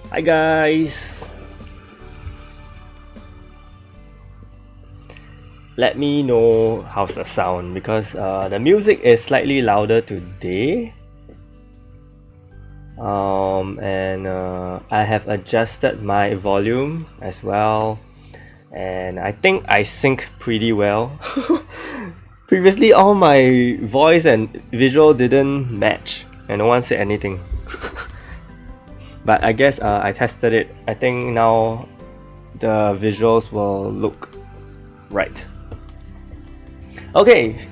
Hi guys! Let me know how's the sound because the music is slightly louder today. And I have adjusted my volume as well, and I think I sync pretty well. Previously all my voice and visual didn't match and no one said anything. But I guess I tested it. I think now the visuals will look right. Okay,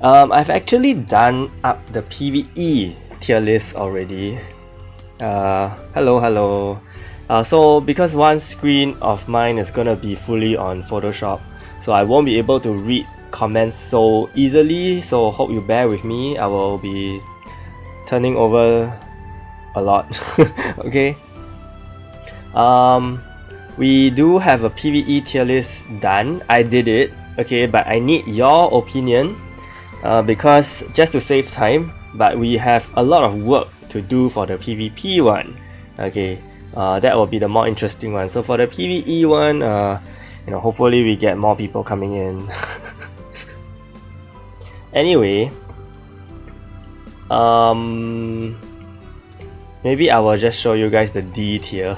I've actually done up the PvE tier list already. Hello. So because one screen of mine is gonna be fully on Photoshop, so I won't be able to read comments so easily, so hope you bear with me. I will be turning over a lot. Okay, we do have a PvE tier list done. I did it, okay, but I need your opinion because just to save time, but we have a lot of work to do for the PvP one. Okay, that will be the more interesting one. So for the PvE one, hopefully we get more people coming in. Anyway, maybe I will just show you guys the D tier.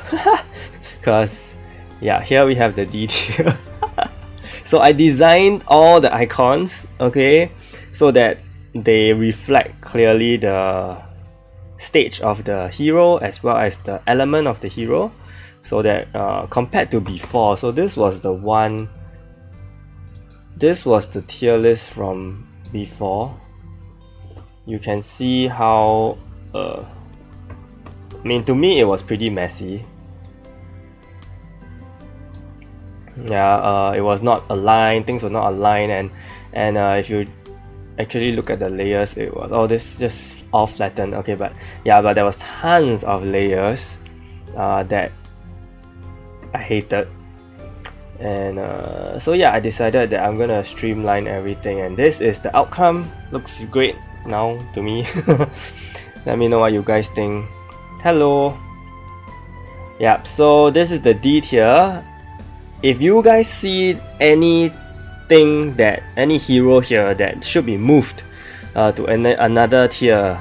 Because yeah, here we have the D tier. So I designed all the icons, okay, so that they reflect clearly the stage of the hero as well as the element of the hero, so that compared to before, so this was the tier list from before. You can see how I mean, to me it was pretty messy. Yeah, it was not aligned, things were not aligned, and if you actually look at the layers, it was this just all flattened. Okay, but there was tons of layers that I hated, and so yeah, I decided that I'm gonna streamline everything, and this is the outcome. Looks great now to me. Let me know what you guys think. Hello. Yeah, so this is the D tier. If you guys see any hero here that should be moved to another tier,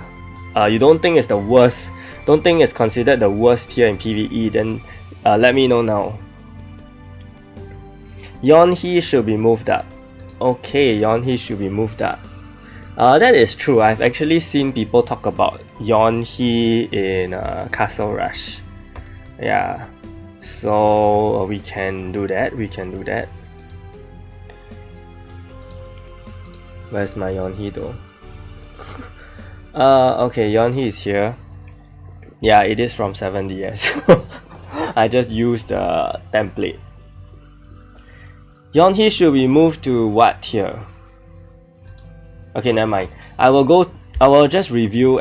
you don't think it's the worst, don't think it's considered the worst tier in PvE, then let me know now. Yonhee should be moved up. Okay, Yonhee should be moved up. That is true. I've actually seen people talk about Yonhee in Castle Rush. Yeah, so we can do that. Where's my Yonhee though? Okay, Yonhee is here. Yeah, it is from 7DS. I just used the template. Yonhee should be moved to what tier? Okay, never mind. I will just review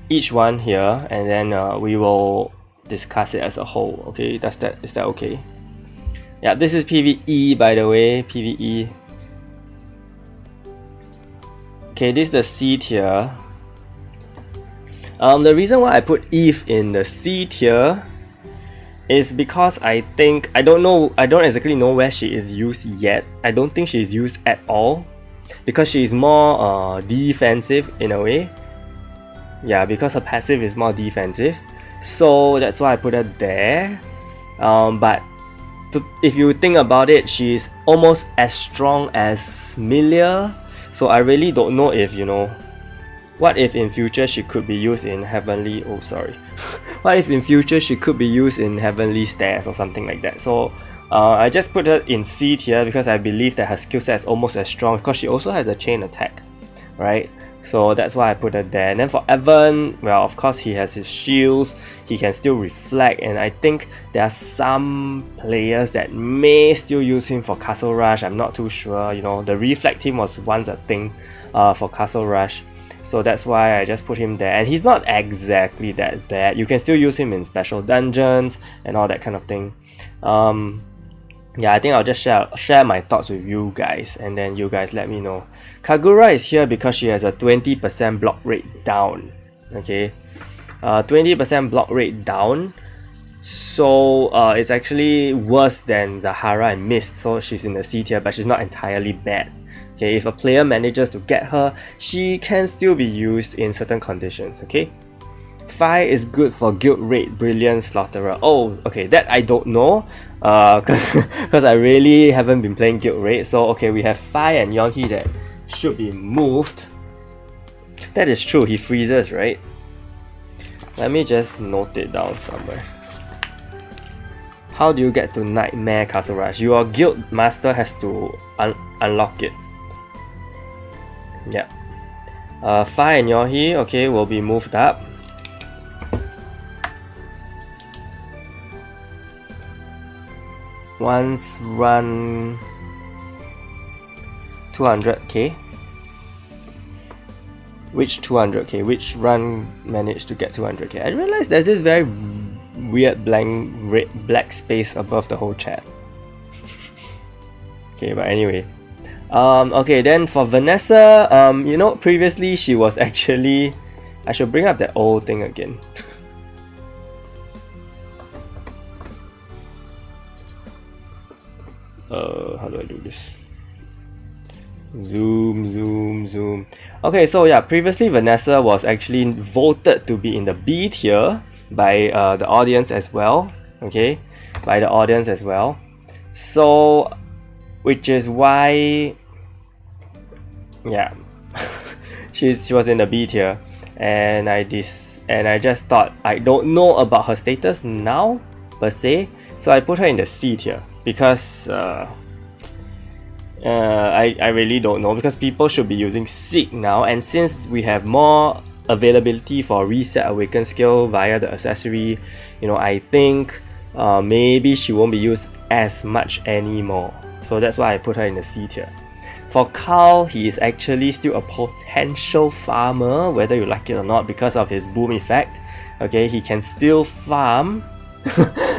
each one here, and then we will discuss it as a whole. Okay, is that okay? Yeah, this is PvE, by the way. PvE. Okay, this is the C tier. The reason why I put Eve in the C tier is because I don't exactly know where she is used yet. I don't think she is used at all, because she is more defensive in a way. Yeah, because her passive is more defensive, so that's why I put her there. But if you think about it, she's almost as strong as Milia. So I really don't know if, what if in future she could be used in Heavenly... Oh, sorry. What if in future she could be used in Heavenly Stairs or something like that? So I just put her in C tier because I believe that her skill set is almost as strong, because she also has a chain attack, right? So that's why I put her there. And then for Evan, well, of course he has his shields, he can still reflect, and I think there are some players that may still use him for Castle Rush. I'm not too sure. The reflect team was once a thing for Castle Rush, so that's why I just put him there. And he's not exactly that bad. You can still use him in special dungeons and all that kind of thing. Yeah, I think I'll just share my thoughts with you guys, and then you guys let me know. Kagura is here because she has a 20% block rate down. Okay, 20% block rate down. So it's actually worse than Zahara and Mist, so she's in the C tier, but she's not entirely bad. Okay, if a player manages to get her, she can still be used in certain conditions, okay? Fi is good for Guild Raid, Brilliant, Slaughterer. Oh, okay, that I don't know, because I really haven't been playing Guild Raid. So okay, we have Fi and Yonhi that should be moved. That is true, he freezes, right? Let me just note it down somewhere. How do you get to Nightmare Castle Rush? Your guild master has to unlock it. Yeah. Fi and Yohi, okay, will be moved up. Once run 200k. Which 200k? Which run managed to get 200k? I realized there's this very weird black space above the whole chat. Okay, but anyway. Okay, then for Vanessa, you know, previously she was actually... I should bring up that old thing again. How do I do this? Zoom. Okay, so yeah, previously Vanessa was actually voted to be in the B tier by the audience as well. Okay, by the audience as well. So, which is why, yeah, she was in the B tier, and I just thought I don't know about her status now per se, so I put her in the C tier because I really don't know, because people should be using Seek now, and since we have more availability for reset awaken skill via the accessory, you know, I think maybe she won't be used as much anymore. So that's why I put her in the C tier. For Carl, he is actually still a potential farmer, whether you like it or not, because of his boom effect. Okay, he can still farm,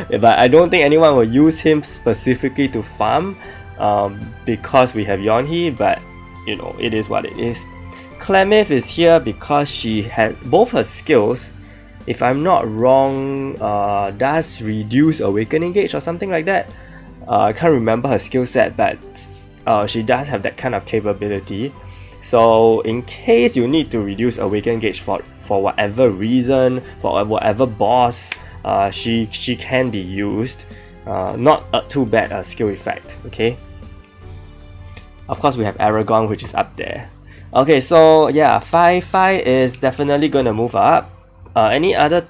but I don't think anyone will use him specifically to farm. Because we have Yonhi, but you know, it is what it is. Clemif is here because she had both her skills, if I'm not wrong, does reduce awakening gauge or something like that. I can't remember her skill set, but she does have that kind of capability. So in case you need to reduce awakening gauge for whatever reason, for whatever boss, she can be used. Not too bad a skill effect, okay? Of course, we have Aragon, which is up there. Okay, so yeah, Fi is definitely gonna move up. Any other?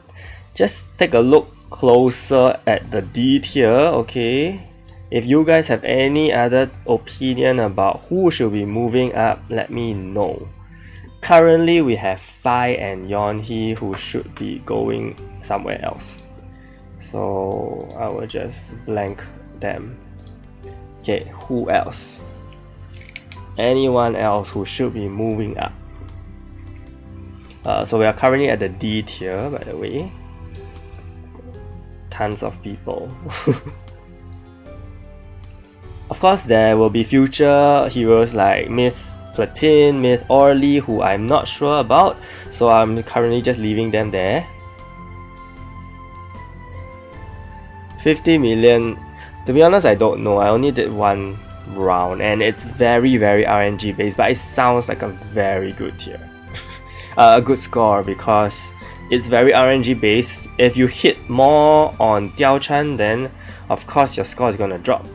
Just take a look closer at the D tier, okay? If you guys have any other opinion about who should be moving up, let me know. Currently, we have Fi and Yonhi who should be going somewhere else. So I will just blank them. Okay, who else? Anyone else who should be moving up? So we are currently at the D tier, by the way. Tons of people. Of course, there will be future heroes like Myth Platin, Myth Orly, who I'm not sure about, so I'm currently just leaving them there. 50 million, to be honest, I don't know. I only did one round and it's very RNG based, but it sounds like a very good tier. A good score because it's very RNG based. If you hit more on Diao Chan, then of course your score is gonna drop.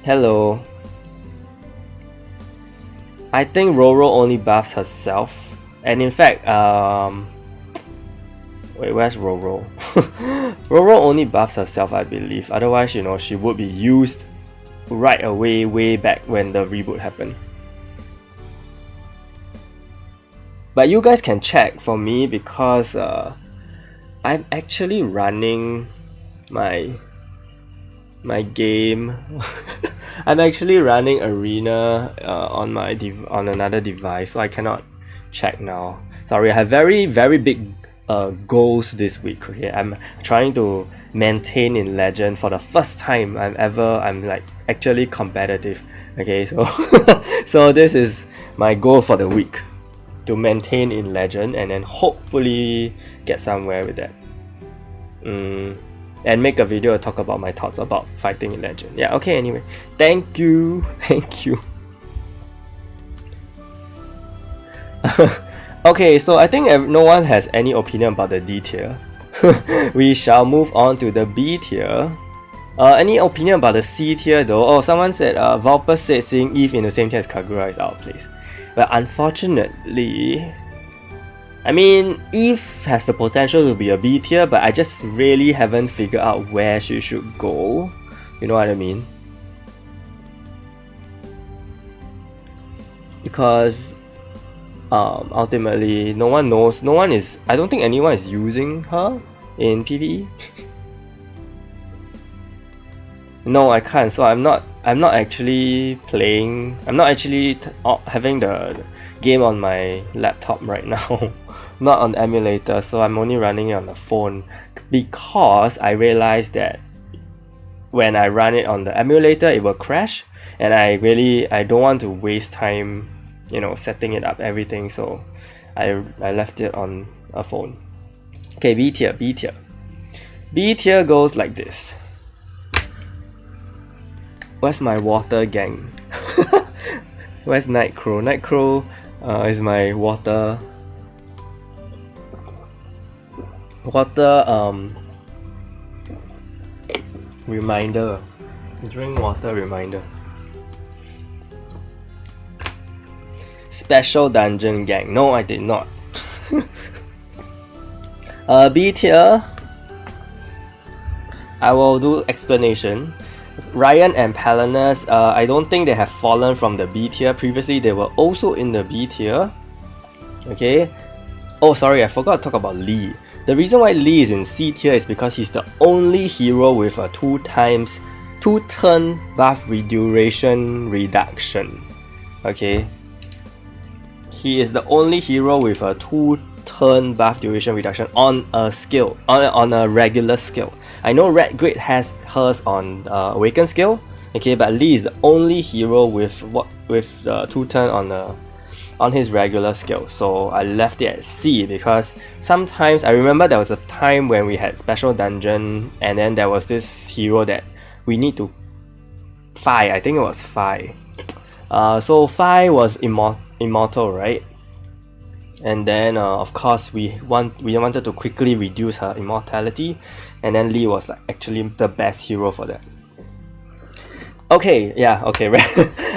Hello. I think Roro only buffs herself, and in fact, wait, where's Roro? Roro only buffs herself, I believe. Otherwise, you know, she would be used right away, way back when the reboot happened. But you guys can check for me because I'm actually running my game. I'm actually running Arena on another device, so I cannot check now. Sorry, I have very big goals this week. Okay, I'm trying to maintain in Legend for the first time I'm like actually competitive. Okay, so so this is my goal for the week, to maintain in Legend and then hopefully get somewhere with that. and make a video to talk about my thoughts about fighting in Legend. Yeah, okay, anyway. Thank you. Thank you. Okay, so I think no one has any opinion about the D tier. We shall move on to the B tier. Any opinion about the C tier though? Oh, someone said, Valper said seeing Eve in the same tier as Kagura is out of place. But unfortunately, I mean, Eve has the potential to be a B tier, but I just really haven't figured out where she should go. You know what I mean? Because ultimately, no one knows. I don't think anyone is using her in PvE. No, I can't. So I'm not actually playing. I'm not actually having the game on my laptop right now. Not on emulator. So I'm only running it on the phone because I realized that when I run it on the emulator, it will crash, and I don't want to waste time, you know, setting it up everything. So I left it on a phone. Okay, B tier. B tier goes like this. Where's my water gang? Where's Nightcrow? Nightcrow is my water reminder. Drink water reminder. Special dungeon gang. No, I did not. B tier. I will do explanation. Ryan and Palanus, I don't think they have fallen from the B tier. Previously, they were also in the B tier. Okay. Oh, sorry, I forgot to talk about Lee. The reason why Lee is in C tier is because he's the only hero with a 2-turn buff duration reduction. Okay. He is the only hero with a 2-turn buff duration reduction on a skill, on a regular skill. I know Red Grid has hers on Awaken skill, okay, but Lee is the only hero with the 2-turn on his regular skill. So I left it at C because sometimes I remember there was a time when we had special dungeon, and then there was this hero that we need to Phi. I think it was Phi. So Phi was immortal, right? And then of course we wanted to quickly reduce her immortality, and then Lee was like actually the best hero for that. Okay, yeah, okay,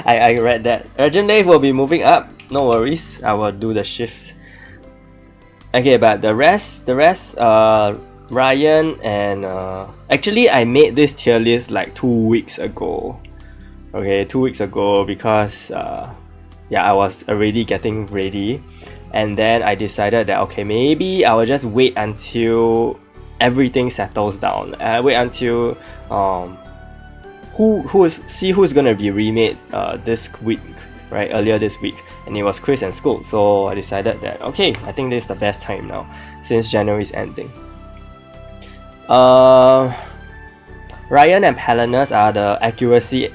I read that. Urgent Lave will be moving up, no worries, I will do the shifts. Okay, but the rest, Ryan and actually I made this tier list like 2 weeks ago. Okay, 2 weeks ago because yeah, I was already getting ready, and then I decided that okay, maybe I will just wait until everything settles down. Wait until see who's gonna be remade this week, right? Earlier this week, and it was Chris and Skull. So I decided that okay, I think this is the best time now since January is ending. Ryan and Palanus are the accuracy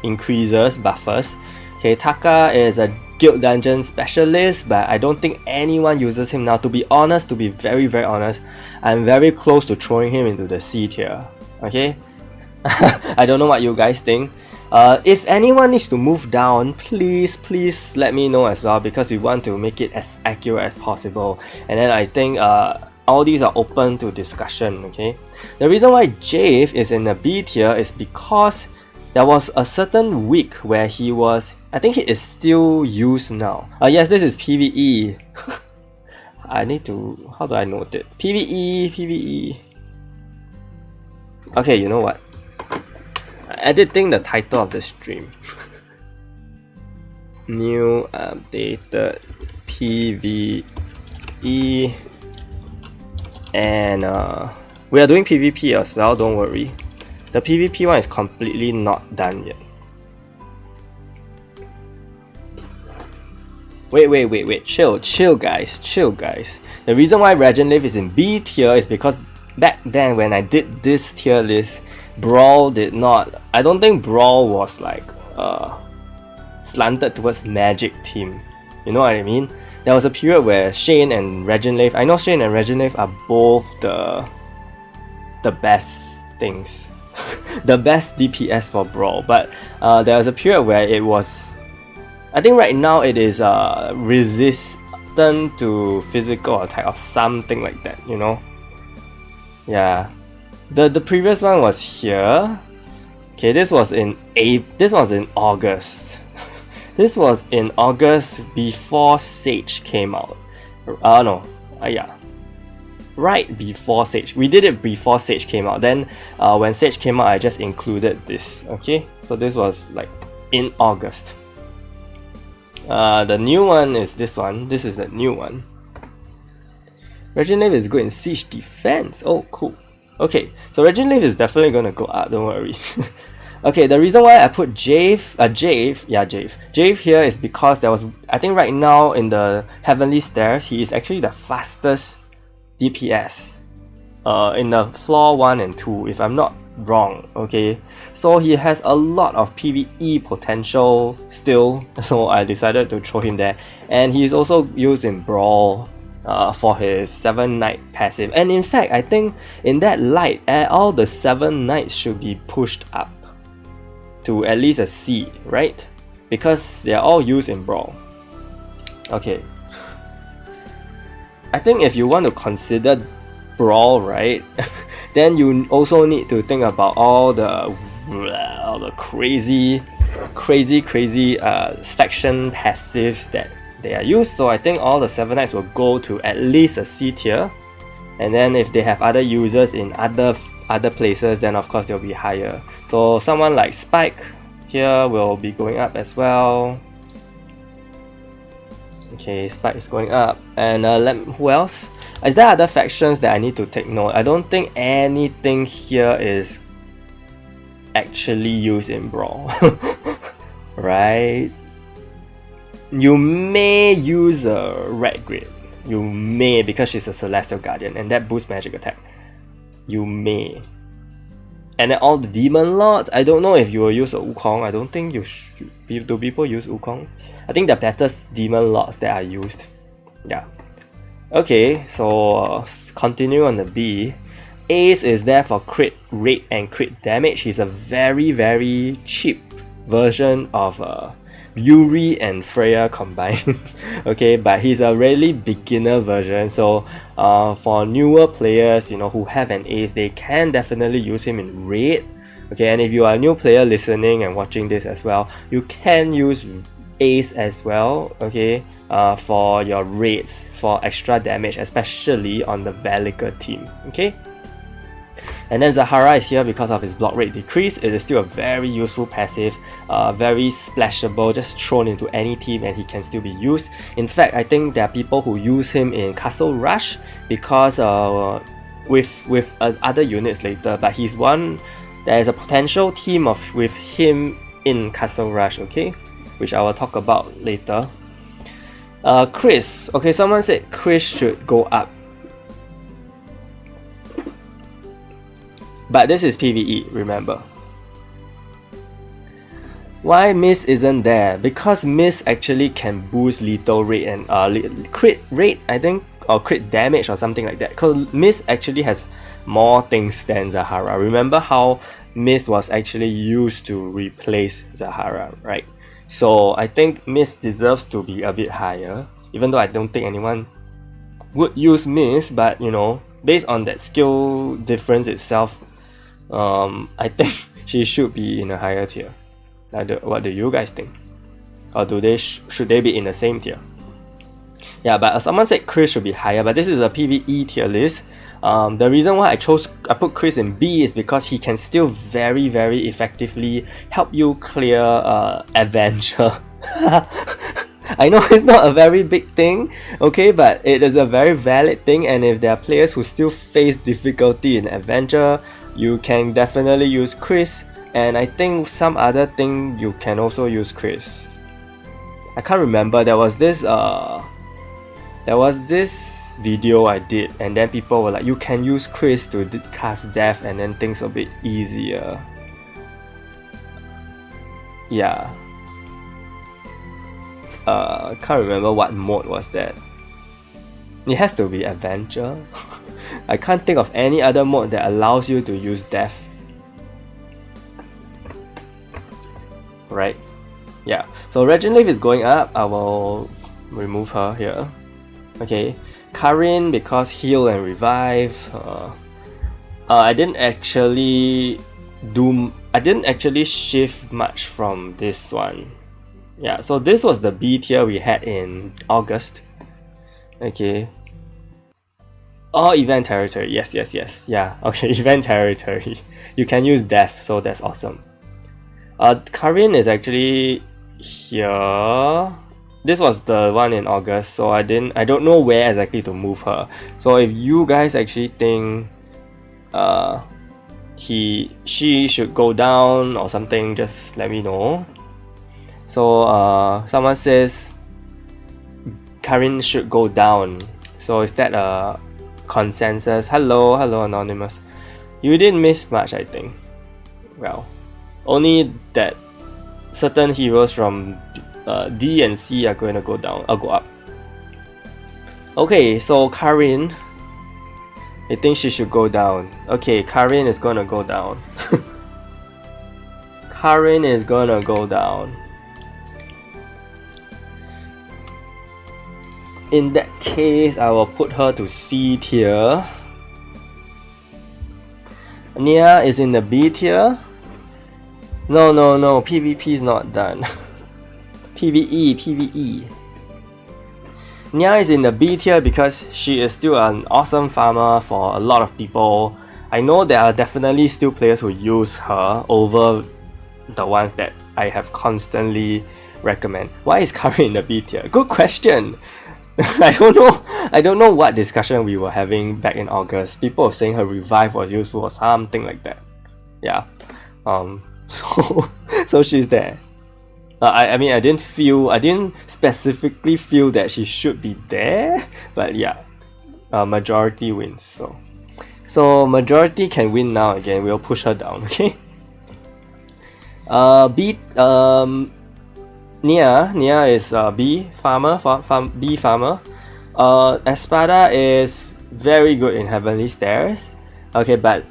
increasers buffers. Okay, Taka is a guild dungeon specialist, but I don't think anyone uses him now. To be honest, to be very honest, I'm very close to throwing him into the C tier. Okay, I don't know what you guys think. If anyone needs to move down, please let me know as well, because we want to make it as accurate as possible. And then I think all these are open to discussion. Okay, the reason why Jave is in the B tier is because there was a certain week where he was, I think he is still used now. Yes, this is PvE. I need to, how do I note it? PvE. Okay, you know what? Editing the title of the stream. New updated PvE, and we are doing PvP as well, don't worry. The PvP one is completely not done yet. Wait, chill guys. The reason why Regent Live is in B tier is because back then when I did this tier list, Brawl did not, I don't think Brawl was like slanted towards Magic team. You know what I mean? There was a period where Shane and Regent Live, I know Shane and Regent Live are both the the best things, the best DPS for Brawl. But there was a period where it was, I think right now it is resistant to physical attack or something like that, you know. Yeah, the previous one was here. Okay, this was in August. This was in August before Sage came out. Yeah, right before Sage. We did it before Sage came out. Then when Sage came out, I just included this. Okay, so this was like in August. The new one is this one. This is the new one. Reginald is good in siege defense. Oh, cool. Okay, so Reginald is definitely gonna go up, don't worry. Okay, the reason why I put Jave here is because there was, I think right now in the Heavenly Stairs, he is actually the fastest DPS in the floor 1 and 2, if I'm not wrong, okay? So he has a lot of PvE potential still, so I decided to throw him there. And he's also used in Brawl for his 7 Knight passive. And in fact, I think in that light, all the 7 Knights should be pushed up to at least a C, right? Because they are all used in Brawl. Okay. I think if you want to consider Brawl, right, then you also need to think about all the crazy faction passives that they are used. So I think all the 7 Knights will go to at least a C tier, and then if they have other users in other places, then of course they'll be higher. So someone like Spike here will be going up as well. Okay, Spike is going up. And who else? Is there other factions that I need to take note? I don't think anything here is actually used in Brawl. Right? You may use a Red Grid. You may, because she's a Celestial Guardian and that boosts magic attack. You may. And then all the Demon Lords, I don't know if you will use a Wukong. I don't think you should. Do people use Wukong? I think the better Demon Lords that are used. Yeah. Okay, so continue on the B. Ace is there for crit rate and crit damage. He's a very cheap version of Yuri and Freya combined. Okay, but he's a really beginner version, so for newer players, you know, who have an Ace, they can definitely use him in raid. Okay, and if you are a new player listening and watching this as well, you can use Ace as well, okay, for your raids, for extra damage, especially on the Veliger team. Okay. And then Zahara is here because of his block rate decrease. It is still a very useful passive, very splashable, just thrown into any team and he can still be used. In fact, I think there are people who use him in Castle Rush because with other units later, but he's one, there is a potential team with him in Castle Rush, okay, which I will talk about later. Chris, okay, someone said Chris should go up. But this is PvE, remember. Why Miss isn't there? Because Miss actually can boost lethal rate and crit rate, I think, or crit damage or something like that. Because Miss actually has more things than Zahara. Remember how Miss was actually used to replace Zahara, right? So I think Miss deserves to be a bit higher, even though I don't think anyone would use Miss, but you know, based on that skill difference itself, I think she should be in a higher tier. What do you guys think? Or should they be in the same tier? Yeah, but someone said Chris should be higher, but this is a PvE tier list. The reason why I put Chris in B is because he can still very effectively help you clear Avenger. I know it's not a very big thing, okay, but it is a very valid thing, and if there are players who still face difficulty in Avenger, you can definitely use Chris, and I think some other thing you can also use Chris. I can't remember, there was this video I did, and then people were like, you can use Chris to cast death and then things a bit easier. Yeah. Can't remember what mode was that. It has to be Avenger. I can't think of any other mode that allows you to use death. Right? Yeah. So Reginleaf is going up. I will remove her here. Okay. Karin, because heal and revive. I didn't actually shift much from this one. Yeah, so this was the B tier we had in August. Okay. Oh, event territory. Yes. Yeah, okay, event territory. You can use death, so that's awesome. Karin is actually here. This was the one in August, so I don't know where exactly to move her. So if you guys actually think she should go down or something, just let me know. So someone says Karin should go down. So is that a consensus? Hello anonymous. You didn't miss much, I think. Well, only that certain heroes from D and C are going to go down. I'll go up. Okay, so Karin, I think she should go down. Okay, Karin is gonna go down. Karin is gonna go down. In that case, I will put her to C tier. Nia is in the B tier. No, PvP is not done. PvE. Nia is in the B tier because she is still an awesome farmer for a lot of people. I know there are definitely still players who use her over the ones that I have constantly recommend. Why is Karin in the B tier? Good question. I don't know what discussion we were having back in August. People were saying her revive was useful or something like that. Yeah. So she's there. I mean, I didn't specifically feel that she should be there, but yeah, majority wins. So majority can win now again. We'll push her down, okay? Nia is B farmer. B farmer. Espada is very good in Heavenly Stairs. Okay, but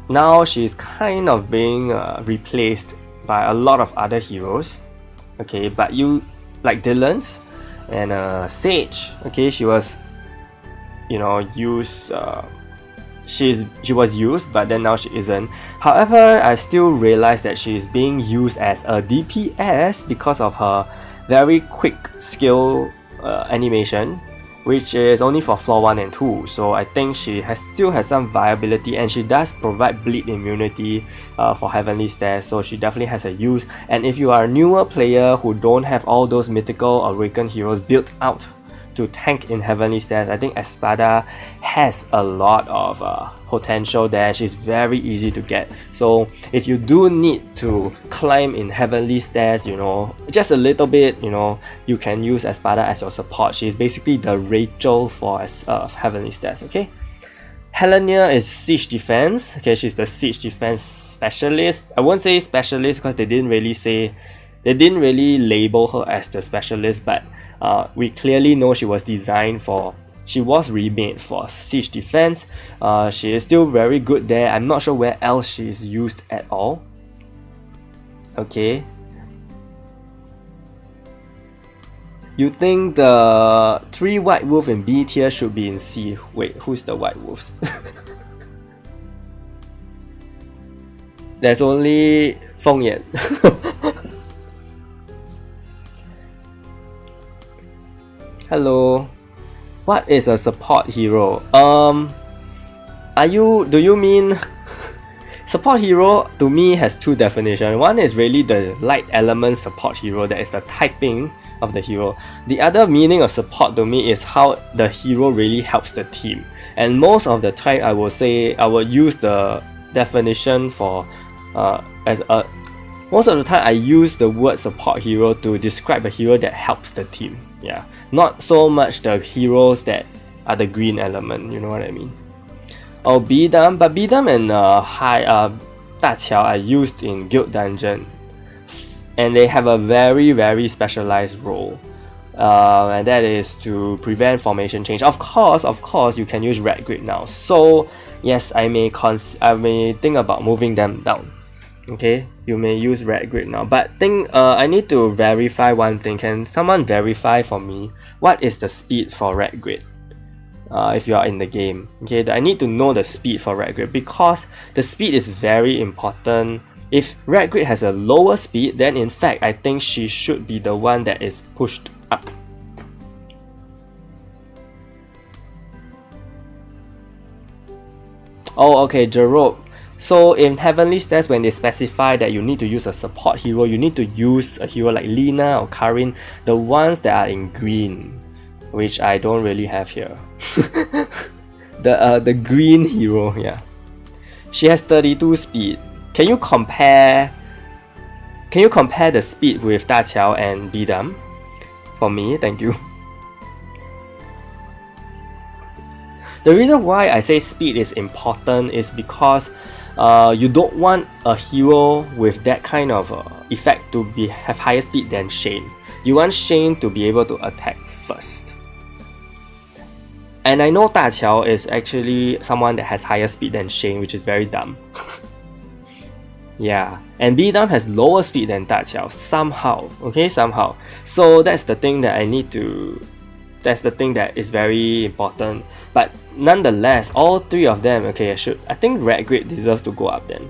now she's kind of being replaced by a lot of other heroes. Okay, but you like Dylan's and Sage. Okay, she was, used. She was used, but then now she isn't. However, I still realize that she is being used as a DPS because of her very quick skill animation, which is only for floor 1 and 2. So I think she still has some viability, and she does provide bleed immunity for Heavenly Stairs, so she definitely has a use. And if you are a newer player who don't have all those mythical awakened heroes built out to tank in Heavenly Stairs, I think Espada has a lot of potential there. She's very easy to get. So if you do need to climb in Heavenly Stairs, just a little bit, you can use Espada as your support. She's basically the Rachel for Heavenly Stairs, okay? Helena is Siege Defense. Okay, she's the Siege Defense Specialist. I won't say Specialist because they didn't really label her as the Specialist, but we clearly know she was remade for Siege Defense. She is still very good there. I'm not sure where else she is used at all. Okay. You think the 3 White Wolf in B tier should be in C? Wait, who's the White Wolves? There's only Feng Yan. Hello. What is a support hero? Do you mean support hero? To me has two definitions. One is really the light element support hero, that is the typing of the hero. The other meaning of support to me is how the hero really helps the team. And most of the time I will use the definition for most of the time I use the word support hero to describe a hero that helps the team. Yeah, not so much the heroes that are the green element, you know what I mean? Oh, Bidam, but Bidam and Da Qiao are used in Guild Dungeon, and they have a very, very specialized role. and that is to prevent formation change. Of course, you can use red grid now. So yes, I may think about moving them down. Okay, you may use red grid now, but I need to verify one thing. Can someone verify for me what is the speed for red grid? If you are in the game, okay, I need to know the speed for red grid because the speed is very important. If red grid has a lower speed, then in fact I think she should be the one that is pushed up. Oh, okay, Jerome. So in Heavenly Stairs, when they specify that you need to use a support hero, you need to use a hero like Lina or Karin, the ones that are in green, which I don't really have here. The green hero, yeah. She has 32 speed. Can you compare the speed with Da Qiao and Bidam? For me, thank you. The reason why I say speed is important is because you don't want a hero with that kind of effect to have higher speed than Shane. You want Shane to be able to attack first. And I know Da Qiao is actually someone that has higher speed than Shane, which is very dumb. Yeah, and Bidam has lower speed than Da Qiao somehow. Okay, somehow. So that's the thing that that's the thing that is very important. But nonetheless, all three of them, okay, I think red grid deserves to go up then.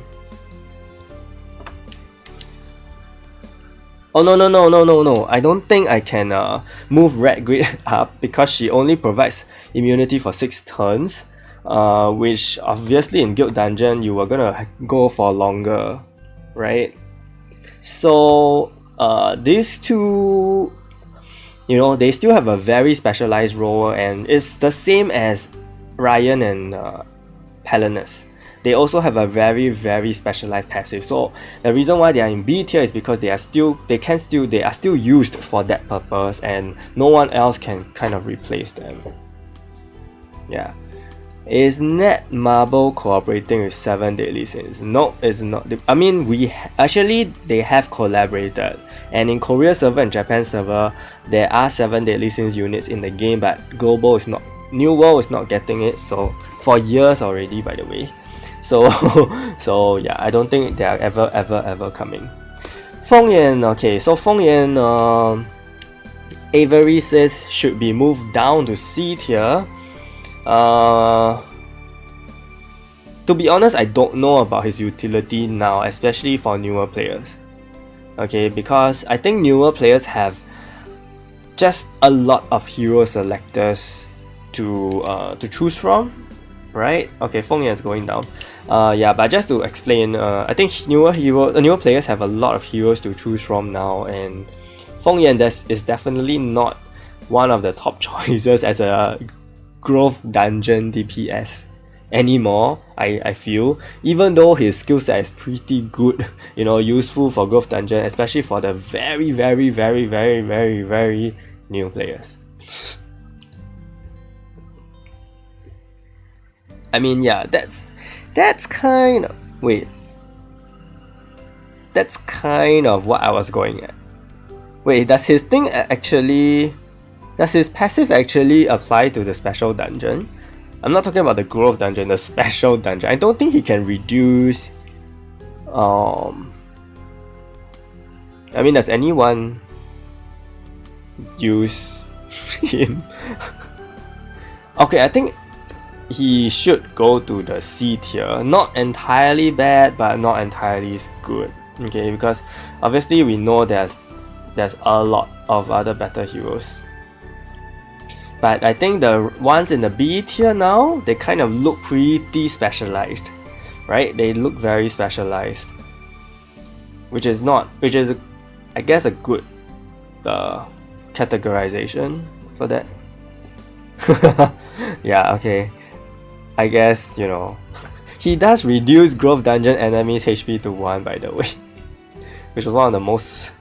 Oh no, I don't think I can move red grid up because she only provides immunity for 6 turns, which obviously in Guild Dungeon you were gonna go for longer, right? So these two, you know, they still have a very specialized role, and it's the same as Ryan and Pelinus. They also have a very, very specialized passive. So the reason why they are in B tier is because they are still used for that purpose, and no one else can kind of replace them. Yeah. Is Netmarble cooperating with 7 Deadly Sins? No, it's not. I mean, they have collaborated, and in Korea server and Japan server, there are 7 Deadly Sins units in the game, but global is not. New World is not getting it, so for years already, by the way. So yeah, I don't think they are ever coming. Fengyan, okay, so Fengyan, Avery says should be moved down to C tier. To be honest, I don't know about his utility now, especially for newer players. Okay, because I think newer players have just a lot of hero selectors to choose from, right? Okay, Fengyan is going down. Yeah, but just to explain, I think newer players have a lot of heroes to choose from now, and Fengyan is definitely not one of the top choices as a growth dungeon DPS anymore. I feel, even though his skill set is pretty good, you know, useful for growth dungeon, especially for the very new players. I mean, yeah, that's kind of what I was going at. Wait, does his passive actually apply to the special dungeon? I'm not talking about the growth dungeon, the special dungeon. I don't think he can reduce. I mean, does anyone use him? Okay, I think he should go to the C tier. Not entirely bad, but not entirely good. Okay, because obviously we know there's a lot of other better heroes. But I think the ones in the B tier now, they kind of look pretty specialized, right? They look very specialized, which is I guess a good categorization for that. Yeah, okay. I guess, you know, he does reduce growth dungeon enemies HP to 1, by the way, which was one of the most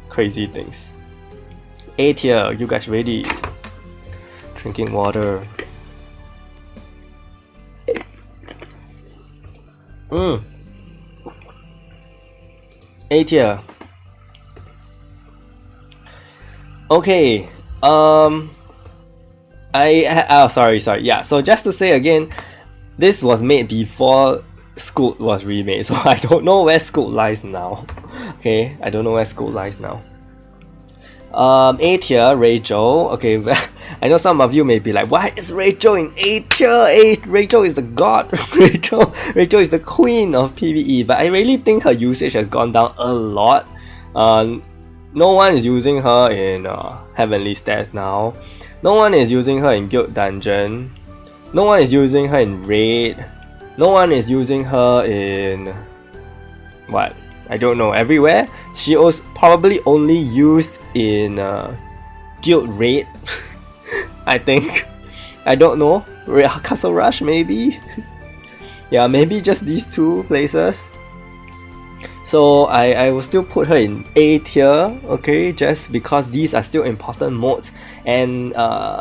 crazy things. A tier, you guys ready? Drinking water. A tier. Okay, Sorry. Yeah, so just to say again, this was made before Scoot was remade, so I don't know where Scoot lies now. Okay, I don't know where Scoot lies now. A tier, Rachel. Okay, I know some of you may be like, why is Rachel in A tier? Rachel is the god. Rachel is the queen of PvE. But I really think her usage has gone down a lot. No one is using her in Heavenly Stats now. No one is using her in Guild Dungeon. No one is using her in Raid. No one is using her in... what? I don't know, everywhere. She was probably only used in Guild Raid. I think. I don't know. Castle Rush maybe? Yeah, maybe just these two places. So I will still put her in A tier, okay, just because these are still important modes, and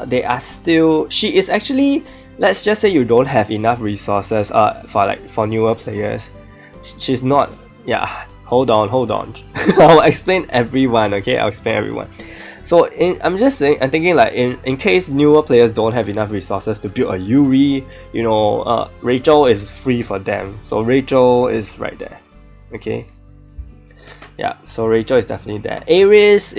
they are still... She is actually... Let's just say you don't have enough resources for newer players. She's not... Yeah, hold on. I'll explain everyone, okay? I'll explain everyone. So I'm thinking like in case newer players don't have enough resources to build a Yuri, you know, Rachel is free for them. So Rachel is right there, okay? Yeah, so Rachel is definitely there. Ares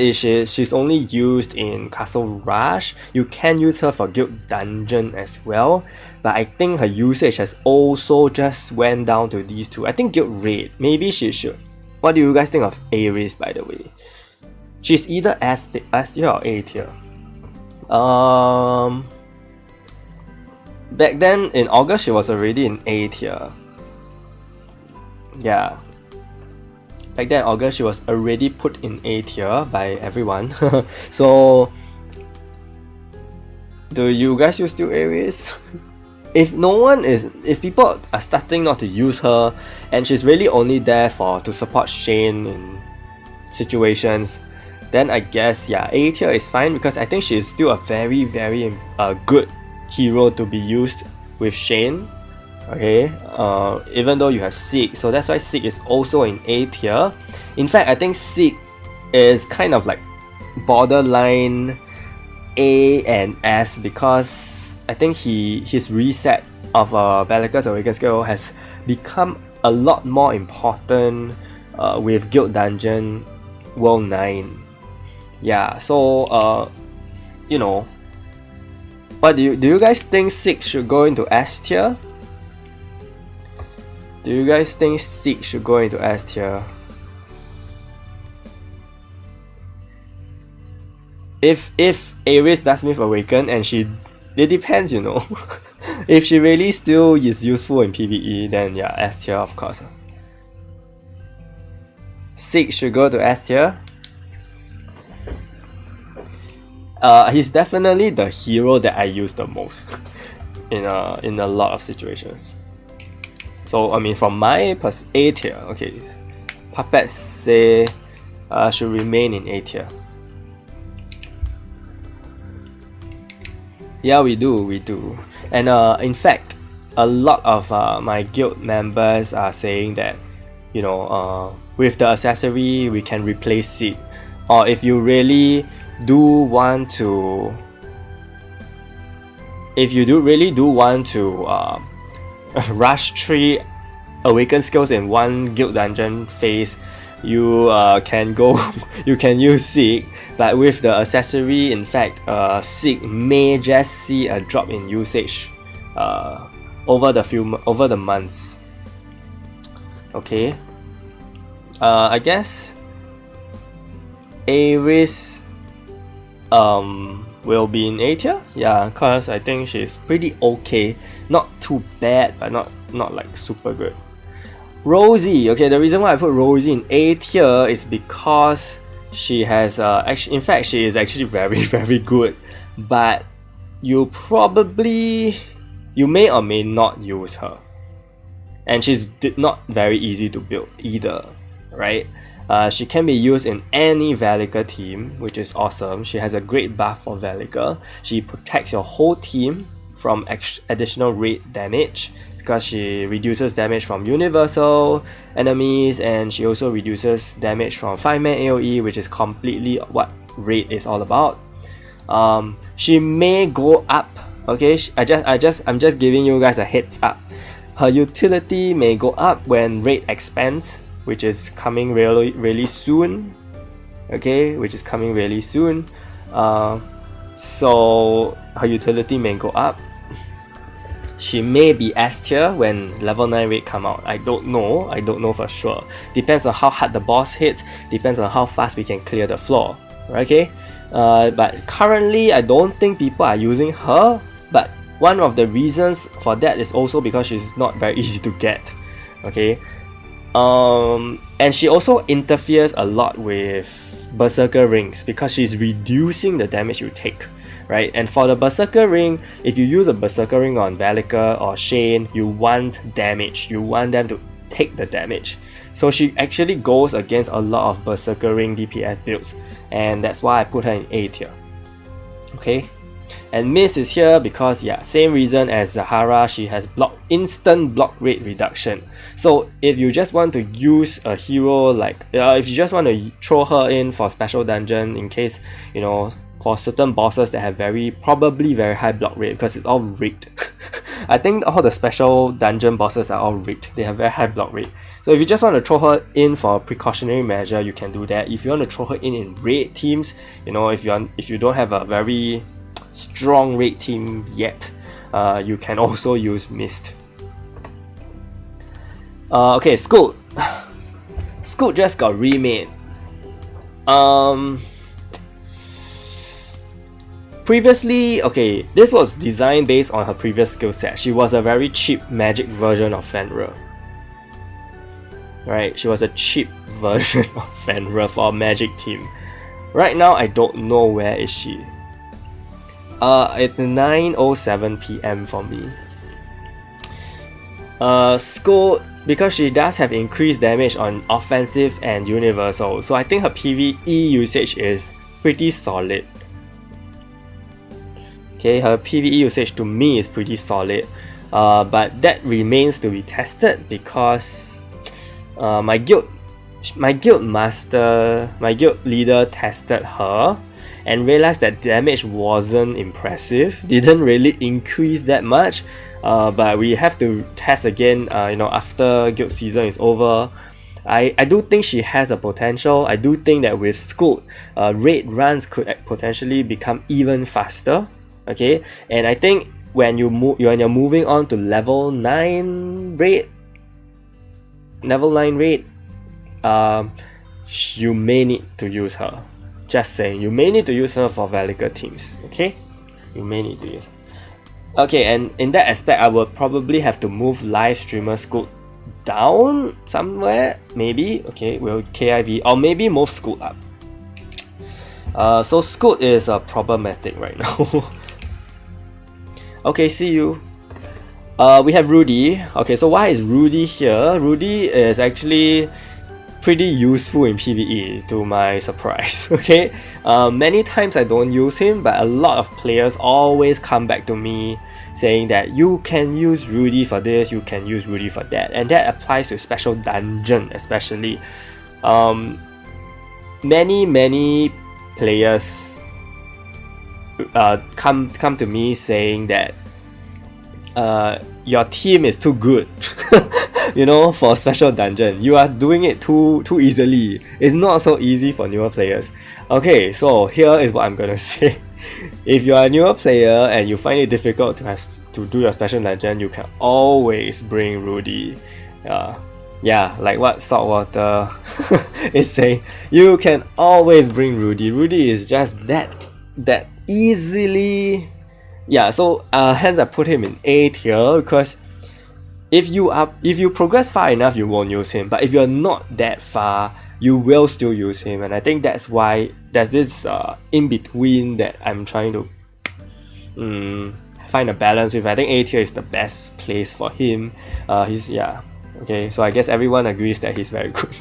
she's only used in Castle Rush. You can use her for Guild Dungeon as well, but I think her usage has also just went down to these two. I think Guild Raid, maybe she should. What do you guys think of Ares, by the way? She's either S tier or A tier. Back then in August she was already in A tier. Yeah. Back then in August she was already put in A tier by everyone. So do you guys use still Ares? If people are starting not to use her and she's really only there to support Shane in situations, then I guess yeah, A tier is fine, because I think she's still a very good hero to be used with Shane. Okay, even though you have Sig, so that's why Sig is also in A tier. In fact, I think Sig is kind of like borderline A and S, because I think his reset of Bellicus Awakened Skill has become a lot more important with Guild Dungeon World 9. Yeah, so you know, but do you guys think Sig should go into S tier? Do you guys think Sig should go into S tier? If Ares does Myth Awaken and it depends, you know. If she really still is useful in PvE, then yeah, S tier of course. Sig should go to S tier. He's definitely the hero that I use the most in a lot of situations. So I mean, from my A tier, okay, Puppets say should remain in A tier. Yeah, we do. And in fact, a lot of my guild members are saying that, you know, with the accessory we can replace Sig. Or if you really do want to, rush 3 awakened skills in one guild dungeon phase, you can use Sig. But with the accessory, in fact, Sig may just see a drop in usage over the months. Okay, I guess Ares will be in A tier. Yeah, cause I think she's pretty okay, not too bad, but not like super good. Rosie, okay, the reason why I put Rosie in A tier is because she has in fact she is actually very good, but you may or may not use her, and she's not very easy to build either, right? She can be used in any Velica team, which is awesome. She has a great buff for Velica. She protects your whole team from additional raid damage, because she reduces damage from universal enemies, and she also reduces damage from 5-man AoE, which is completely what raid is all about. She may go up. Okay, I'm just giving you guys a heads up. Her utility may go up when rate expands, which is coming really soon. Okay, which is coming really soon. So her utility may go up. She may be S tier when level 9 rate come out. I don't know for sure. Depends on how hard the boss hits, depends on how fast we can clear the floor. Okay? But currently I don't think people are using her, but one of the reasons for that is also because she's not very easy to get. Okay? And she also interferes a lot with Berserker rings because she's reducing the damage you take. Right? And for the Berserker ring, if you use a Berserker ring on Valika or Shane, you want damage. You want them to take the damage. So she actually goes against a lot of Berserker ring DPS builds, and that's why I put her in A tier. Okay? And Miss is here because, yeah, same reason as Zahara, she has instant block rate reduction. So if you just want to use a hero like, if you just want to throw her in for special dungeon in case, you know, for certain bosses that have probably very high block rate, because it's all rigged. I think all the special dungeon bosses are all rigged. They have very high block rate. So if you just want to throw her in for a precautionary measure, you can do that. If you want to throw her in raid teams, you know, if you don't have a very strong raid team yet, you can also use Mist. Okay, Scoot. Scoot just got remade. Previously, okay, this was designed based on her previous skill set. She was a very cheap magic version of Fenrir. Right, she was a cheap version of Fenrir for a magic team. Right now, I don't know where is she. It's 9:07 PM for me. Scout, because she does have increased damage on offensive and universal, so I think her PvE usage is pretty solid. Okay, her PvE usage to me is pretty solid, but that remains to be tested because my guild leader tested her and realized that damage wasn't impressive, didn't really increase that much, but we have to test again, you know, after guild season is over. I do think she has a potential. I do think that with Scout, raid runs could potentially become even faster. Okay, and I think when you're moving on to level 9 raid, you may need to use her. Just saying, you may need to use her for Valika teams. Okay, you may need to use her. Okay, and in that aspect, I would probably have to move live streamer Scout down somewhere. Maybe, okay, we'll KIV, or maybe move Scout up. So Scout is problematic right now. Okay, see you. We have Rudy. Okay, so why is Rudy here? Rudy is actually pretty useful in PvE, to my surprise. Okay, many times I don't use him, but a lot of players always come back to me saying that you can use Rudy for this, you can use Rudy for that, and that applies to special dungeon especially. Many players come to me saying that your team is too good. You know, for special dungeon, you are doing it too easily. It's not so easy for newer players. Okay, so here is what I'm gonna say. If you are a newer player and you find it difficult to do your special dungeon, you can always bring Rudy. Yeah, like what Saltwater is saying. You can always bring Rudy. Rudy is just that easily. Yeah, so hence I put him in A tier, because if you progress far enough, you won't use him. But if you're not that far, you will still use him. And I think that's why there's this in between that I'm trying to find a balance with. I think A tier is the best place for him. Okay, so I guess everyone agrees that he's very good.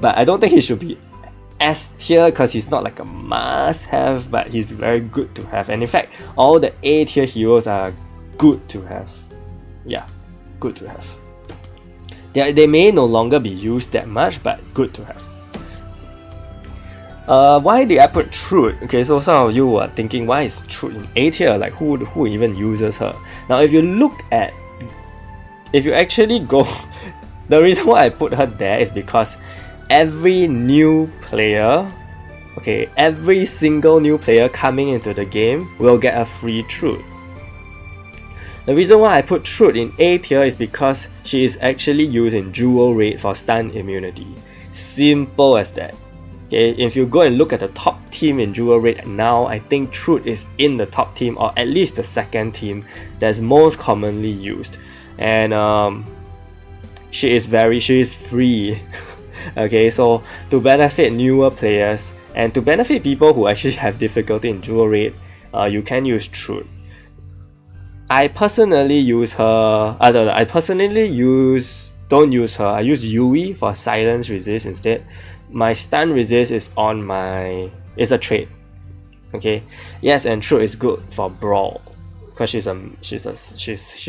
But I don't think he should be S tier because he's not like a must have, but he's very good to have. And in fact, all the A tier heroes are good to have. Yeah, good to have. They may no longer be used that much, but good to have. Why did I put Truth? Okay, so some of you were thinking, why is Truth in A tier? Like, who even uses her? Now, if you actually go, the reason why I put her there is because every new player, okay, every single new player coming into the game will get a free Truth. The reason why I put Truth in A tier is because she is actually used in dual raid for stun immunity. Simple as that. Okay, if you go and look at the top team in dual raid now, I think Truth is in the top team, or at least the second team that's most commonly used. And she is free. Okay, so to benefit newer players and to benefit people who actually have difficulty in dual raid, you can use Truth. I personally use her. I personally don't use her. I use Yui for silence resist instead. My stun resist is on my. It's a trait. Okay. Yes, and Truth is good for brawl because she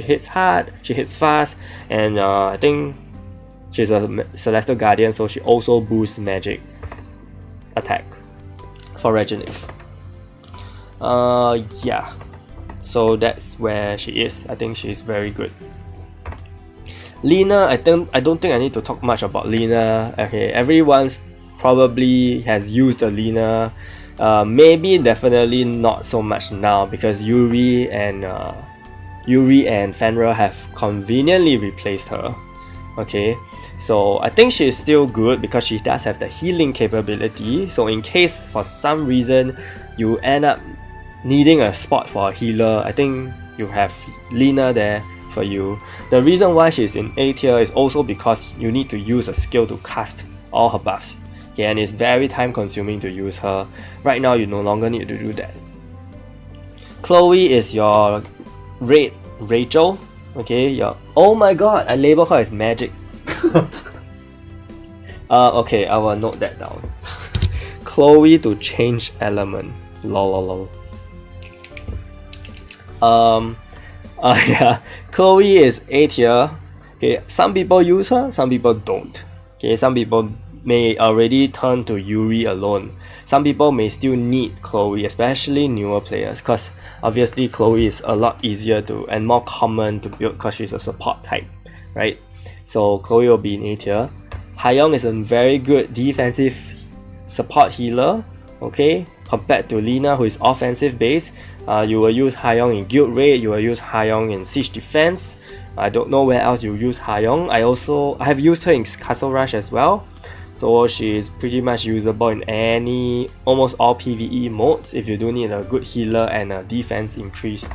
hits hard. She hits fast, and I think she's a Celestial Guardian, so she also boosts magic attack for Regenerative. Yeah. So that's where she is. I think she's very good. Lina, I don't think I need to talk much about Lina. Okay, everyone's probably has used a Lina. Maybe definitely not so much now because Yuri and Fenrir have conveniently replaced her. Okay, so I think she's still good because she does have the healing capability. So in case for some reason you end up needing a spot for a healer, I think you have Lina there for you. The reason why she's in A tier is also because you need to use a skill to cast all her buffs. Okay, and it's very time consuming to use her. Right now you no longer need to do that. Chloe is your Rachel. Okay, oh my god, I label her as magic. Okay, I will note that down. Chloe to change element. Lol. Yeah, Chloe is A tier. Okay, some people use her, some people don't. Okay, some people may already turn to Yuri alone. Some people may still need Chloe, especially newer players, because obviously Chloe is a lot easier to and more common to build because she's a support type, right? So Chloe will be in A tier. Hayoung is a very good defensive support healer, okay, compared to Lina, who is offensive based. You will use Hayoung in Guild Raid, you will use Hayoung in Siege Defense. I don't know where else you use Hayoung. I have used her in Castle Rush as well. So she is pretty much usable in almost all PvE modes if you do need a good healer and a defense increase.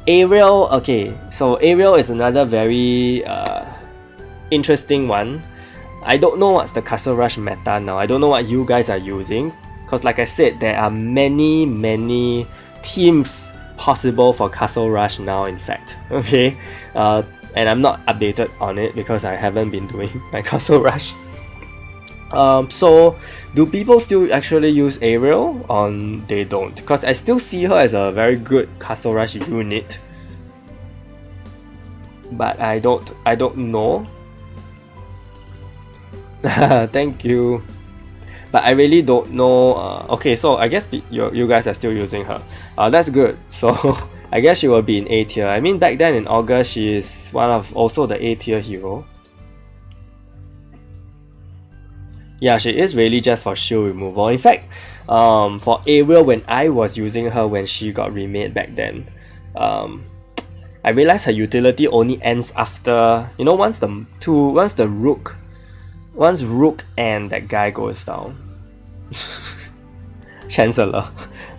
Ariel, okay, so Ariel is another very interesting one. I don't know what's the Castle Rush meta now. I don't know what you guys are using. Because like I said, there are many teams possible for Castle Rush now, in fact. Okay, and I'm not updated on it because I haven't been doing my Castle Rush. So do people still actually use Ariel? They don't, because I still see her as a very good Castle Rush unit. But I don't know. Thank you. But I really don't know. Okay, so I guess you guys are still using her. That's good. So I guess she will be in A tier. I mean, back then in August, she is one of also the A tier hero. Yeah, she is really just for shield removal. In fact, for Ariel, when I was using her when she got remade back then, I realized her utility only ends after, you know, once Rook and that guy goes down, Chancellor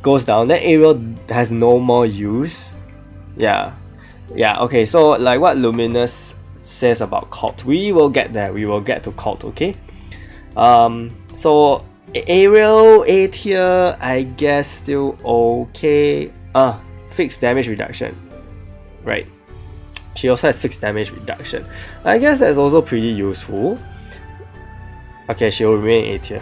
goes down, then Ariel has no more use. Yeah, okay, so like what Luminous says about Cult, we will get there, we will get to Cult, okay? So Ariel A tier, I guess still okay. Fixed damage reduction, right? She also has fixed damage reduction. I guess that's also pretty useful. Okay, she will remain A tier.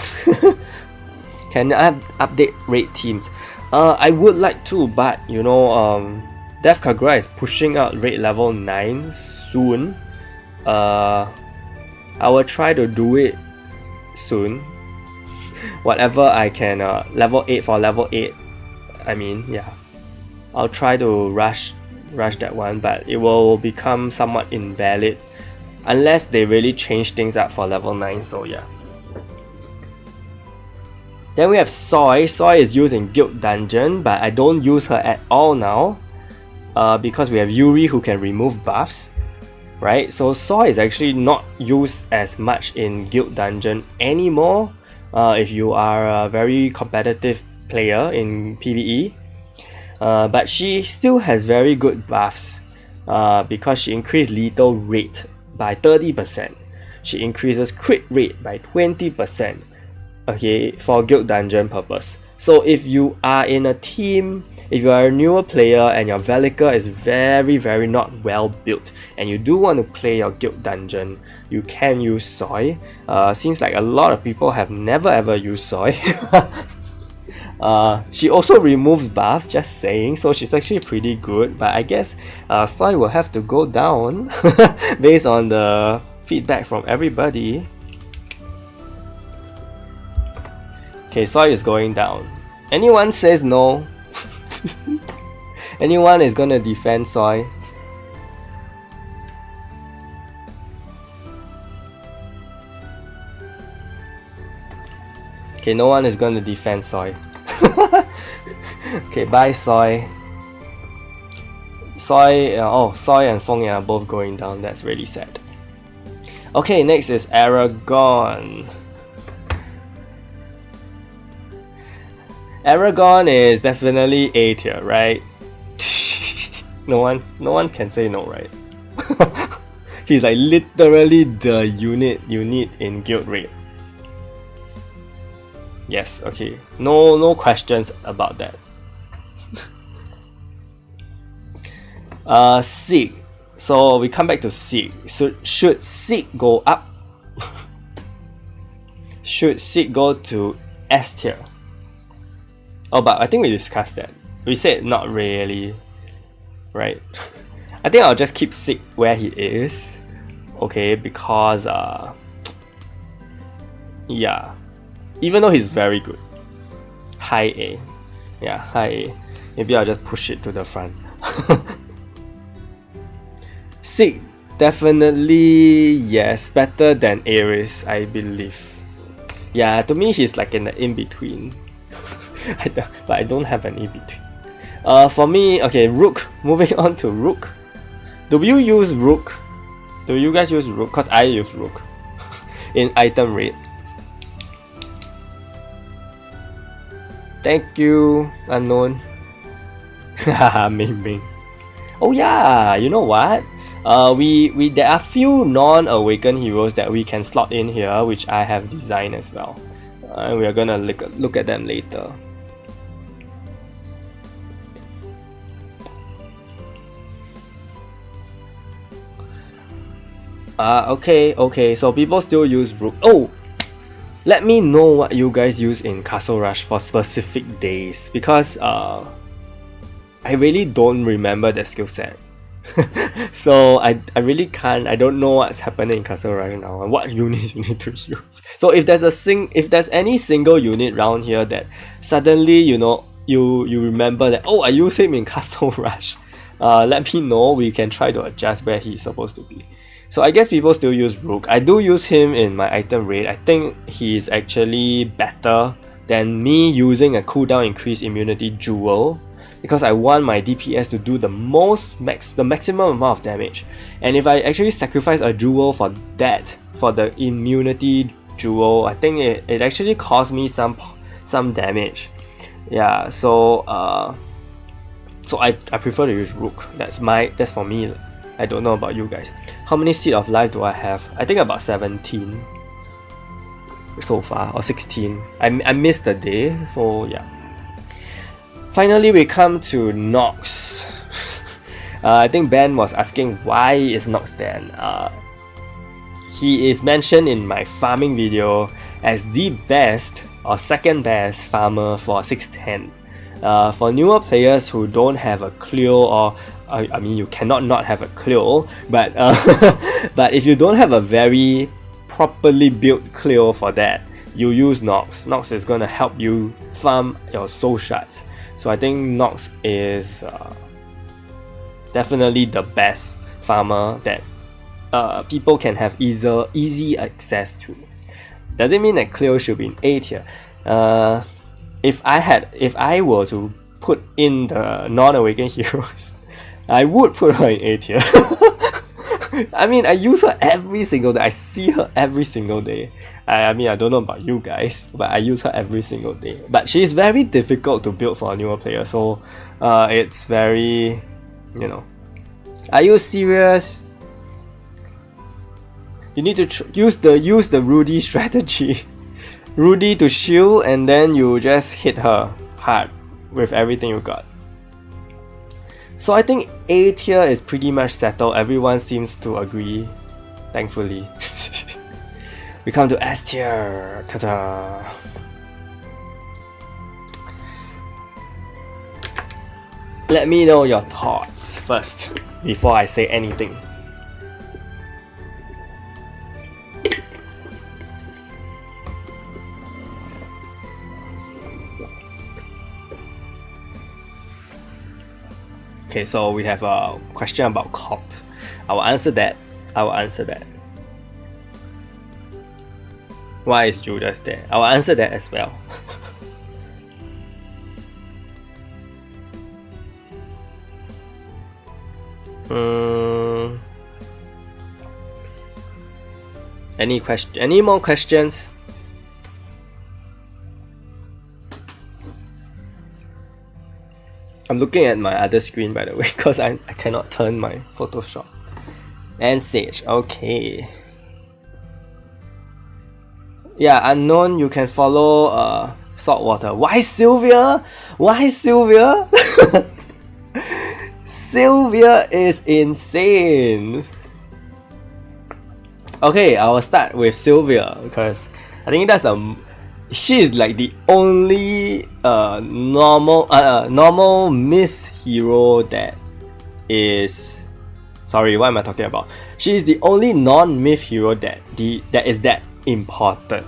Can I update raid teams? I would like to, but you know, Death Kagura is pushing out raid level 9 soon. I will try to do it soon. whatever I can level 8 for level 8. I mean, yeah, I'll try to rush that one, but it will become somewhat invalid unless they really change things up for level 9, so yeah. Then we have Soy. Soy is used in Guild Dungeon, but I don't use her at all now because we have Yuri who can remove buffs, right? So Soy is actually not used as much in Guild Dungeon anymore if you are a very competitive player in PvE. But she still has very good buffs because she increased lethal rate by 30%. She increases crit rate by 20%. Okay, for Guild Dungeon purpose. So if you are in a team, if you are a newer player and your Velica is very not well built and you do want to play your Guild Dungeon, you can use Soy. Seems like a lot of people have never ever used Soy. She also removes buffs, just saying, so she's actually pretty good, but I guess Soy will have to go down based on the feedback from everybody. Okay, Soy is going down. Anyone says no? Anyone is gonna defend Soy? Okay, no one is gonna defend Soy. Okay, bye Soy. Soy and Feng Yang are both going down. That's really sad. Okay, next is Aragon. Aragon is definitely A tier, right? No one can say no, right? He's like literally the unit you need in guild raid. Yes, okay. No questions about that. Sig. So we come back to Sig. So should Sig go up? Should Sig go to S tier? Oh, but I think we discussed that. We said not really, right? I think I'll just keep Sig where he is, okay? Because yeah, even though he's very good, high A, yeah, high A. Maybe I'll just push it to the front. Sig definitely yes, better than Ares, I believe. Yeah, to me he's like in the in between. But I don't have an in-between. For me, okay, Rook. Moving on to Rook. Do you use Rook? Do you guys use Rook? Because I use Rook in item raid. Thank you, unknown. Haha, Ming. Oh yeah, you know what? There are few non-awakened heroes that we can slot in here, which I have designed as well. And we are gonna look at them later. Okay, so people still use Rook. Oh! Let me know what you guys use in Castle Rush for specific days, because I really don't remember the skill set. So I really can't. I don't know what's happening in Castle Rush now and what units you need to use. So if there's any single unit around here that suddenly you remember that, oh, I use him in Castle Rush, let me know. We can try to adjust where he's supposed to be. So I guess people still use Rook. I do use him in my item raid. I think he's actually better than me using a cooldown increase immunity jewel, because I want my DPS to do the maximum amount of damage. And if I actually sacrifice a jewel for that, for the immunity jewel, I think it actually cost me some damage. Yeah, so I prefer to use Rook. That's for me. I don't know about you guys. How many Seed of Life do I have? I think about 17 so far, or 16. I missed the day, so yeah. Finally, we come to Nox. I think Ben was asking why is Nox there. He is mentioned in my farming video as the best or second best farmer for 610. For newer players who don't have a Clio, or I mean you cannot not have a Clio, but but if you don't have a very properly built Clio for that, you use Nox. Nox is gonna help you farm your soul shards. So I think Nox is definitely the best farmer that people can have easy access to. Does it mean that Cleo should be in A tier? If I were to put in the non-awakened heroes, I would put her in A tier. I mean, I use her every single day. I see her every single day. I mean, I don't know about you guys, but I use her every single day. But she's very difficult to build for a newer player, so it's very, you know. Are you serious? You need to use the Rudy strategy. Rudy to shield, and then you just hit her hard with everything you got. So I think A tier is pretty much settled. Everyone seems to agree, thankfully. We come to S tier. Ta-da! Let me know your thoughts first before I say anything. Okay, so we have a question about cult. I will answer that. Why is Judas there? I will answer that as well. Any more questions? I'm looking at my other screen, by the way, because I cannot turn my Photoshop. And Sage, okay. Yeah, unknown, you can follow Saltwater. Why Sylvia? Why Sylvia? Sylvia is insane. Okay, I will start with Sylvia because I think she is like the only normal myth hero that is. Sorry, what am I talking about? She is the only non-myth hero that is that important.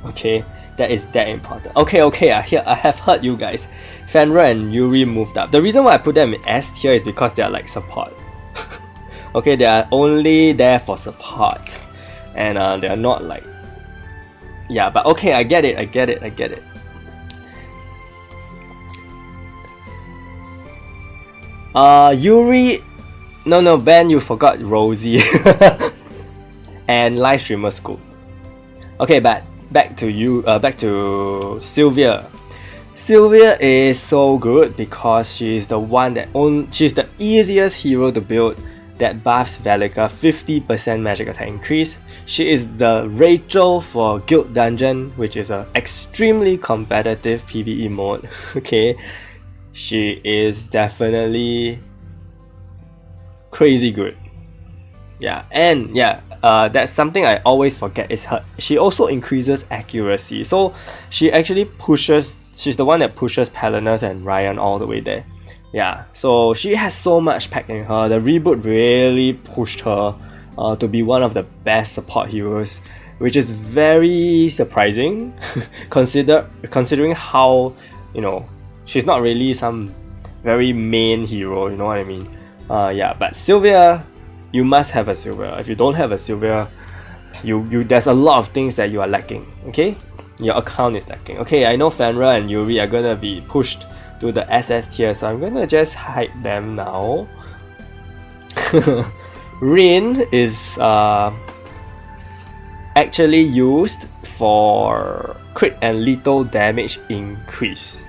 Okay, that is that important. Okay, I have heard you guys. Fenrir and Yuri moved up. The reason why I put them in S tier is because they are like support. Okay, they are only there for support, and they are not like. Yeah, but okay, I get it. Yuri, no, Ben, you forgot Rosie, and live streamer school. Okay, but back to Sylvia. Sylvia is so good because she's the easiest hero to build that buffs Velica 50% magic attack increase. She is the Rachel for Guild Dungeon, which is an extremely competitive PvE mode. Okay, she is definitely crazy good. Yeah, and yeah, that's something I always forget is she also increases accuracy. So she actually she's the one that pushes Palinus and Ryan all the way there. Yeah, so she has so much packed in her. The reboot really pushed her to be one of the best support heroes, which is very surprising considering how, you know, she's not really some very main hero, you know what I mean? Yeah, but Sylvia, you must have a Sylvia. If you don't have a Sylvia, there's a lot of things that you are lacking, okay? Your account is lacking. Okay, I know Fenrir and Yuri are gonna be pushed to the SS tier, so I'm gonna just hide them now. Rin is actually used for crit and lethal damage increase.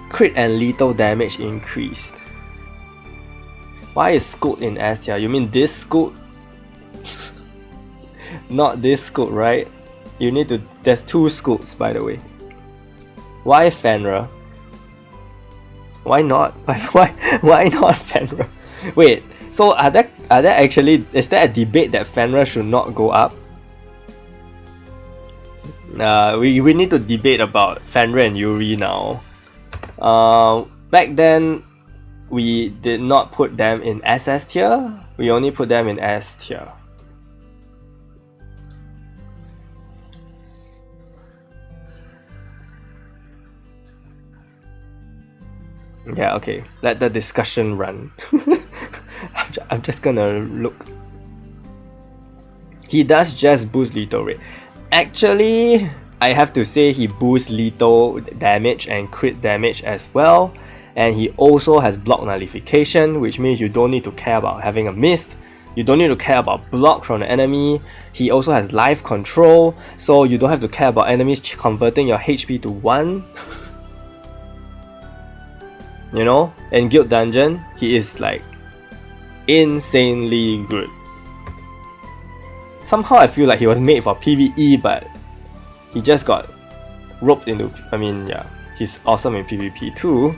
Crit and lethal damage increased. Why is Scoot in S tier? You mean this Scoot? Not this Scoot, right? You need to. There's two Scoots, by the way. Why Fenrir? Why not? Why not Fenrir? Wait. So are there actually? Is there a debate that Fenrir should not go up? We need to debate about Fenrir and Yuri now. Back then, we did not put them in SS tier. We only put them in S tier. Yeah, okay. Let the discussion run. I'm just gonna look. He does just boost lethal rate. Actually, I have to say he boosts lethal damage and crit damage as well. And he also has block nullification, which means you don't need to care about having a mist. You don't need to care about block from the enemy. He also has life control, so you don't have to care about enemies converting your HP to 1. You know, in Guild Dungeon, he is like insanely good. Somehow I feel like he was made for PvE, but he just got roped into, I mean, yeah, he's awesome in PvP too.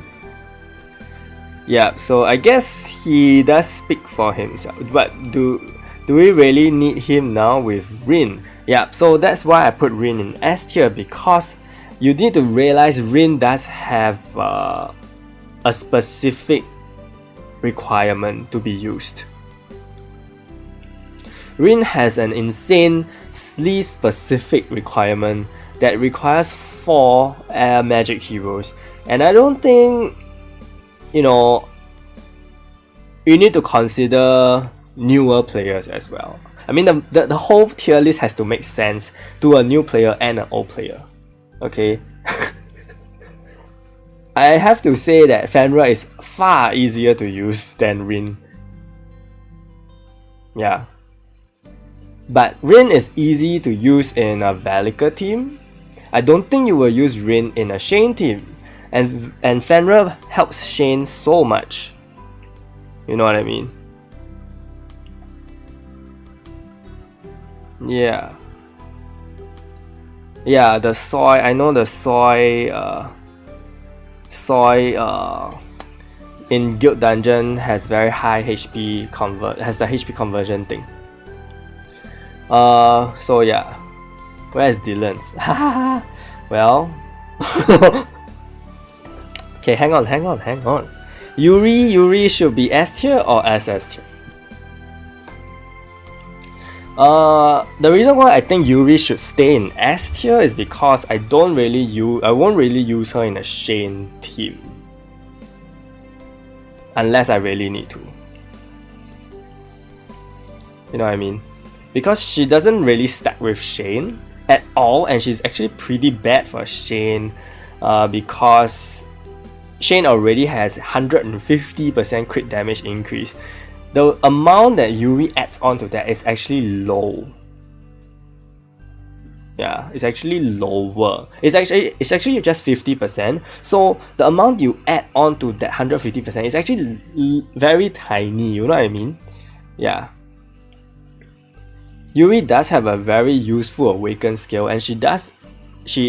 Yeah, so I guess he does speak for himself, but do we really need him now with Rin? Yeah, so that's why I put Rin in S tier, because you need to realize Rin does have a specific requirement to be used. Rin has an insanely specific requirement that requires 4 air magic heroes, and I don't think, you know, you need to consider newer players as well. I mean, the whole tier list has to make sense to a new player and an old player. Okay? I have to say that Fenrir is far easier to use than Rin. Yeah. But Rin is easy to use in a Valika team. I don't think you will use Rin in a Shane team. And Fenrir helps Shane so much. You know what I mean? Yeah. Yeah, the soy, I know the soy in Guild Dungeon has very high HP has the HP conversion thing. So yeah. Where's Dylan's? Well. Okay, hang on. Yuri should be S tier or SS tier? The reason why I think Yuri should stay in S tier is because I won't really use her in a Shane team. Unless I really need to. You know what I mean? Because she doesn't really stack with Shane at all, and she's actually pretty bad for Shane because Shane already has 150% crit damage increase. The amount that Yuri adds on to that is actually low. Yeah, it's actually lower. It's actually just 50%. So the amount you add on to that 150% is actually very tiny. You know what I mean? Yeah. Yuri does have a very useful awaken skill, and she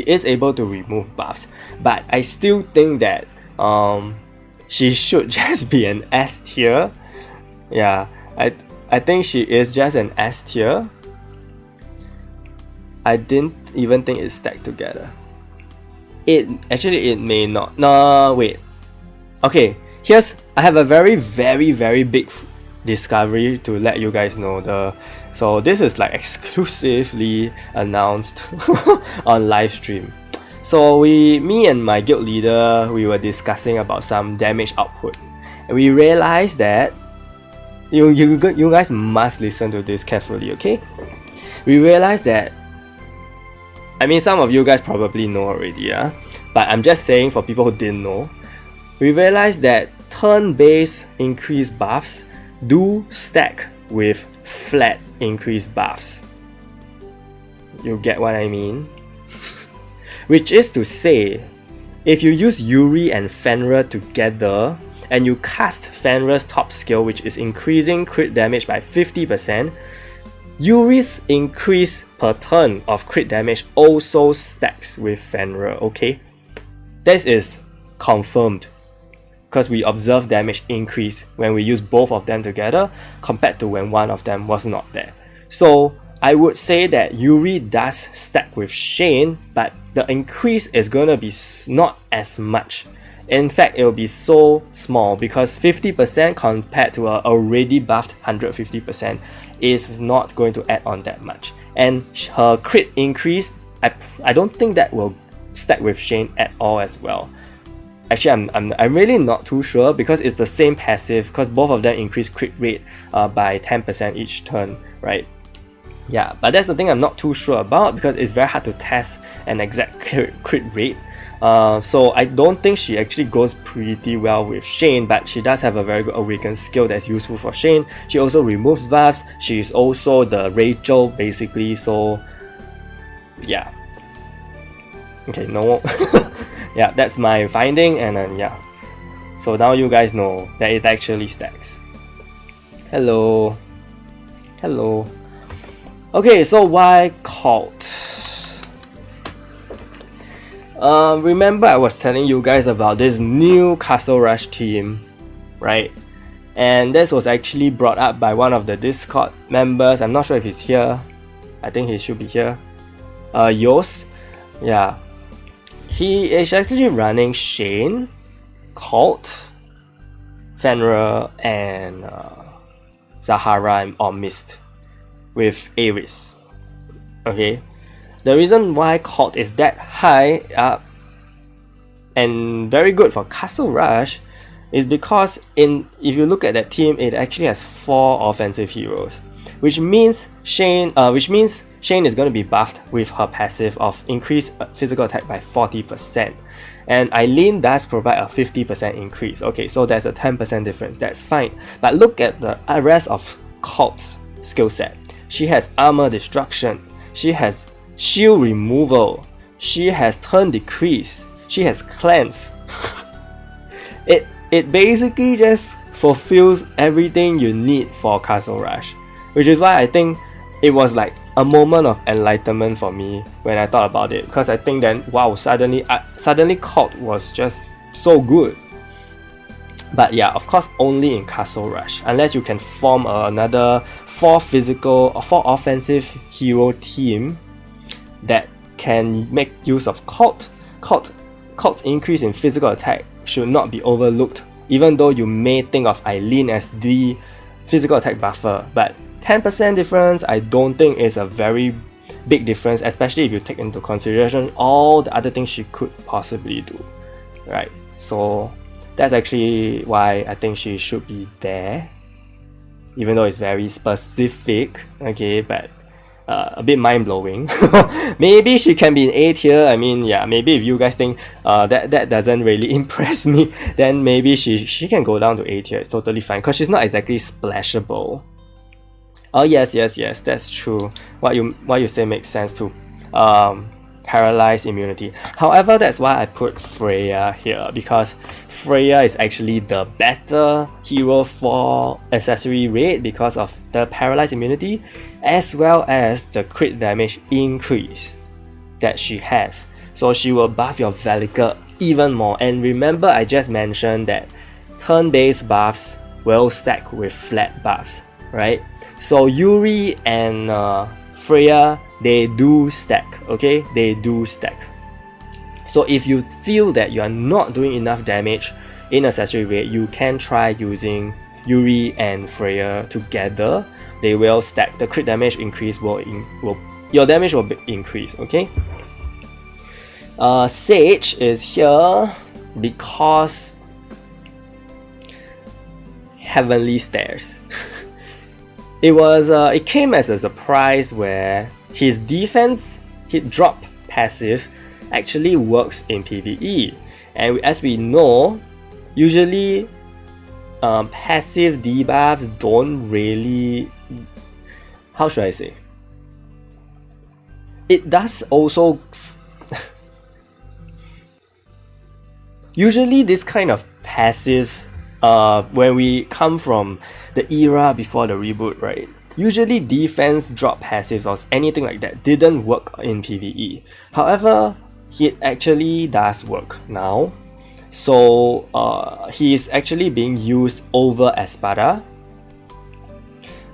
is able to remove buffs. But I still think that she should just be an S tier. Yeah, I think she is just an S tier. I didn't even think it's stacked together. It may not. No, wait. Okay, I have a very big discovery to let you guys know. So this is like exclusively announced on live stream. So me and my guild leader, we were discussing about some damage output, and we realized that you guys must listen to this carefully, okay? We realized that, I mean, some of you guys probably know already, yeah? But I'm just saying for people who didn't know, we realized that turn-based increased buffs do stack with flat increased buffs. You get what I mean? Which is to say, if you use Yuri and Fenrir together, and you cast Fenrir's top skill, which is increasing crit damage by 50%, Yuri's increase per turn of crit damage also stacks with Fenrir, okay? This is confirmed, because we observe damage increase when we use both of them together compared to when one of them was not there. So I would say that Yuri does stack with Shane, but the increase is gonna be not as much. In fact, it will be so small because 50% compared to a already buffed 150% is not going to add on that much. And her crit increase, I don't think that will stack with Shane at all as well. Actually, I'm really not too sure because it's the same passive, because both of them increase crit rate by 10% each turn, right? Yeah, but that's the thing I'm not too sure about because it's very hard to test an exact crit rate. So I don't think she actually goes pretty well with Shane, but she does have a very good awakened skill that's useful for Shane. She also removes buffs. She's also the Rachel basically, so yeah. Okay, no. Yeah, that's my finding, and then yeah. So now you guys know that it actually stacks. Hello. Hello. Okay, so why cult? Remember I was telling you guys about this new Castle Rush team, right? And this was actually brought up by one of the Discord members. I'm not sure if he's here. I think he should be here. Yos. Yeah. He is actually running Shane, Colt, Fenrir, and Zahara or Mist with Ares. Okay, the reason why Colt is that high up and very good for Castle Rush is because if you look at that team, it actually has 4 offensive heroes, which means Shane is going to be buffed with her passive of increased physical attack by 40%. And Eileen does provide a 50% increase. Okay, so there's a 10% difference. That's fine. But look at the rest of Colt's skill set. She has armor destruction. She has shield removal. She has turn decrease. She has cleanse. It basically just fulfills everything you need for Castle Rush, which is why I think it was like a moment of enlightenment for me when I thought about it, because I think then wow, suddenly Cult was just so good. But yeah, of course only in Castle Rush, unless you can form another 4 offensive hero team that can make use of Cult's increase in physical attack should not be overlooked, even though you may think of Eileen as the physical attack buffer. But 10% difference I don't think is a very big difference, especially if you take into consideration all the other things she could possibly do, right? So that's actually why I think she should be there, even though it's very specific, okay, but a bit mind-blowing. Maybe she can be in A tier. I mean, yeah, maybe if you guys think that doesn't really impress me, then maybe she can go down to A tier. It's totally fine, because she's not exactly splashable. Oh yes, that's true. What you say makes sense too. Paralyzed immunity. However, that's why I put Freya here, because Freya is actually the better hero for accessory rate because of the paralyzed immunity as well as the crit damage increase that she has. So she will buff your Velica even more. And remember, I just mentioned that turn-based buffs will stack with flat buffs, right? So Yuri and Freya, they do stack, okay? They do stack. So if you feel that you are not doing enough damage in accessory rate, you can try using Yuri and Freya together. They will stack. The crit damage increase your damage will increase, okay? Sage is here because Heavenly Stairs. It came as a surprise where his defense hit drop passive actually works in PvE, and as we know, usually passive debuffs don't really, how should I say, it does also usually this kind of passives, when we come from the era before the reboot, right? Usually defense drop passives or anything like that didn't work in PvE. However, it actually does work now. So he is actually being used over Espada,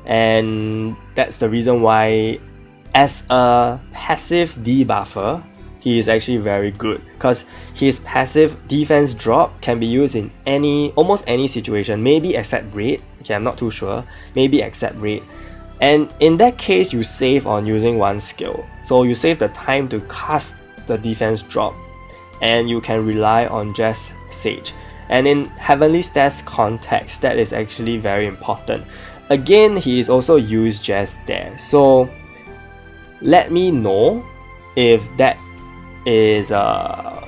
and that's the reason why as a passive debuffer he is actually very good, because his passive defense drop can be used in almost any situation, maybe except raid. Okay, I'm not too sure, maybe except raid. And in that case, you save on using one skill. So you save the time to cast the defense drop, and you can rely on just Sage. And in Heavenly Stats context, that is actually very important. Again, he is also used just there. So let me know if that is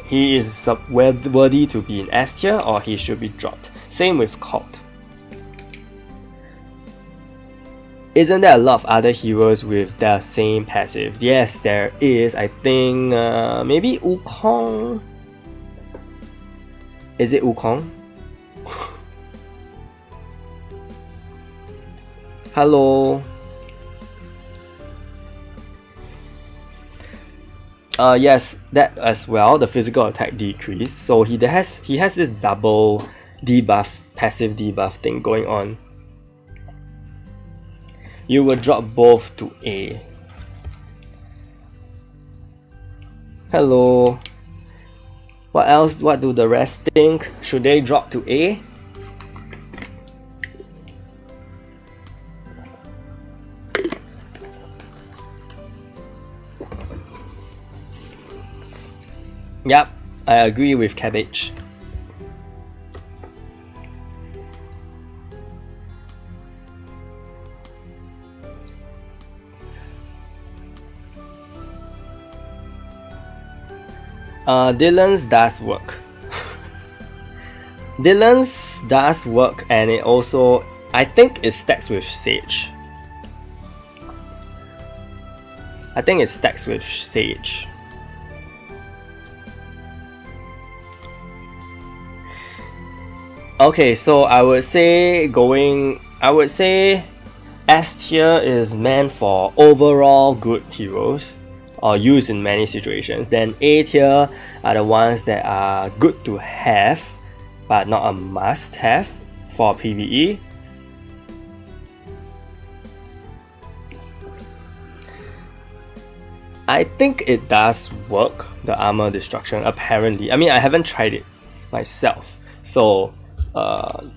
he is worthy to be in S tier or he should be dropped. Same with Cult. Isn't there a lot of other heroes with the same passive? Yes, there is. I think maybe Wukong. Is it Wukong? Hello. Yes, that as well. The physical attack decrease. So he has this double debuff, passive debuff thing going on. You will drop both to A. Hello. What else? What do the rest think? Should they drop to A? Yep, I agree with Cabbage. Dylan's does work. Dylan's does work, and it also, I think it stacks with Sage. I think it stacks with Sage. Okay, so I would say S tier is meant for overall good heroes or used in many situations. Then A tier are the ones that are good to have but not a must have for PvE. I think it does work, the armor destruction, apparently. I mean, I haven't tried it myself, so I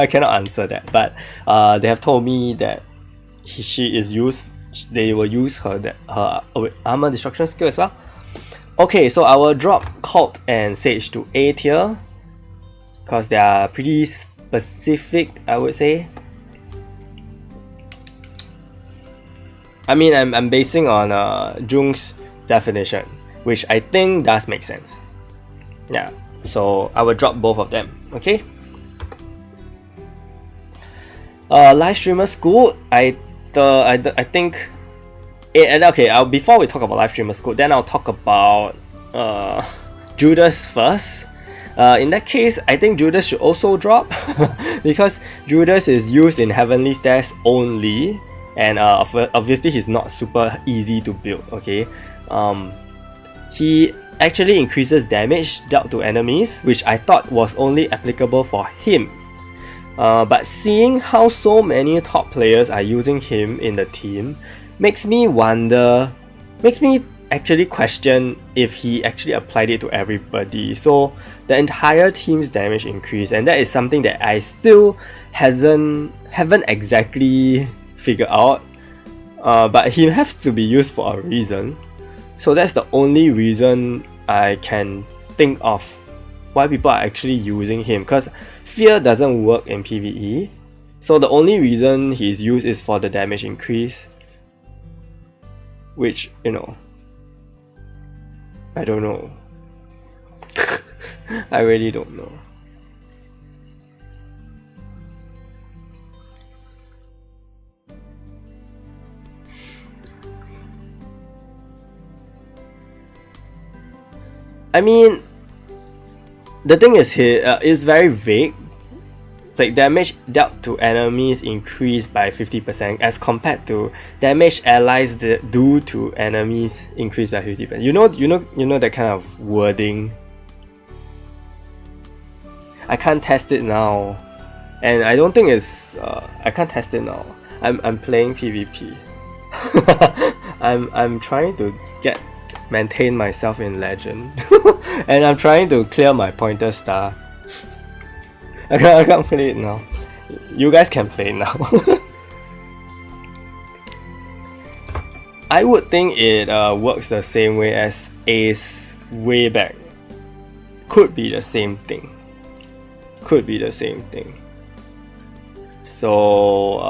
cannot answer that, but they have told me that they will use her armor destruction skill as well. Okay, so I will drop Cult and Sage to A tier because they are pretty specific, I would say. I mean, I'm basing on Jung's definition, which I think does make sense. Yeah, so I will drop both of them. Okay. Live streamer school. I think. Okay. Before we talk about live streamer school, then I'll talk about Judas first. In that case, I think Judas should also drop because Judas is used in Heavenly Stats only, and obviously he's not super easy to build. Okay. He actually increases damage dealt to enemies, which I thought was only applicable for him. But seeing how so many top players are using him in the team makes me actually question if he actually applied it to everybody. So the entire team's damage increased, and that is something that I still haven't exactly figured out. But he has to be used for a reason. So that's the only reason I can think of why people are actually using him, because fear doesn't work in PvE. So the only reason he's used is for the damage increase, which, you know, I don't know. I really don't know. I mean, the thing is here is very vague. It's like damage dealt to enemies increased by 50% as compared to damage allies do to enemies increased by 50%. You know that kind of wording. I can't test it now, and I don't think it's. I can't test it now. I'm playing PvP. I'm trying to maintain myself in legend, and I'm trying to clear my pointer star. I can't play it now. You guys can play it now. I would think it works the same way as Ace way back. Could be the same thing. Could be the same thing. So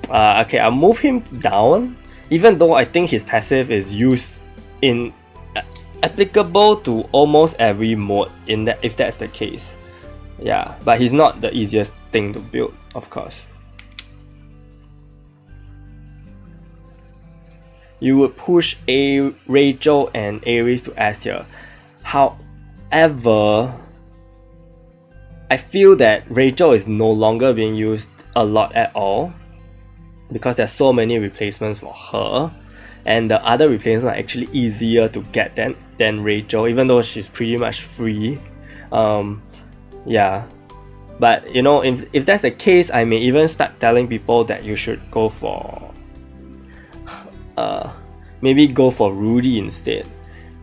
okay, I'll move him down, even though I think his passive is used in applicable to almost every mode in that, if that's the case. Yeah, but he's not the easiest thing to build, of course. You would push Rachel and Ares to S tier. However, I feel that Rachel is no longer being used a lot at all because there's so many replacements for her, and the other replacements are actually easier to get than Rachel, even though she's pretty much free. Yeah, but you know, if that's the case, I may even start telling people that you should go for maybe go for Rudy instead,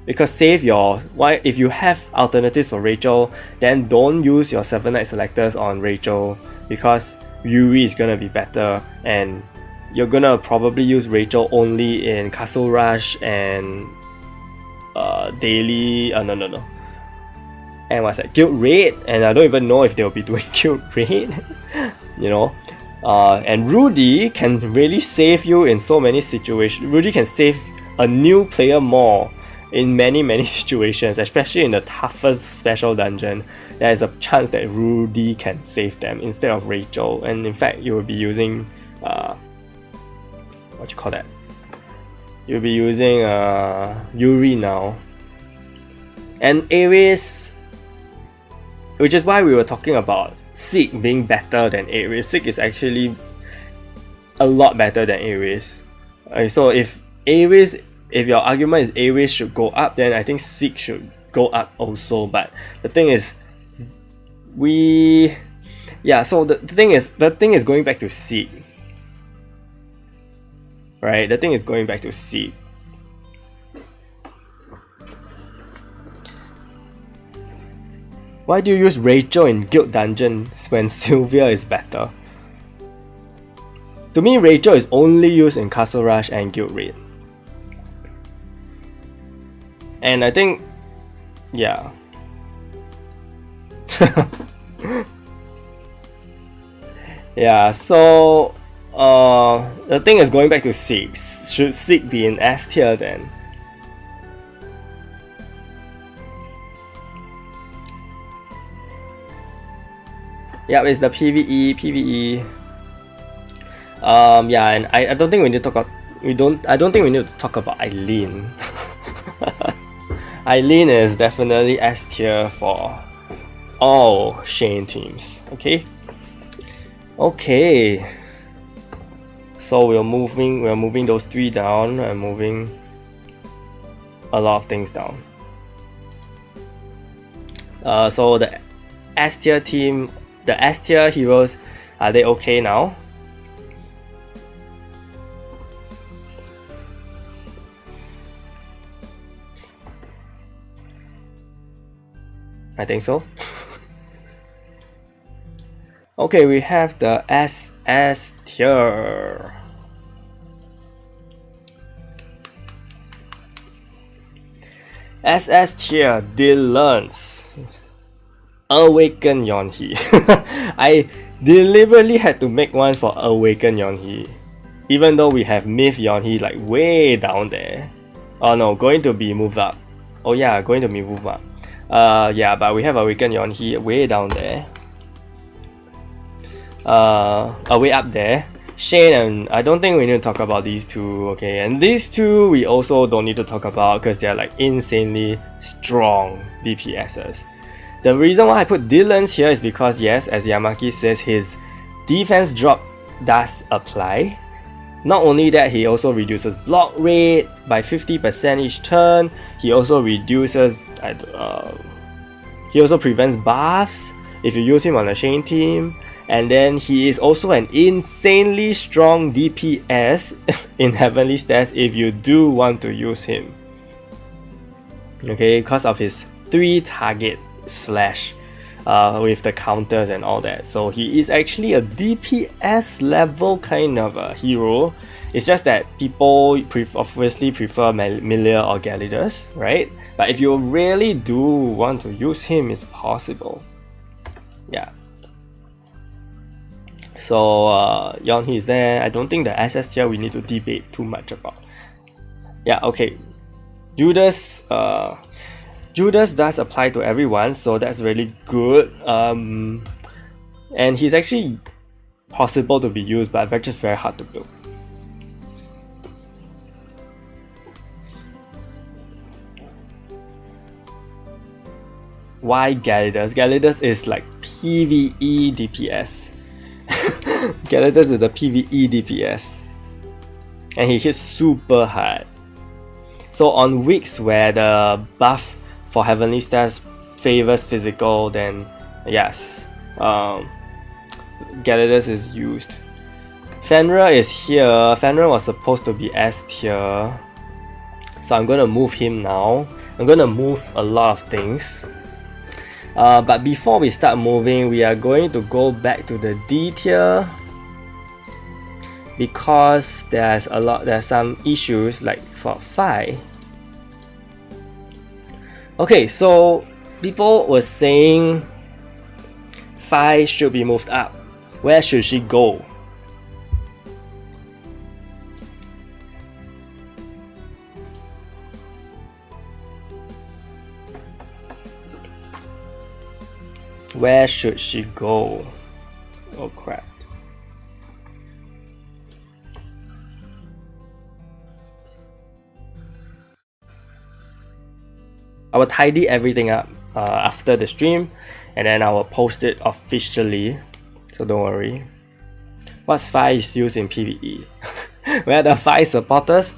because save your if you have alternatives for Rachel, then don't use your 7-night selectors on Rachel, because Yuri is gonna be better, and you're gonna probably use Rachel only in Castle Rush and daily no and what's that, Guild Raid, and I don't even know if they'll be doing Guild Raid. You know, and Rudy can really save you in so many situations. Rudy can save a new player more in many situations, especially in the toughest special dungeon. There is a chance that Rudy can save them instead of Rachel, and in fact you will be using what you call that? You'll be using Yuri now. And Ares, which is why we were talking about Sig being better than Ares. Sig is actually a lot better than Ares. So if your argument is Ares should go up, then I think Sig should go up also. But the thing is, so the thing is going back to Sig. Right? The thing is going back to Sig. Why do you use Rachel in Guild Dungeons when Sylvia is better? To me, Rachel is only used in Castle Rush and Guild Raid. And I think, yeah. Yeah, so the thing is going back to Sig. Should Sig be in S tier then? Yeah, it's the PvE. Yeah, and I don't think we need to talk about I don't think we need to talk about Eileen. Eileen is definitely S tier for all Shane teams. Okay. So we're moving those 3 down and moving a lot of things down. So the S tier team, the S tier heroes, are they okay now? I think so. Okay, we have the SS tier. SS tier Dylan's Awaken Yonhee. I deliberately had to make one for Awaken Yonhee, even though we have Myth Yonhee like way down there. Oh no, going to be moved up. Oh yeah, going to be moved up. Yeah, but we have Awaken Yonhee way down there. Way up there. Shane, and I don't think we need to talk about these two, okay? And these two we also don't need to talk about because they're like insanely strong DPSs. The reason why I put Dylan's here is because, yes, as Yamaki says, his defense drop does apply. Not only that, he also reduces block rate by 50% each turn. He also reduces, he also prevents buffs if you use him on a Shane team. And then he is also an insanely strong DPS in Heavenly Stairs if you do want to use him. Okay, because of his 3 target slash with the counters and all that. So he is actually a DPS level kind of a hero. It's just that people obviously prefer Melia or Galidus, right? But if you really do want to use him, it's possible. Yeah. So Yonhee is there. I don't think the SS tier we need to debate too much about. Yeah, okay. Judas does apply to everyone, so that's really good. And he's actually possible to be used, but just very hard to build. Why Galidus? Galidus is like PvE DPS. Galidus is the PvE DPS. And he hits super hard. So on weeks where the buff for Heavenly Stars favors physical, then yes, Galidus is used. Fenrir is here. Fenrir was supposed to be S tier. So I'm gonna move him now. I'm gonna move a lot of things. But before we start moving, we are going to go back to the D tier because there's some issues like for Phi. Okay, so people were saying Phi should be moved up. Where should she go? Where should she go? Oh crap. I will tidy everything up after the stream, and then I will post it officially, so don't worry. What Phi is used in PvE? Well, the Phi supporters,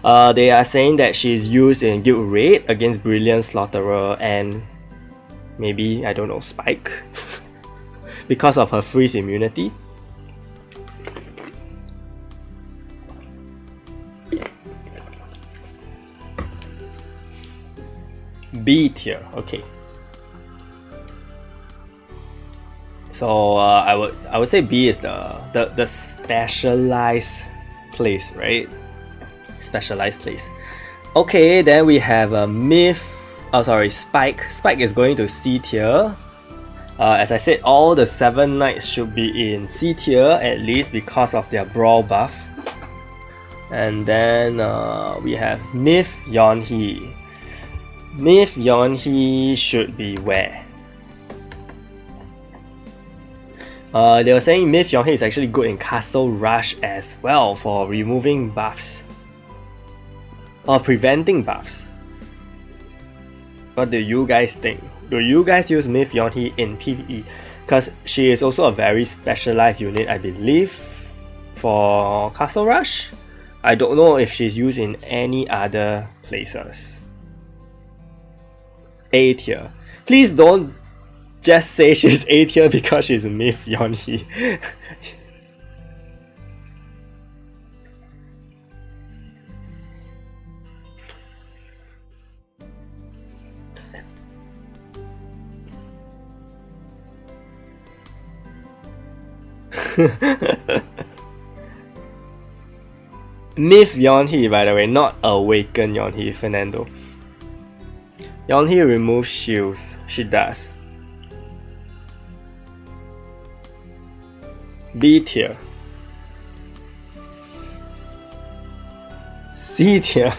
they are saying that she's used in Guild Raid against Brilliant Slaughterer and maybe, I don't know, Spike because of her freeze immunity. B tier, okay. So I would say B is the specialized place, right? Specialized place. Okay, then we have a Spike. Spike is going to C tier. As I said, all the 7 knights should be in C tier at least because of their brawl buff. And then we have Myth Yonhee. Myth Yonhee should be where? They were saying Myth Yonhee is actually good in Castle Rush as well for removing buffs or preventing buffs. What do you guys think? Do you guys use Myth Yonhee in PvE? Because she is also a very specialized unit, I believe, for Castle Rush. I don't know if she's used in any other places. A tier. Please don't just say she's A tier because she's Myth Yonhee. Myth Yonhee, by the way, not Awaken Yonhee, Fernando. Yonhee removes shields. She does. B tier. C tier.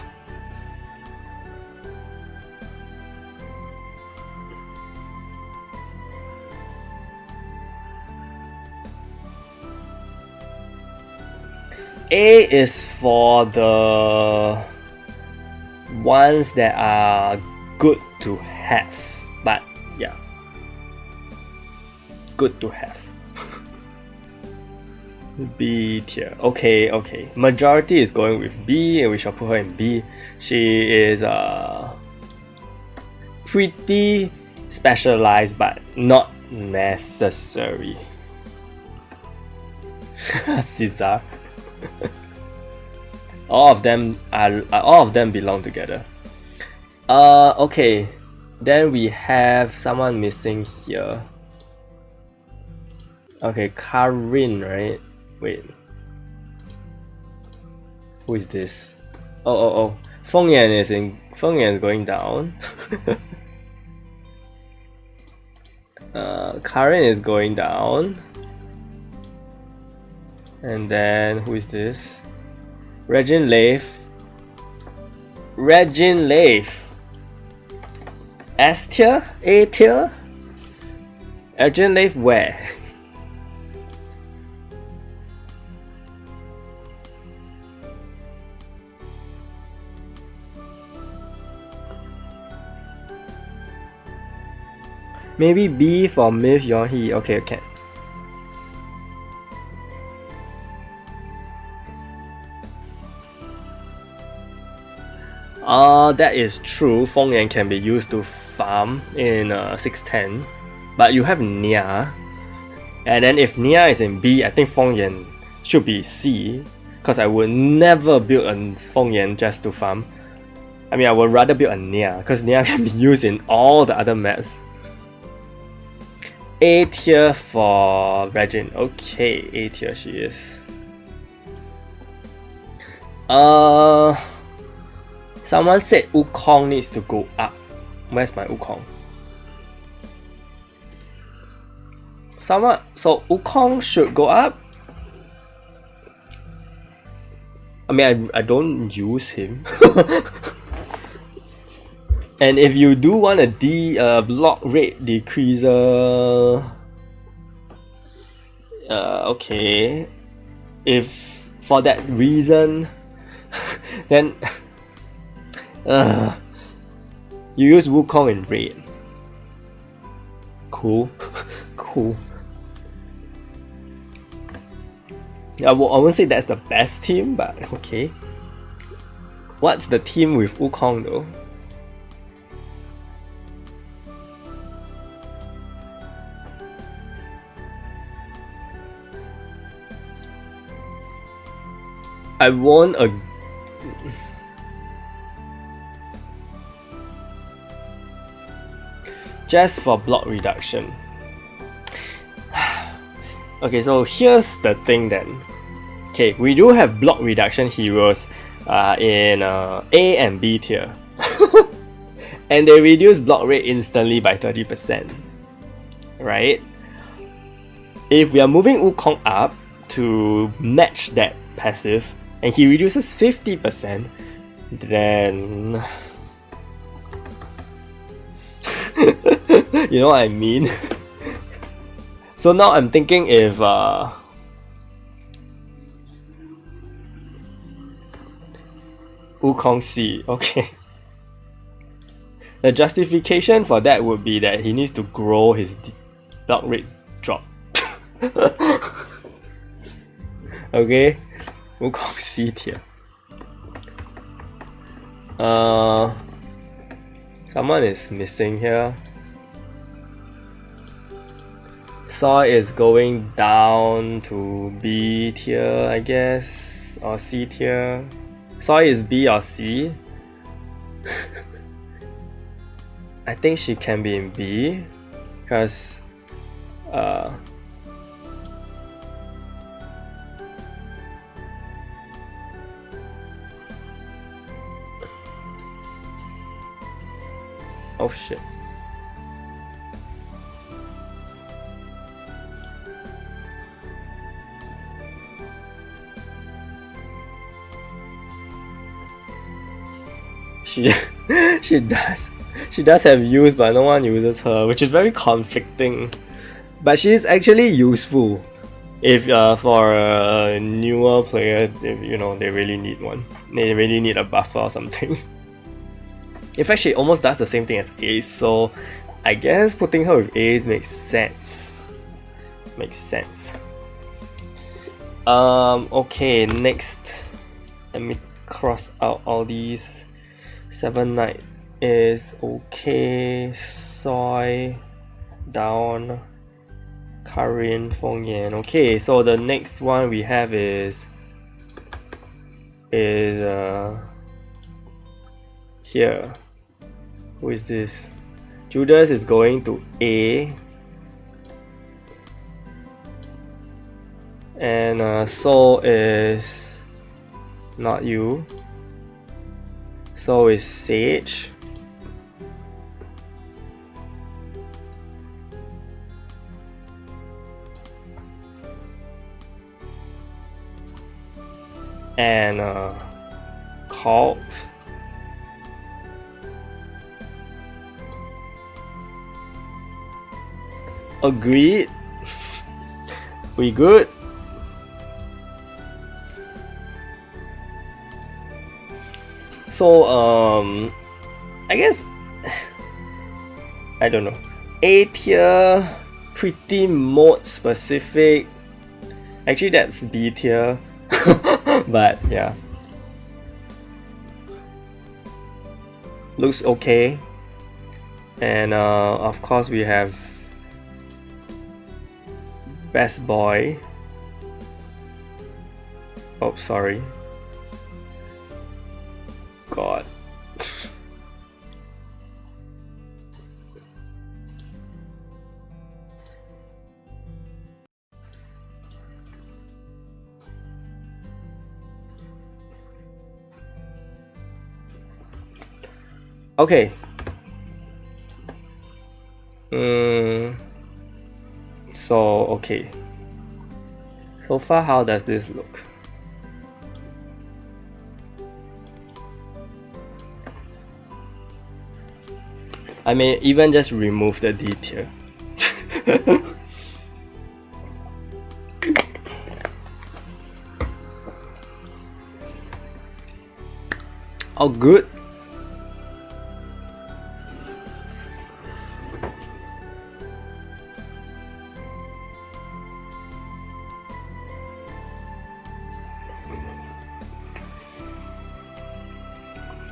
A is for the ones that are good to have, but yeah, good to have. B tier. Okay. Majority is going with B, and we shall put her in B. She is pretty specialized, but not necessary. Caesar. all of them belong together. Okay, then we have someone missing here. Okay, Karin, right? Wait. Who is this? Oh. Feng Yan is going down. Karin is going down. And then who is this? Regin Leif. S tier? A tier? Regin Leif where? Maybe B for Myth Yonhee. Okay. That is true. Feng Yan can be used to farm in 610. But you have Nia. And then if Nia is in B, I think Feng Yan should be C. Because I would never build a Feng Yan just to farm. I mean, I would rather build a Nia. Because Nia can be used in all the other maps. A tier for Regin. Okay, A tier she is. Someone said Wukong needs to go up. Where's my Wukong? So Wukong should go up? I mean, I don't use him. And if you do want a block rate decreaser, okay. If for that reason, then you use Wukong in raid. Cool. I won't say that's the best team, but okay. What's the team with Wukong though? I want a just for block reduction. Okay, so here's the thing then. Okay, we do have block reduction heroes in A and B tier. And they reduce block rate instantly by 30%. Right? If we are moving Wukong up to match that passive, and he reduces 50%, then you know what I mean? So now I'm thinking if Wukong C, okay. The justification for that would be that he needs to grow his block rate drop. Okay, Wukong C tier. Someone is missing here. Soy is going down to B tier, I guess, or C tier. Soy is B or C. I think she can be in B, because oh shit. She does have use, but no one uses her, which is very conflicting. But she is actually useful if for a newer player, if, you know, they really need one. They really need a buffer or something. In fact, she almost does the same thing as Ace, so I guess putting her with Ace makes sense. Okay, next. Let me cross out all these. 7 Knight is okay. Soy down. Karin, Feng Yan. Okay, so the next one we have is here. Who is this? Judas is going to A. And so is not you. So is Sage. And Cult. Agreed. We good? So I guess I don't know. A tier, pretty mode specific. Actually that's B tier. But yeah. Looks okay. And of course we have Best Boy. Oh, sorry. God. Okay. So okay. So far, how does this look? I may even just remove the D tier. Oh, good.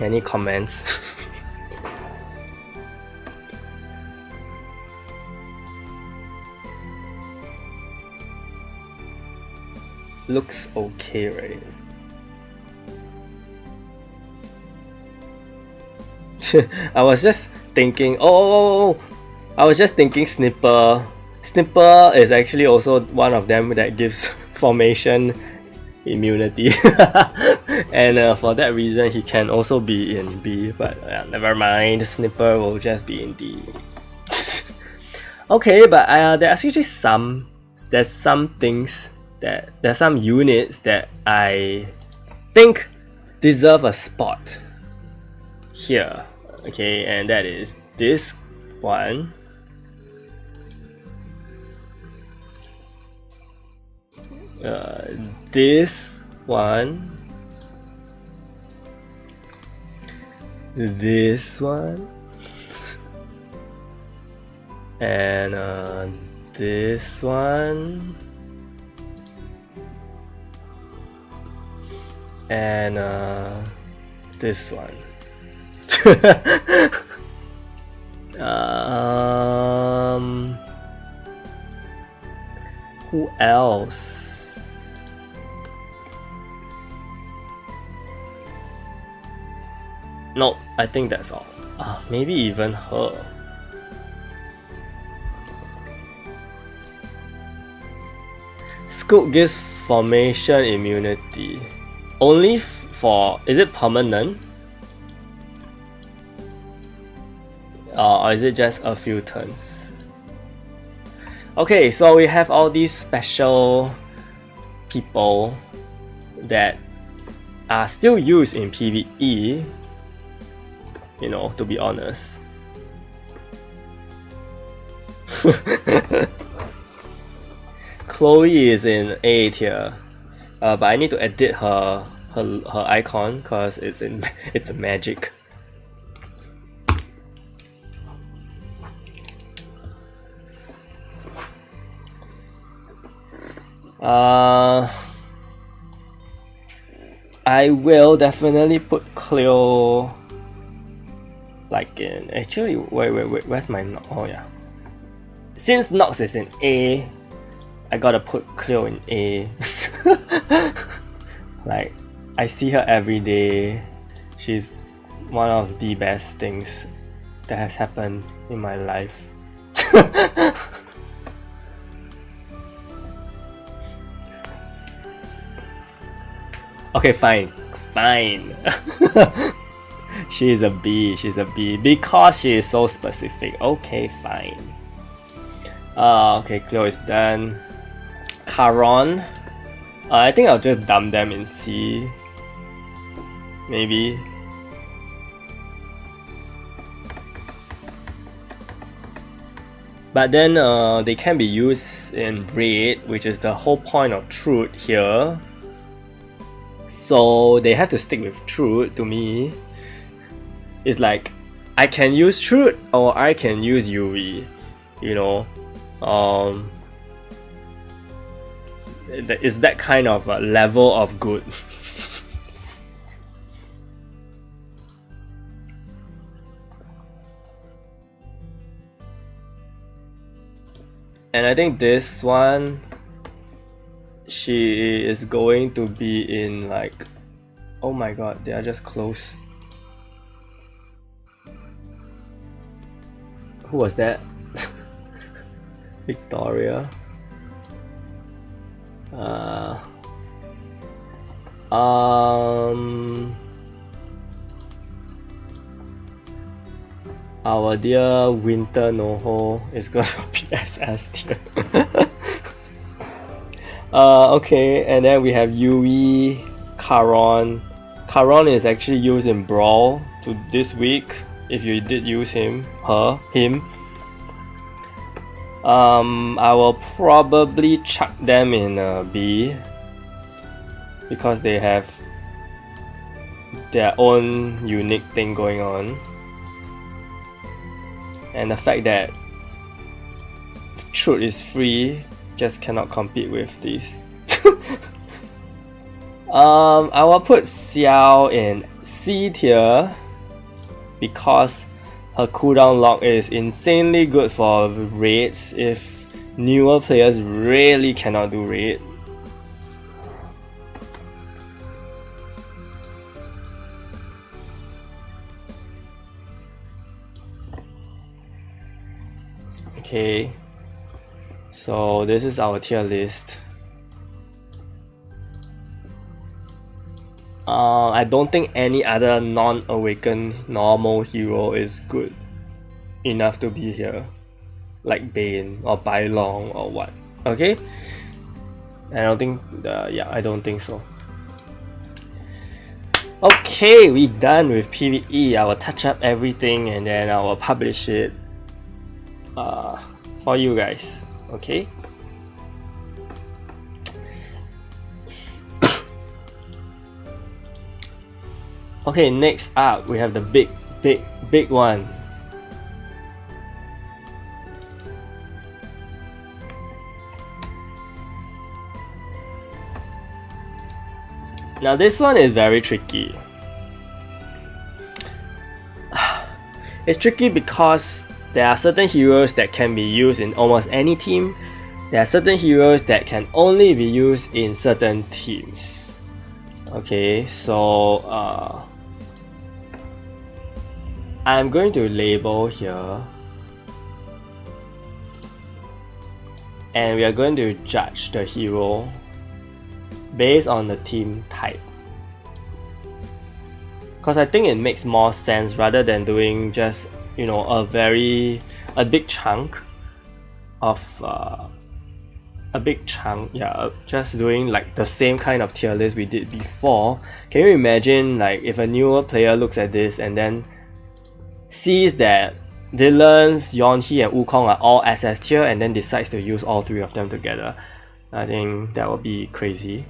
Any comments? Looks okay, right? I was just thinking, I was just thinking Snipper. Snipper is actually also one of them that gives formation immunity. And for that reason, he can also be in B, but never mind, Snipper will just be in D. Okay, but there's actually there's some things there's some units that I think deserve a spot here. Okay, and that is this one. This one. This one. And this one. And this one. Who else? No, I think that's all. Maybe even her. Scoop gives formation immunity. Only for... is it permanent? Or is it just a few turns? Okay, so we have all these special people that are still used in PvE. You know, to be honest. Chloe is in A tier, but I need to edit her icon because it's magic. I will definitely put Cleo like in... actually, wait, where's my... oh yeah. Since Nox is in A, I gotta put Cleo in A. Like, I see her every day. She's one of the best things that has happened in my life. Okay, fine. Fine. She's a B. She's a B. Because she is so specific. Okay, fine. Okay, Cleo is done. Caron. I think I'll just dump them in C. Maybe. But then they can be used in red, which is the whole point of truth here. So they have to stick with truth to me. It's like I can use truth or I can use UV, you know. It's that kind of level of good. And I think this one, she is going to be in like, oh my god, they are just close. Who was that? Victoria. Our dear Winter Noho is gonna be SS tier. Okay, and then we have Yui, Caron. Caron is actually used in Brawl to this week. If you did use him. I will probably chuck them in B because they have their own unique thing going on, and the fact that truth is free just cannot compete with these. I will put Xiao in C tier because her cooldown lock is insanely good for raids if newer players really cannot do raid. Okay, so this is our tier list. I don't think any other non-awakened normal hero is good enough to be here, like Bane or Bai Long or what. Okay, I don't think I don't think so. Okay, we done with PvE. I will touch up everything and then I will publish it for you guys. Okay. Okay, next up we have the big one. Now this one is very tricky. It's tricky because there are certain heroes that can be used in almost any team. There are certain heroes that can only be used in certain teams. Okay, so I'm going to label here, and we are going to judge the hero based on the team type, because I think it makes more sense rather than doing just, you know, a big chunk of just doing like the same kind of tier list we did before. Can you imagine, like, if a newer player looks at this and then sees that Dylan's, Yonhee and Wukong are all SS tier and then decides to use all three of them together? I think that would be crazy.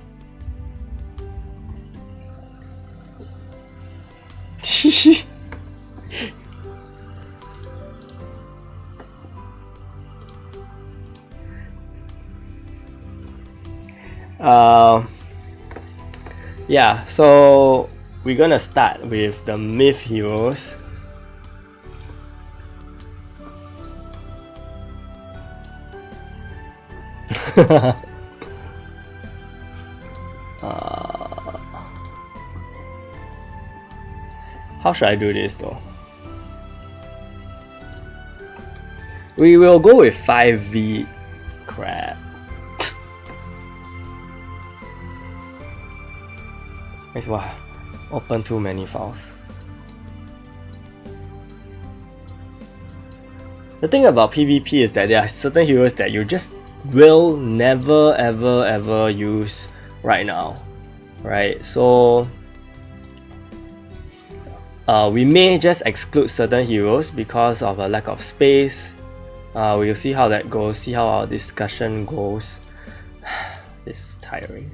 Yeah, so we're gonna start with the myth heroes. How should I do this though? We will go with 5v crap. It's wow, open too many files. The thing about PvP is that there are certain heroes that you just will never ever use right now, right? So we may just exclude certain heroes because of a lack of space. We'll see how that goes, see how our discussion goes. This is tiring.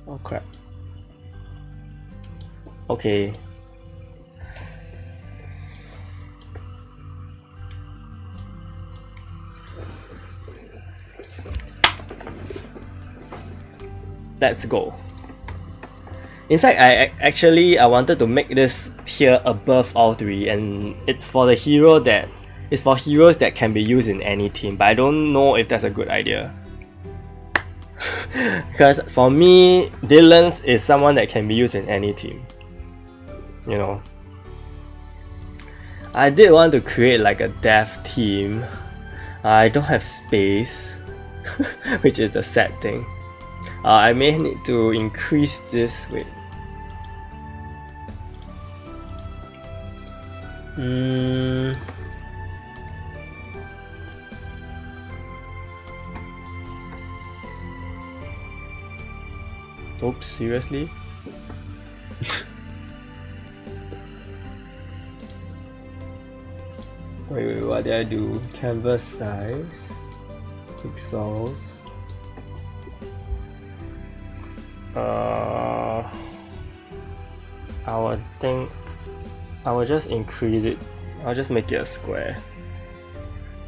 Oh crap. Okay. Let's go. In fact, I wanted to make this tier above all three, and it's for heroes that can be used in any team, but I don't know if that's a good idea. Because for me, Dylan's is someone that can be used in any team. You know. I did want to create like a dev team. I don't have space, which is the sad thing. I may need to increase this. Wait. Oops, seriously? Wait, what did I do? Canvas size, pixels. I would think I will just increase it. I'll just make it a square.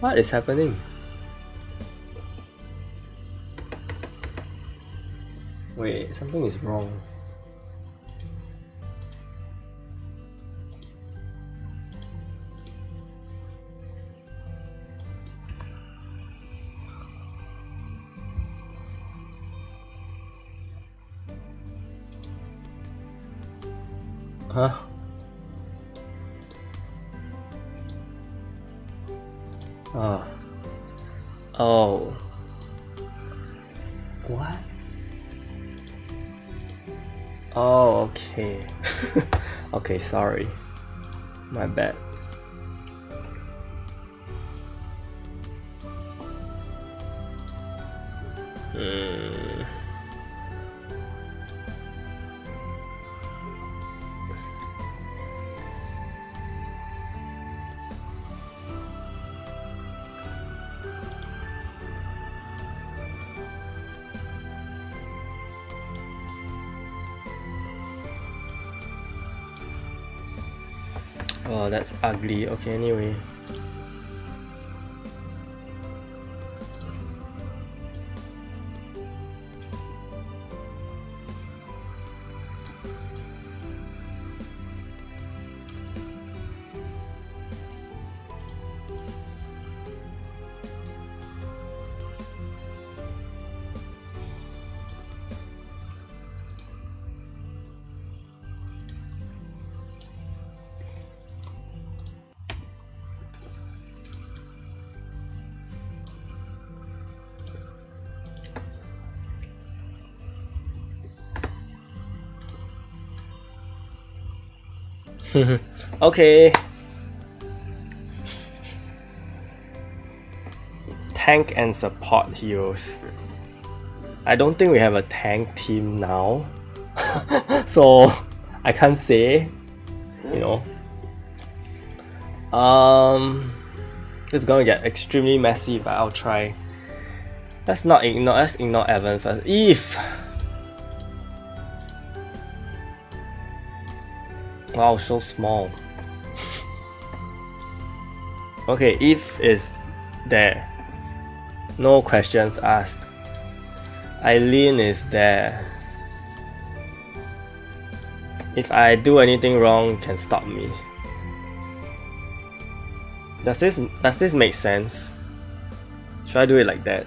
What is happening? Wait, something is wrong. Huh? Oh. What? Oh, okay. Okay, sorry. My bad. Oh, that's ugly. Okay, anyway. Okay. Tank and support heroes. I don't think we have a tank team now. So I can't say, you know. It's gonna get extremely messy, but I'll try. Let's ignore Evan first. Eve! Wow, so small. Okay, Eve is there. No questions asked. Eileen is there. If I do anything wrong, you can stop me. Does this make sense? Should I do it like that?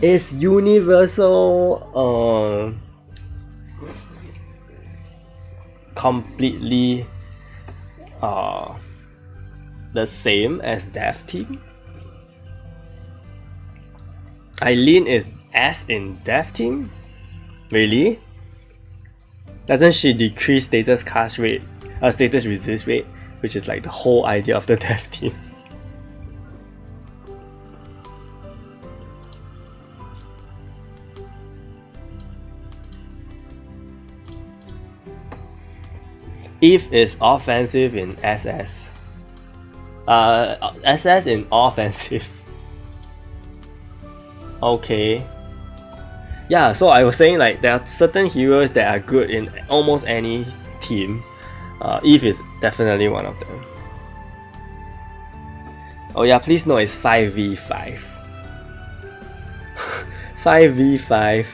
Is universal completely the same as dev team? Eileen is S in dev team? Really? Doesn't she decrease status cast rate, status resist rate, which is like the whole idea of the dev team? Eve is offensive in SS. SS in offensive. Okay. Yeah, so I was saying like there are certain heroes that are good in almost any team. Eve is definitely one of them. Oh yeah, please know it's 5v5. 5v5.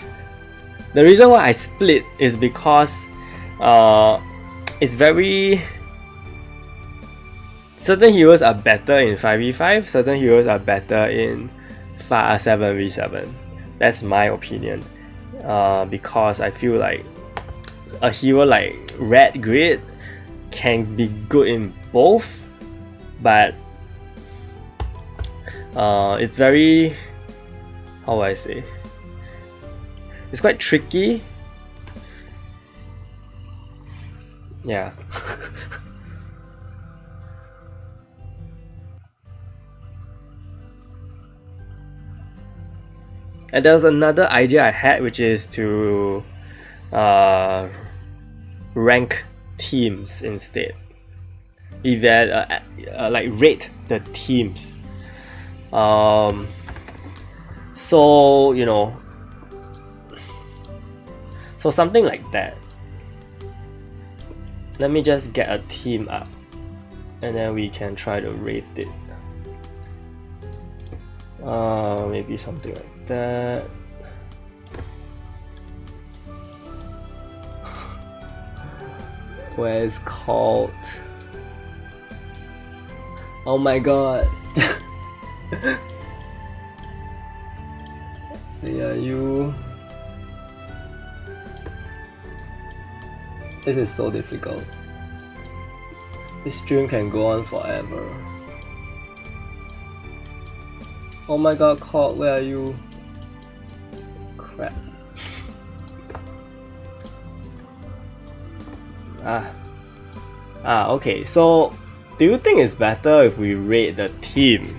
The reason why I split is because it's very... certain heroes are better in 5v5, certain heroes are better in 7v7. That's my opinion. Because I feel like a hero like Red Grid can be good in both, but it's very... how do I say? It's quite tricky. Yeah. And there's another idea I had, which is to rank teams instead. Like rate the teams. So you know, so something like that. Let me just get a team up, and then we can try to rate it. Maybe something like that. Where it's called? Oh my god! Yeah, you. This is so difficult. This stream can go on forever. Oh my god, Colt, where are you? Crap. Okay, so do you think it's better if we rate the team?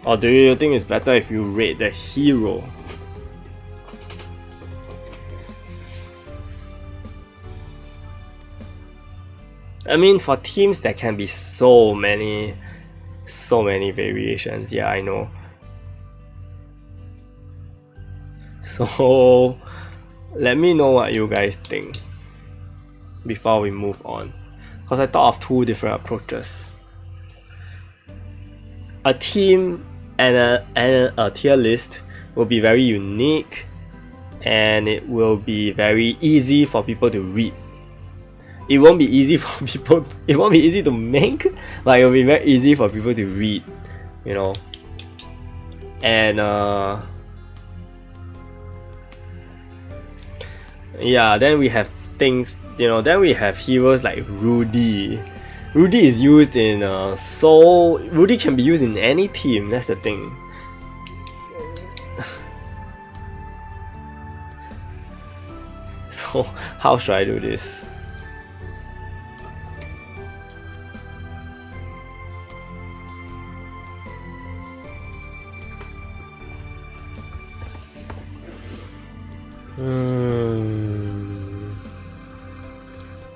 Or do you think it's better if you rate the hero? I mean, for teams there can be so many variations. Yeah, I know. So let me know what you guys think before we move on, because I thought of two different approaches. A team and a tier list will be very unique, and it will be very easy for people to read. It won't be easy for people. It won't be easy to make, but it will be very easy for people to read, you know. And yeah, then we have things, you know. Then we have heroes like Rudy. Rudy is used in Rudy can be used in any team. That's the thing. So how should I do this?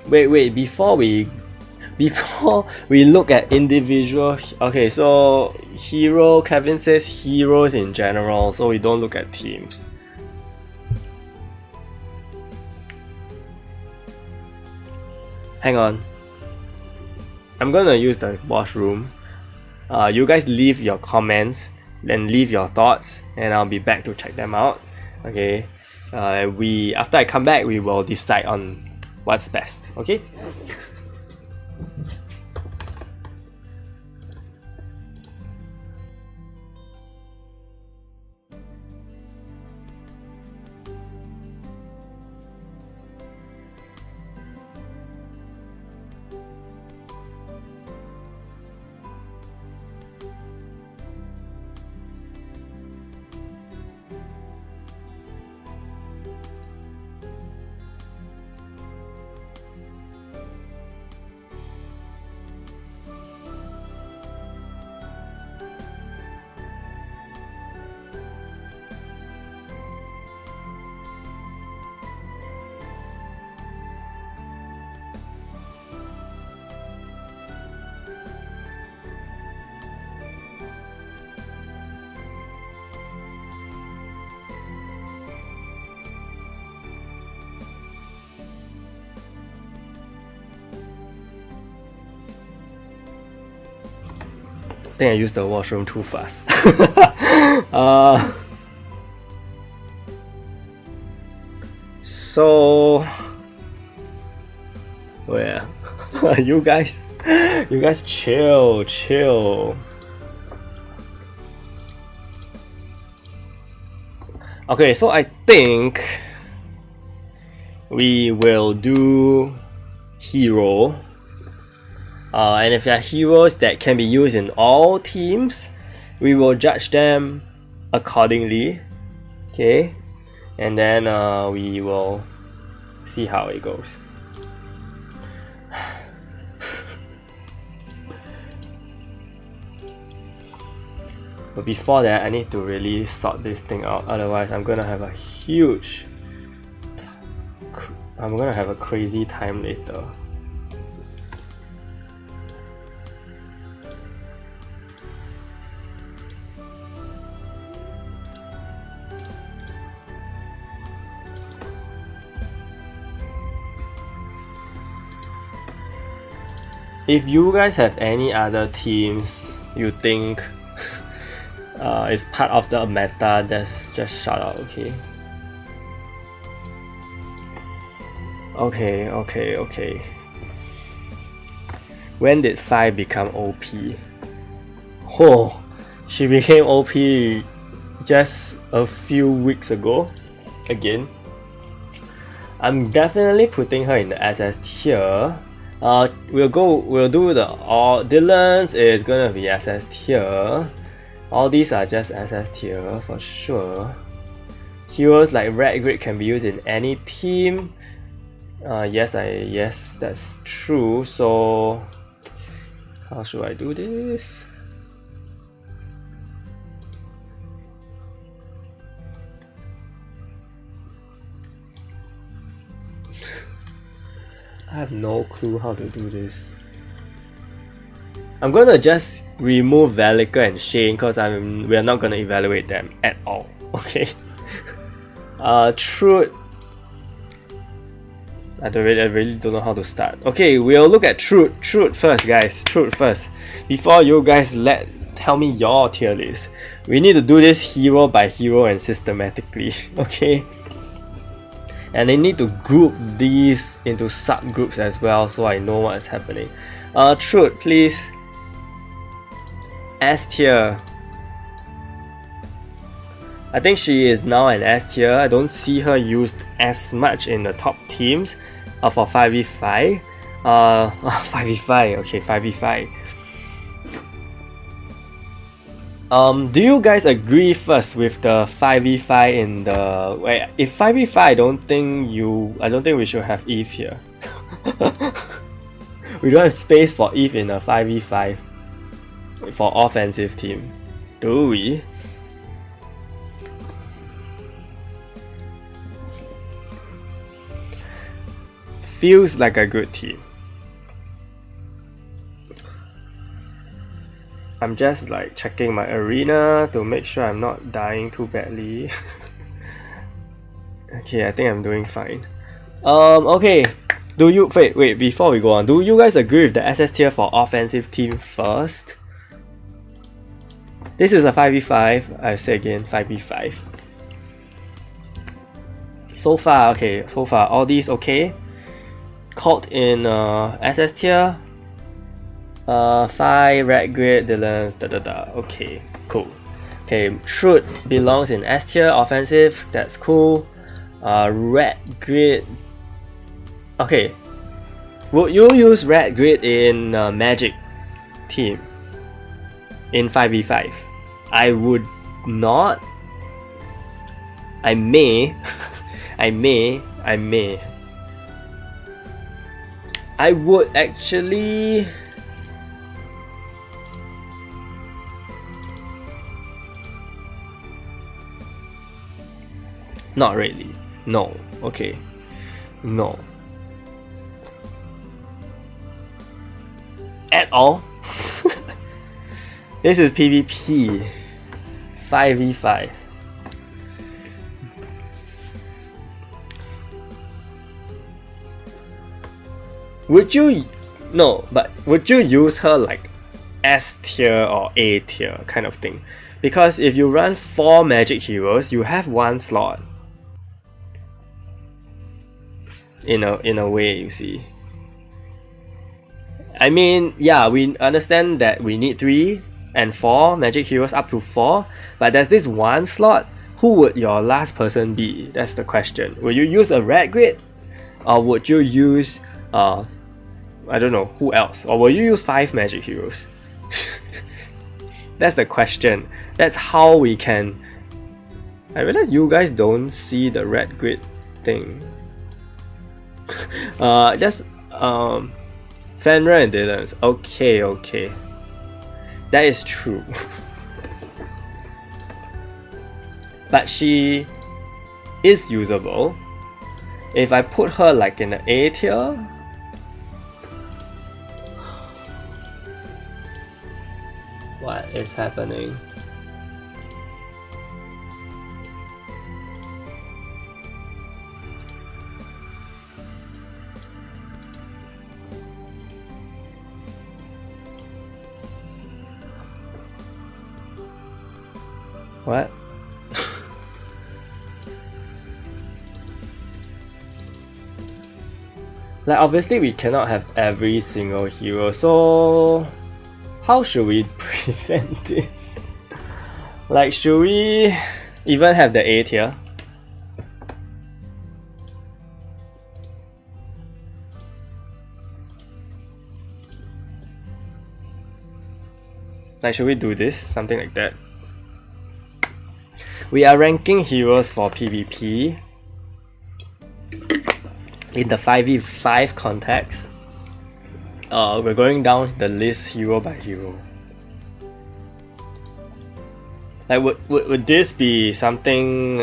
Wait, before we look at individual, okay, so hero, Kevin says heroes in general, so we don't look at teams. Hang on, I'm gonna use the washroom. You guys leave your comments, then leave your thoughts, and I'll be back to check them out. Okay, after I come back, we will decide on what's best. Okay. think I used the washroom too fast. So yeah, you guys chill. Okay, so I think we will do hero. And if there are heroes that can be used in all teams, we will judge them accordingly. Okay, and then we will see how it goes. But before that, I need to really sort this thing out. Otherwise, I'm gonna have a crazy time later. If you guys have any other teams you think is part of the meta, just shout out, okay? Okay. When did 5 become OP? Oh, she became OP just a few weeks ago. Again, I'm definitely putting her in the SS tier. We'll do the all. Dylan's is gonna be SS tier. All these are just SS tier for sure. Heroes like Red Grid can be used in any team. Yes, that's true. So how should I do this? I have no clue how to do this. I'm gonna just remove Valika and Shane because we're not gonna evaluate them at all. Okay. Truth. I really don't know how to start. Okay, we'll look at Truth. Truth first, guys. Truth first. Before you guys tell me your tier list. We need to do this hero by hero and systematically. Okay. And I need to group these into subgroups as well, so I know what's happening. Truth, please. S tier. I think she is now an S tier. I don't see her used as much in the top teams for 5v5. 5v5, okay, 5v5. Do you guys agree first with the 5v5 in the... Wait, if 5v5, I don't think we should have Eve here. We don't have space for Eve in a 5v5 for offensive team, do we? Feels like a good team. I'm just like checking my arena to make sure I'm not dying too badly. Okay, I think I'm doing fine. Okay. Wait, before we go on, do you guys agree with the SS tier for offensive team first? This is a 5v5, I say again, 5v5. So far, okay, all these okay. Cult in SS tier. 5 Red Grid, Dylan's, okay, cool. Okay, Truth belongs in S tier, offensive, that's cool. Red Grid. Okay, would you use Red Grid in Magic team? In 5v5? I would not. I may. I would actually. Not really. No. Okay. No. At all? This is PvP. 5v5. Would you... No, but would you use her like S tier or A tier kind of thing. Because if you run 4 magic heroes, you have 1 slot. In a way, you see. I mean, yeah, we understand that we need 3 and 4 magic heroes up to 4, but there's this 1 slot. Who would your last person be? That's the question. Will you use a red grid? Or would you use I don't know, who else? Or will you use 5 magic heroes? That's the question. That's how we can... I realize you guys don't see the red grid thing. Just Fenrir and Dylan's. Okay. That is true. But she is usable. If I put her like in the A tier, what is happening? What? Like, obviously we cannot have every single hero, so how should we present this? Like, should we even have the A tier? Like, should we do this? Something like that. We are ranking heroes for PvP in the 5v5 context. We're going down the list hero by hero. Like, would this be something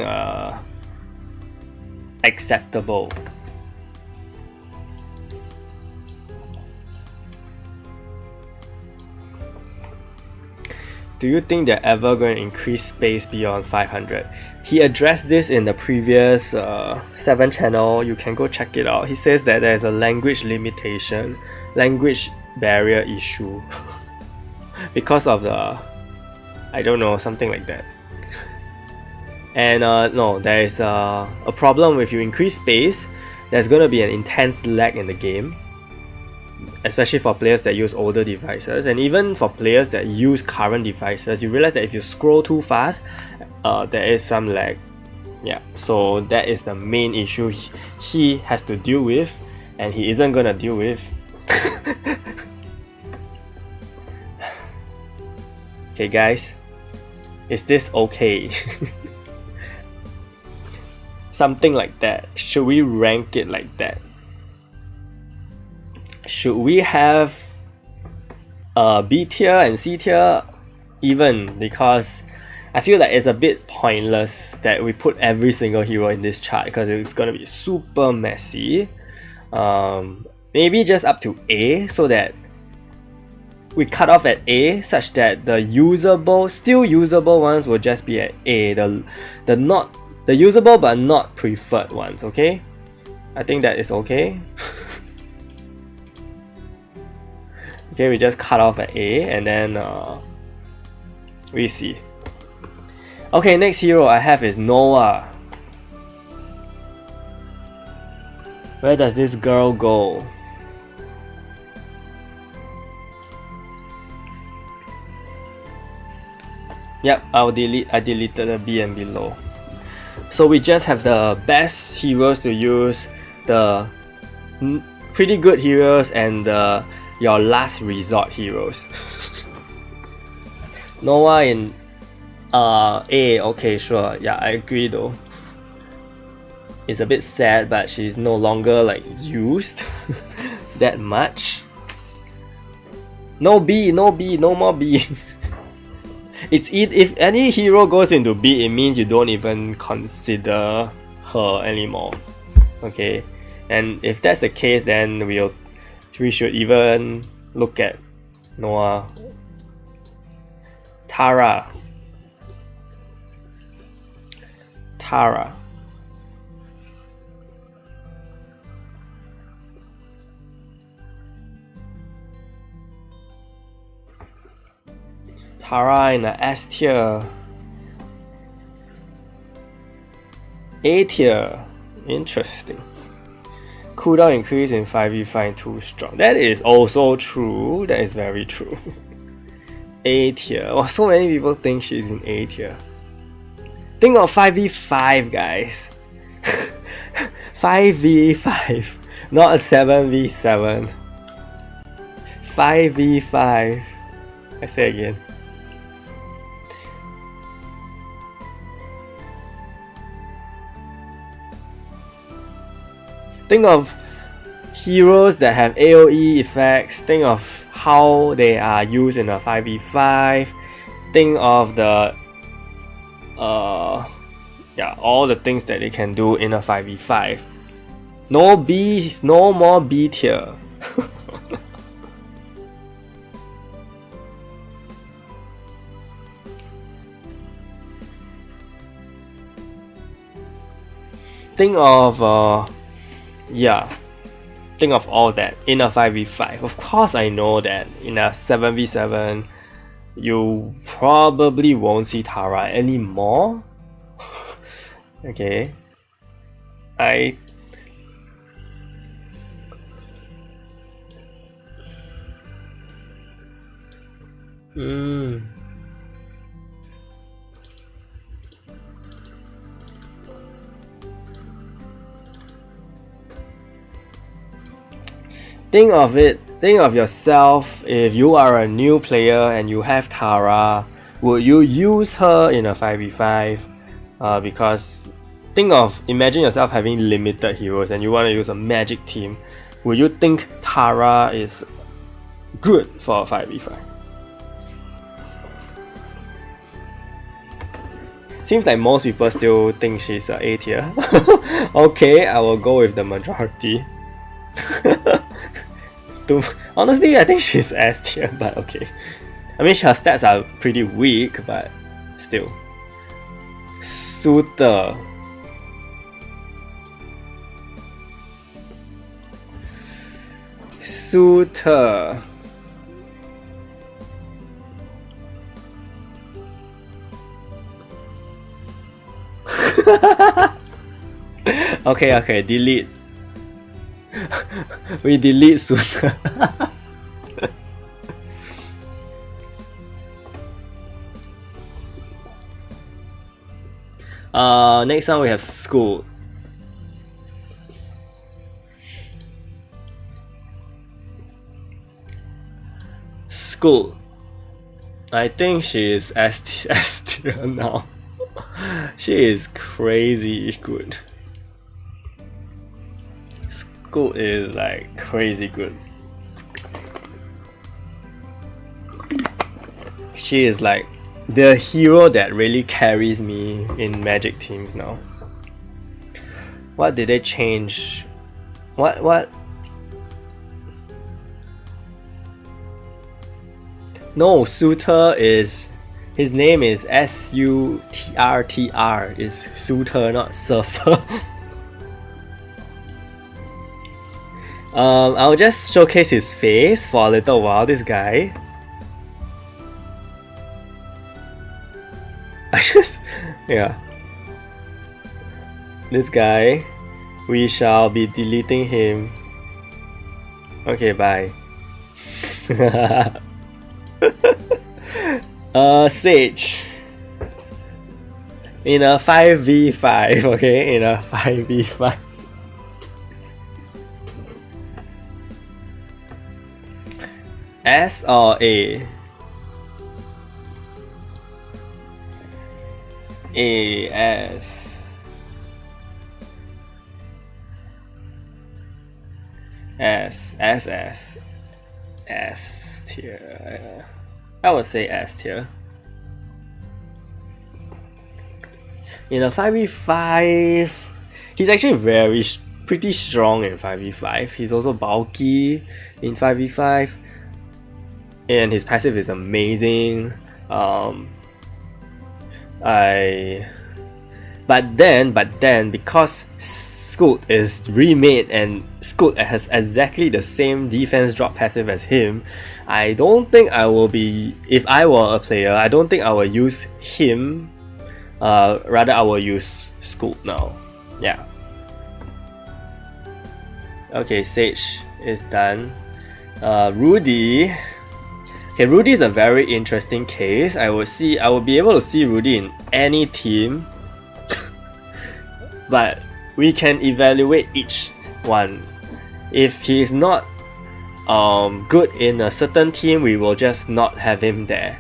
acceptable? Do you think they're ever going to increase space beyond 500? He addressed this in the previous 7 channel. You can go check it out. He says that there's a language limitation, language barrier issue because of the, I don't know, something like that. And no, there is a problem if you increase space. There's going to be an intense lag in the game, especially for players that use older devices, and even for players that use current devices. You realize that if you scroll too fast, there is some lag. Yeah, so that is the main issue he has to deal with, and he isn't gonna deal with. Okay guys, is this okay? Something like that. Should we rank it like that? Should we have B tier and C tier even? Because I feel like it's a bit pointless that we put every single hero in this chart because it's gonna be super messy. Maybe just up to A, so that we cut off at A, such that the still usable ones will just be at A. The usable but not preferred ones. Okay, I think that is okay. Okay, we just cut off at A, and then we see. Okay, next hero I have is Noah. Where does this girl go? Yep, I deleted the B and below. So we just have the best heroes to use, the pretty good heroes, and your last resort heroes. Noah in A, okay, sure. Yeah, I agree though. It's a bit sad, but she's no longer like used that much. No B, no more B. If any hero goes into B, it means you don't even consider her anymore. Okay, and if that's the case, then we should even look at Noah. Tara. Tara in a S tier. A tier. Interesting. Cooldown increase in 5v5 too strong. That is also true. That is very true. A tier. Oh, so many people think she's in A tier. Think of 5v5, guys. 5v5, not 7v7. 5v5. I say again. Think of heroes that have AoE effects. Think of how they are used in a 5v5. Think of the all the things that they can do in a 5v5. No B, no more B tier. Think of think of all that in a 5v5. Of course I know that in a 7v7 you probably won't see Tara anymore. Okay. Think of it, think of yourself if you are a new player and you have Tara, would you use her in a 5v5? Because imagine yourself having limited heroes and you want to use a magic team. Would you think Tara is good for a 5v5? Seems like most people still think she's a A tier. Okay, I will go with the majority. Honestly, I think she's S tier, but okay. I mean, her stats are pretty weak, but still. Suitor. Okay, delete. We delete Suitor. Next one we have School. I think she is S tier now. She is crazy good. School is like crazy good. She is like the hero that really carries me in magic teams now. What did they change? What? No, Suitor is... his name is S-U-T-R-T-R. Is Suitor, not Surfer. I'll just showcase his face for a little while, this guy. Yeah. This guy, we shall be deleting him. Okay, bye. Sage. In a 5v5, okay? In a 5v5. S or A? A, S. S, S, S. S tier. I would say S tier. In a 5v5, he's actually pretty strong in 5v5. He's also bulky in 5v5. And his passive is amazing. But then because Scoot is remade and Scoot has exactly the same defense drop passive as him, I don't think I will be, if I were a player, I don't think I will use him. Rather I will use Scoot now. Yeah. Okay, Sage is done. Rudy. Okay, Rudy is a very interesting case. I will be able to see Rudy in any team. But we can evaluate each one. If he is not good in a certain team, we will just not have him there.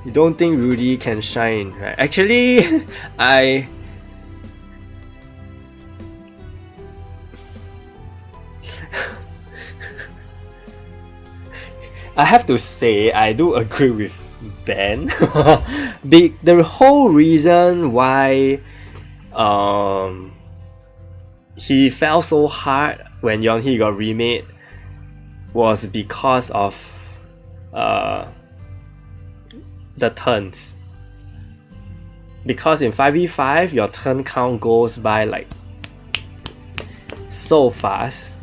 You don't think Rudy can shine, right? Actually, I have to say I do agree with Ben. The whole reason why he fell so hard when Yonhee got remade was because of the turns. Because in 5v5 your turn count goes by like so fast,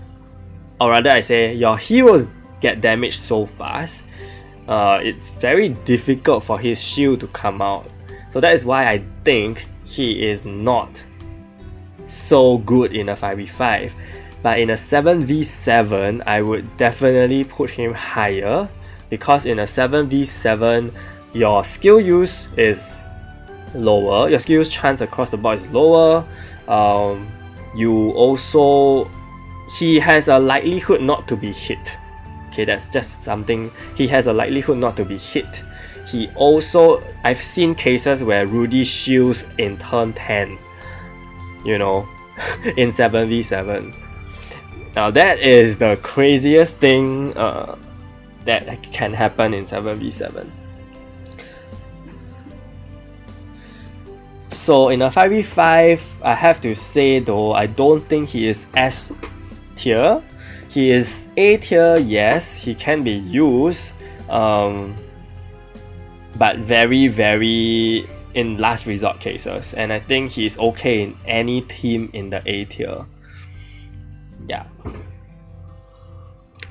or rather I say your heroes get damaged so fast. It's very difficult for his shield to come out. So that is why I think he is not so good in a 5v5. But in a 7v7, I would definitely put him higher, because in a 7v7, your skill use is lower, your skill use chance across the board is lower. He has a likelihood not to be hit. Okay, that's just something. He has a likelihood not to be hit. He also, I've seen cases where Rudy shields in turn 10, you know, in 7v7. Now that is the craziest thing that can happen in 7v7. So in a 5v5, I have to say though, I don't think he is S tier. He is A tier, yes, he can be used, but very, very in last resort cases. And I think he's okay in any team in the A tier. Yeah.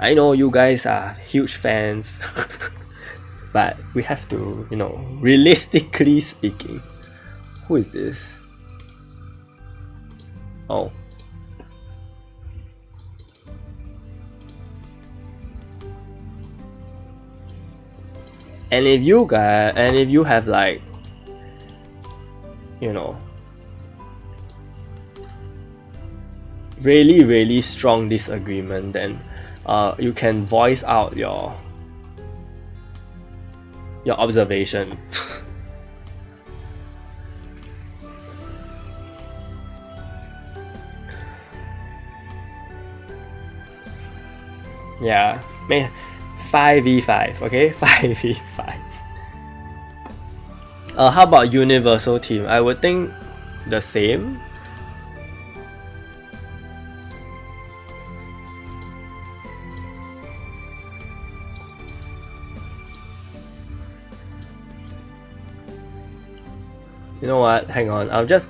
I know you guys are huge fans, but we have to, you know, realistically speaking. Who is this? Oh. And if you have like, you know, really, really strong disagreement, then you can voice out your observation. Yeah, 5v5, okay? 5v5. How about universal team? I would think the same. You know what? Hang on. I'm just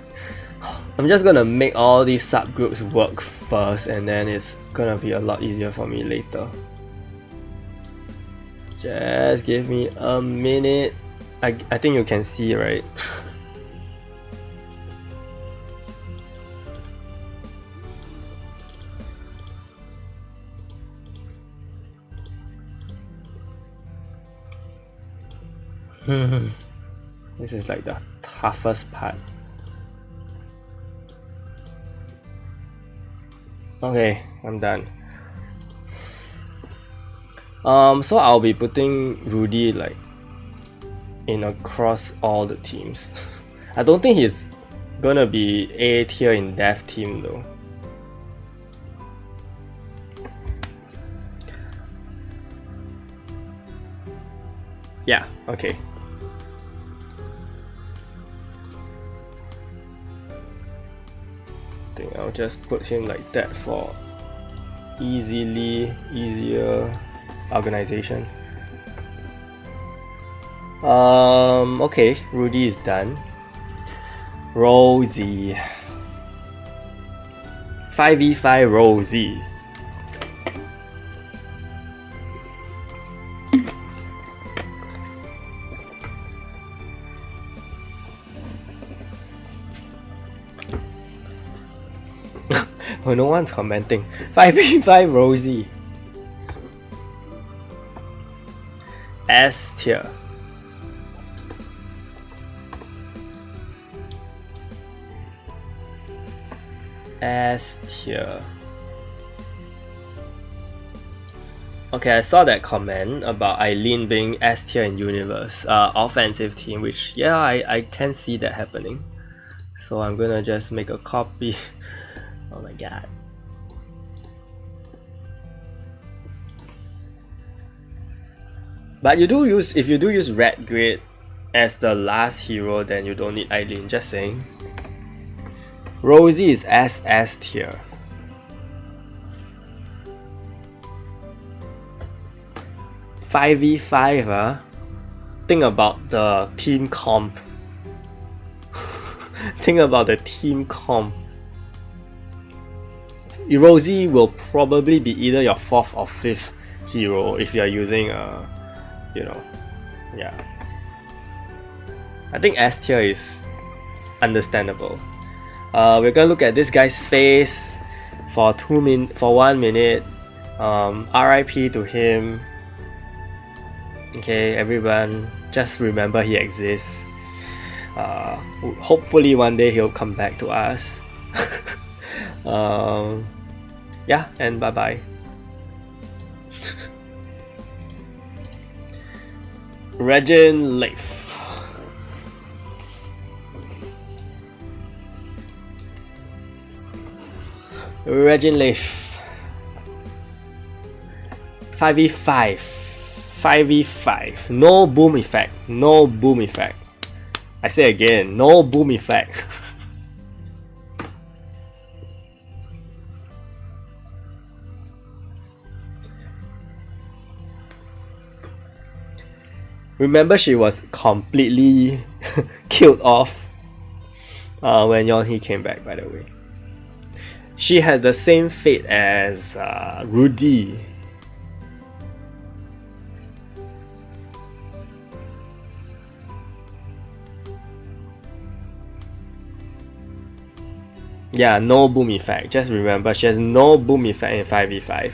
gonna make all these subgroups work first, and then it's gonna be a lot easier for me later. Just give me a minute. I think you can see, right? This is like the toughest part. Okay, I'm done. So I'll be putting Rudy like in across all the teams. I don't think he's gonna be A tier in dev team though. Yeah, okay. I think I'll just put him like that for easier organization. Okay, Rudy is done. Rosie. 5v5 Rosie. Oh, no one's commenting. 5v5 Rosie. S tier. S tier. Okay, I saw that comment about Eileen being S tier in Universe, offensive team, which yeah, I can see that happening. So I'm gonna just make a copy. Oh my god. But you do use, if you do use Red Grid as the last hero, then you don't need Eileen, just saying. Rosie is SS tier. Five v five, think about the team comp. Think about the team comp. Rosie will probably be either your 4th or 5th hero if you are using you know, yeah. I think S tier is understandable. We're gonna look at this guy's face for 1 minute. RIP to him. Okay, everyone, just remember he exists. Hopefully one day he'll come back to us. Yeah, and bye bye. Regin Leif. Regin Leif. 5v5. 5v5. No boom effect. No boom effect. I say again, no boom effect. Remember, she was completely killed off when Yeonhee came back, by the way. She has the same fate as Rudy. Yeah, no boom effect. Just remember, she has no boom effect in 5v5.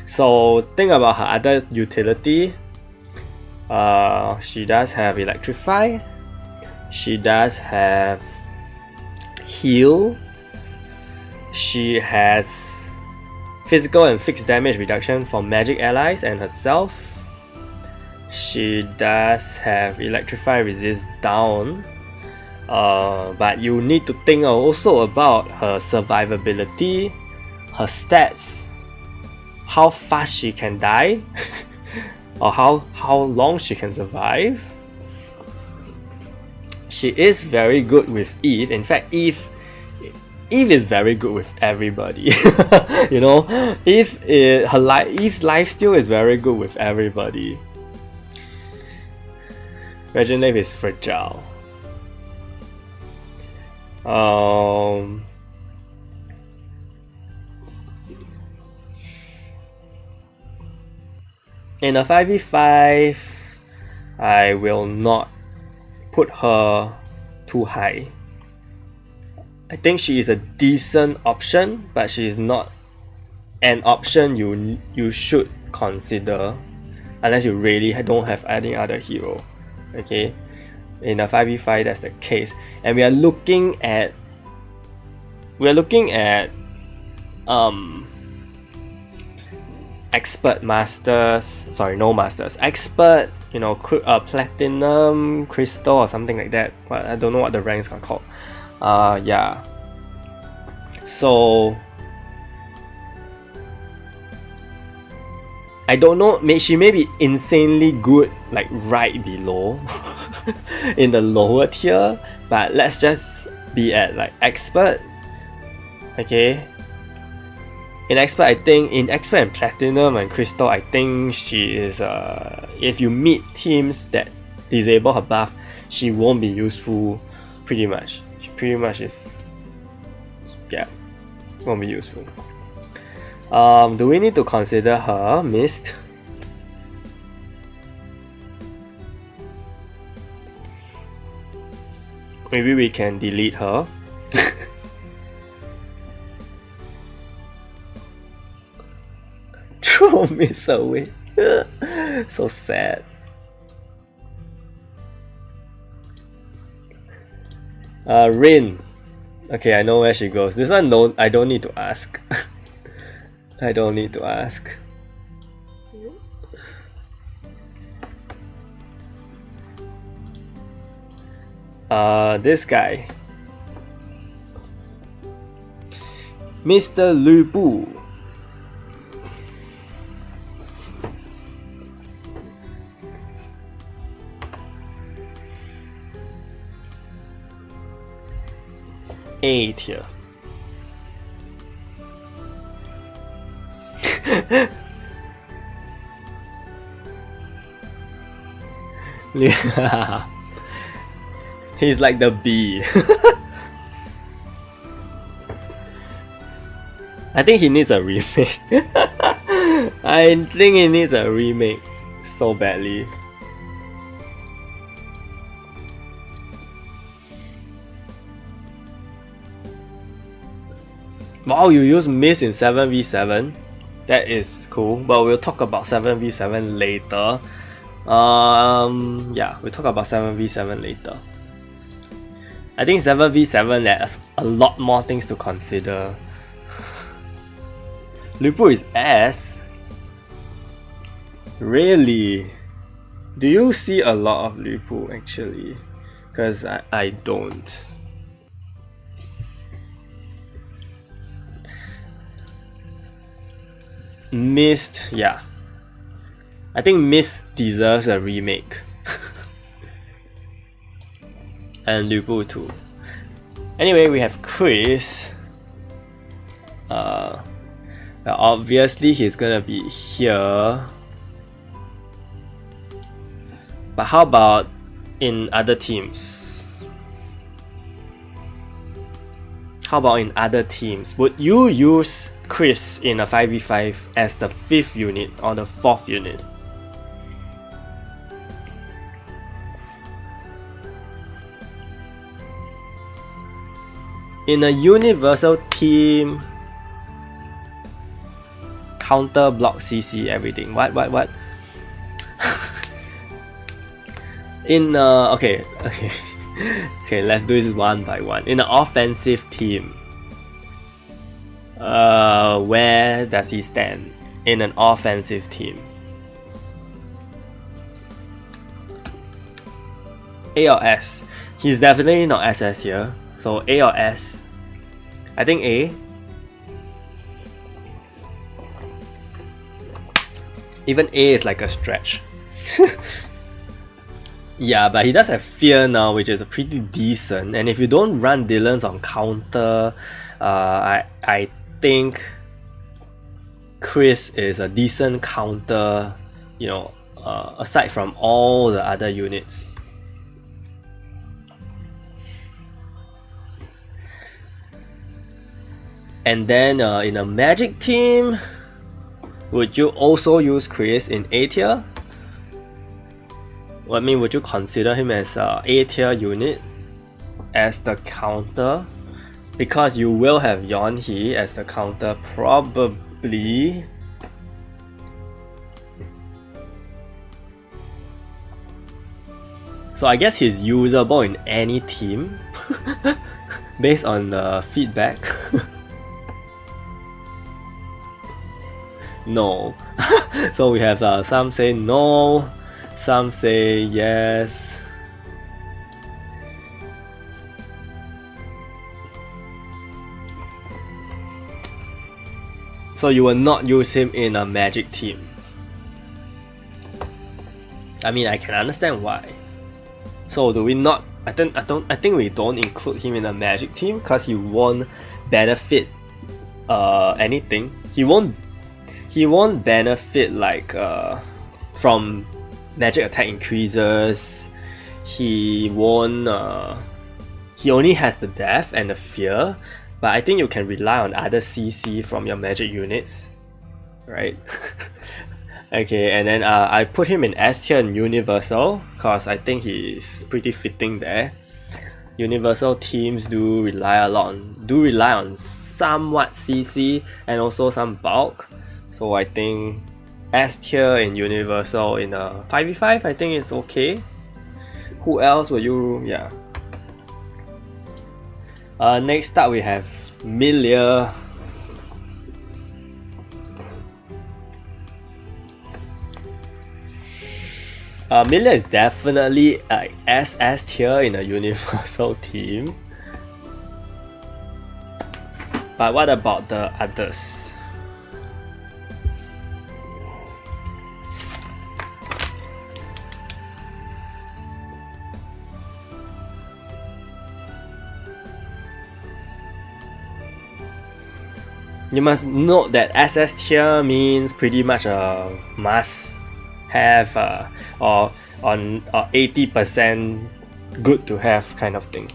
So think about her other utility. She does have Electrify. She does have Heal. She has physical and fixed damage reduction for magic allies and herself. She does have Electrify resist down. But you need to think also about her survivability, her stats, how fast she can die, or how long she can survive. She is very good with Eve. In fact, Eve is very good with everybody. You know, Eve's lifesteal is very good with everybody. Regin Leif is fragile. In a 5v5, I will not put her too high. I think she is a decent option, but she is not an option you should consider unless you really don't have any other hero. Okay, in a 5v5 that's the case, and we are looking at expert masters, sorry, no masters, expert, you know, platinum, crystal or something like that. But I don't know what the ranks are called. Yeah, so I don't know, she may be insanely good like right below in the lower tier, but let's just be at like expert. Okay, in expert, I think in expert and platinum and crystal, I think she is if you meet teams that disable her buff, she won't be useful pretty much. She pretty much is, yeah, won't be useful. Do we need to consider her missed? Maybe we can delete her. Throw miss away. So sad. Rin. Okay, I know where she goes. This one I don't need to ask. I don't need to ask. This guy. Mr. Lu Bu. A tier. He's like the B. I think he needs a remake. I think he needs a remake so badly. Wow, you use Mist in 7v7? That is cool, but we'll talk about 7v7 later. Yeah, we'll talk about 7v7 later. I think 7v7 has a lot more things to consider. Lu Bu is S? Really? Do you see a lot of Lu Bu actually? Because I don't. Mist, yeah. I think Mist deserves a remake. And Lu Bu too. Anyway, we have Chris. Obviously he's gonna be here. But how about in other teams? How about in other teams? Would you use Chris in a 5v5 as the 5th unit or the 4th unit? In a universal team, counter block CC everything. What? In okay, let's do this one by one. In an offensive team, where does he stand in an offensive team? A or S? He's definitely not SS here, so A or S? I think A. Even A is like a stretch. Yeah, but he does have Fear now, which is pretty decent. And if you don't run Dylan's on counter, I think Chris is a decent counter, you know, aside from all the other units. And then in a magic team, would you also use Chris in A tier? I mean, would you consider him as a A tier unit as the counter? Because you will have Yonhee as the counter probably. So I guess he's usable in any team based on the feedback. No. So we have some say no, some say yes. So you will not use him in a magic team. I mean, I can understand why. So do we not? I think we don't include him in a magic team because he won't benefit anything. He won't benefit like from magic attack increases. he won't. He only has the death and the fear, but I think you can rely on other CC from your magic units, right? Okay, and then I put him in S tier and Universal because I think he's pretty fitting there. Universal teams do rely on somewhat CC and also some bulk, so I think S tier in Universal in a 5v5 I think it's okay. Who else will you? Yeah. Next up we have Milia. Milia is definitely SS tier in a Universal team. But what about the others? You must note that SS tier means pretty much a must have or on 80% good to have kind of thing.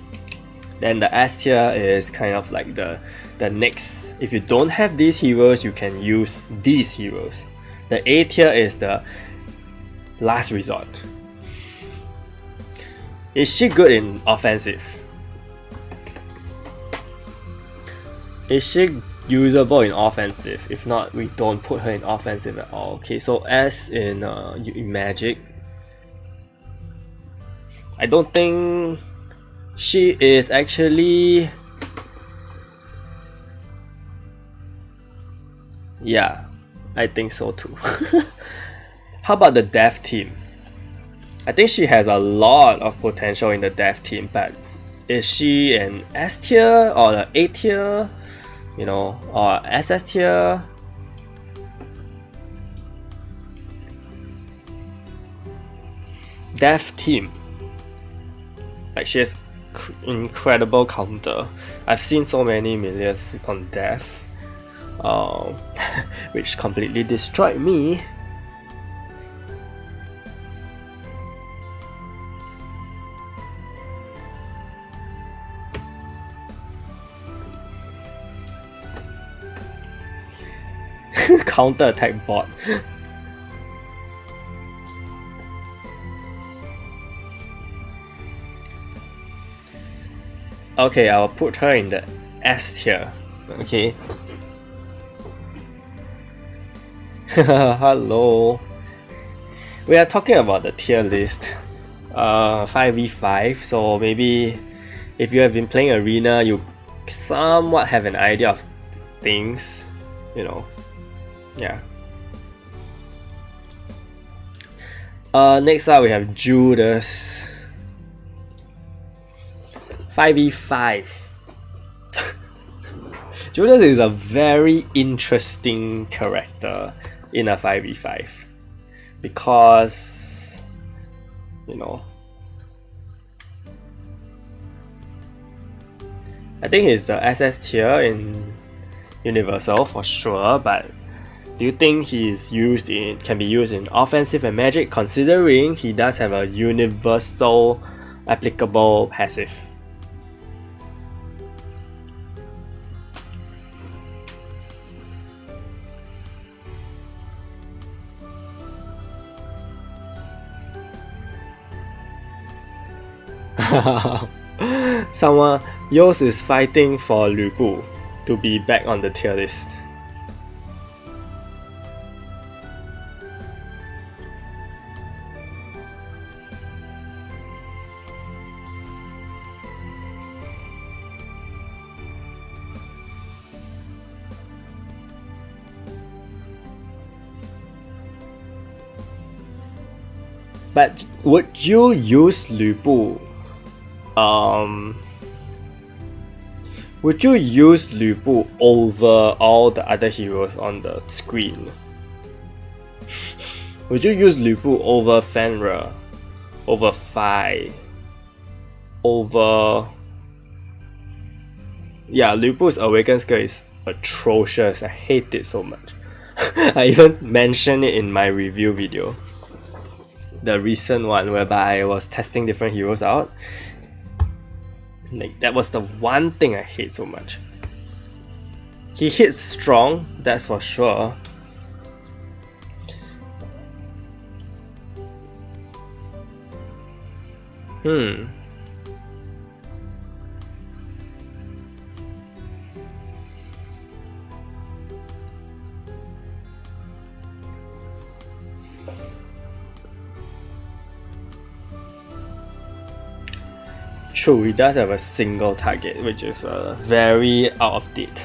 Then the S tier is kind of like the next. If you don't have these heroes, you can use these heroes. The A tier is the last resort. Is she good in offensive? Is she usable in offensive? If not, we don't put her in offensive at all. Okay, so S in magic. I don't think she is actually. Yeah, I think so too. How about the dev team? I think she has a lot of potential in the dev team, but is she an S tier or an A tier? You know, or SS tier? Dev team. Like, she has incredible counter. I've seen so many Milias on dev, which completely destroyed me. Counter attack bot. Okay, I'll put her in the S tier. Okay. Hello. We are talking about the tier list. 5v5, so maybe if you have been playing Arena, you somewhat have an idea of things, you know. Yeah. Next up we have Judas. 5v5. Judas is a very interesting character in a 5v5 because, you know, I think he's the SS tier in Universal for sure, but do you think can be used in offensive and magic, considering he does have a universal applicable passive? Someone yours is fighting for Lu Bu to be back on the tier list. But would you use Lu Bu? Would you use Lu Bu over all the other heroes on the screen? Would you use Lu Bu over Fenrir, over Fai, over... Yeah, Lu Bu's Awaken skill is atrocious. I hate it so much. I even mentioned it in my review video. the recent one whereby I was testing different heroes out. Like, that was the one thing I hate so much. He hits strong, that's for sure. True, he does have a single target, which is very outdated.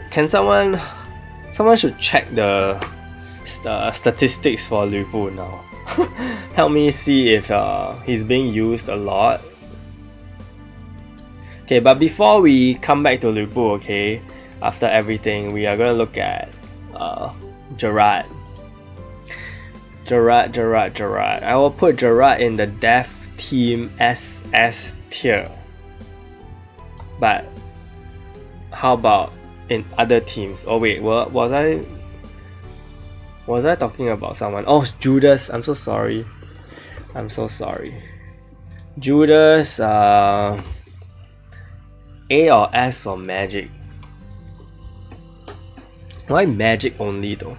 Can someone should check the statistics for Lu Bu now. Help me see if he's being used a lot. Okay, but before we come back to Lu Bu, okay, after everything, we are gonna look at Gerard. I will put Gerard in the dev team SS tier. But how about in other teams? Oh wait, was I talking about someone? Oh, Judas. I'm so sorry. Judas, A or S for magic? Why magic only though?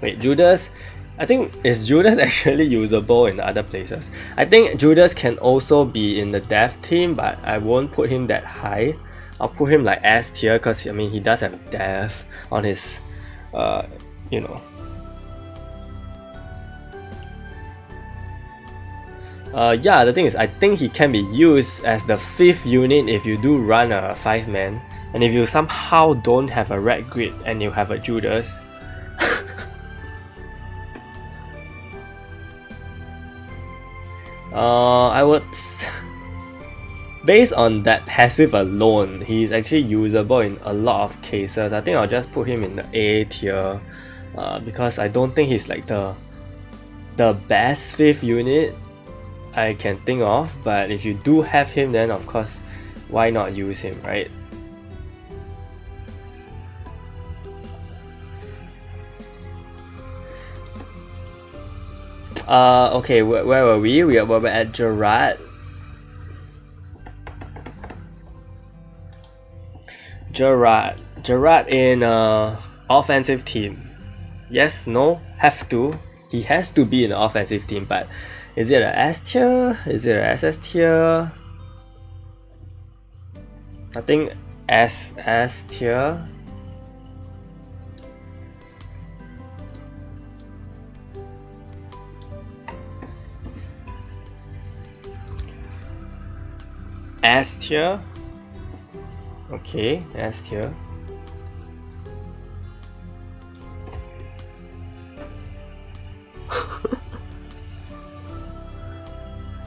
Wait, Judas, I think, is Judas actually usable in other places? I think Judas can also be in the dev team, but I won't put him that high. I'll put him like S tier because I mean he does have dev on his, you know. Yeah, the thing is, I think he can be used as the 5th unit if you do run a 5-man, and if you somehow don't have a red grid and you have a Judas. I would, based on that passive alone, he's actually usable in a lot of cases. I think I'll just put him in the A tier, because I don't think he's like the best 5th unit I can think of. But if you do have him, then of course, why not use him, right? Okay, where were we? We were at Gerard. Gerard in offensive team. Yes, no, have to. He has to be in an offensive team, but is it a S tier? Is it a SS tier? I think SS tier. S tier. Okay, S tier.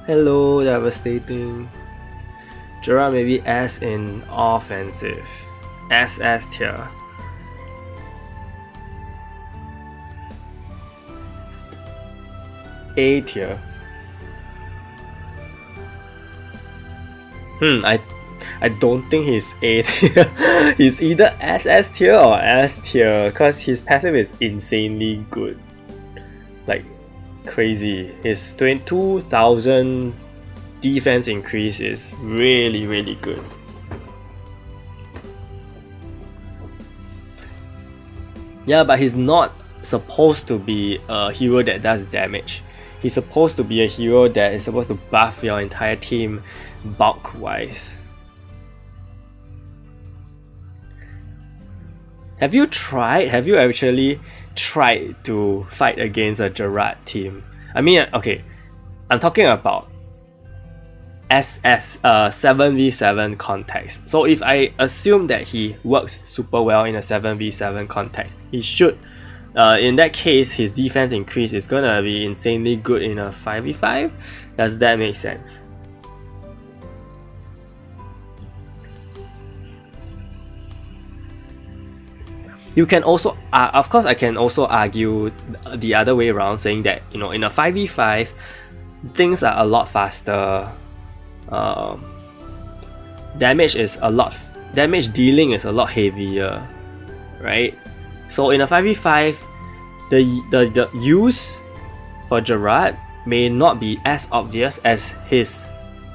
Hello, devastating. Gerard maybe S in offensive. SS tier. A tier. I don't think he's A tier. He's either SS tier or S tier because his passive is insanely good. Like crazy. His 22,000 defense increase is really, really good. Yeah, but he's not supposed to be a hero that does damage. He's supposed to be a hero that is supposed to buff your entire team bulk wise. Have you actually tried to fight against a Gerard team? I mean, okay, I'm talking about SS 7v7 context. So if I assume that he works super well in a 7v7 context, he should, in that case, his defense increase is gonna be insanely good in a 5v5. Does that make sense? You can also, of course, I can also argue the other way around, saying that, you know, in a 5v5, things are a lot faster. Damage dealing is a lot heavier, right? So in a 5v5, the use for Gerard may not be as obvious as his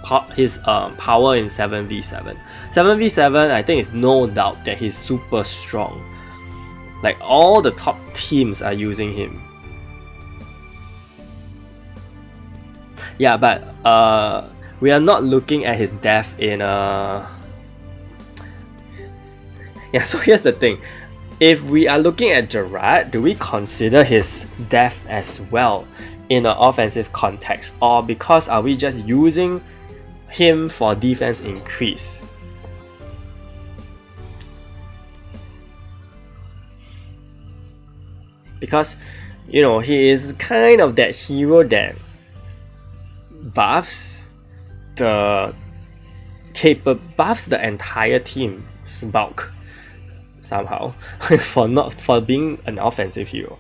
power in 7v7. 7v7, I think it's no doubt that he's super strong. Like, all the top teams are using him. Yeah, but we are not looking at his death in a... Yeah, so here's the thing. If we are looking at Gerard, do we consider his death as well in an offensive context? Or because are we just using him for defense increase? Because, you know, he is kind of that hero that buffs the entire team's bulk somehow for being an offensive hero.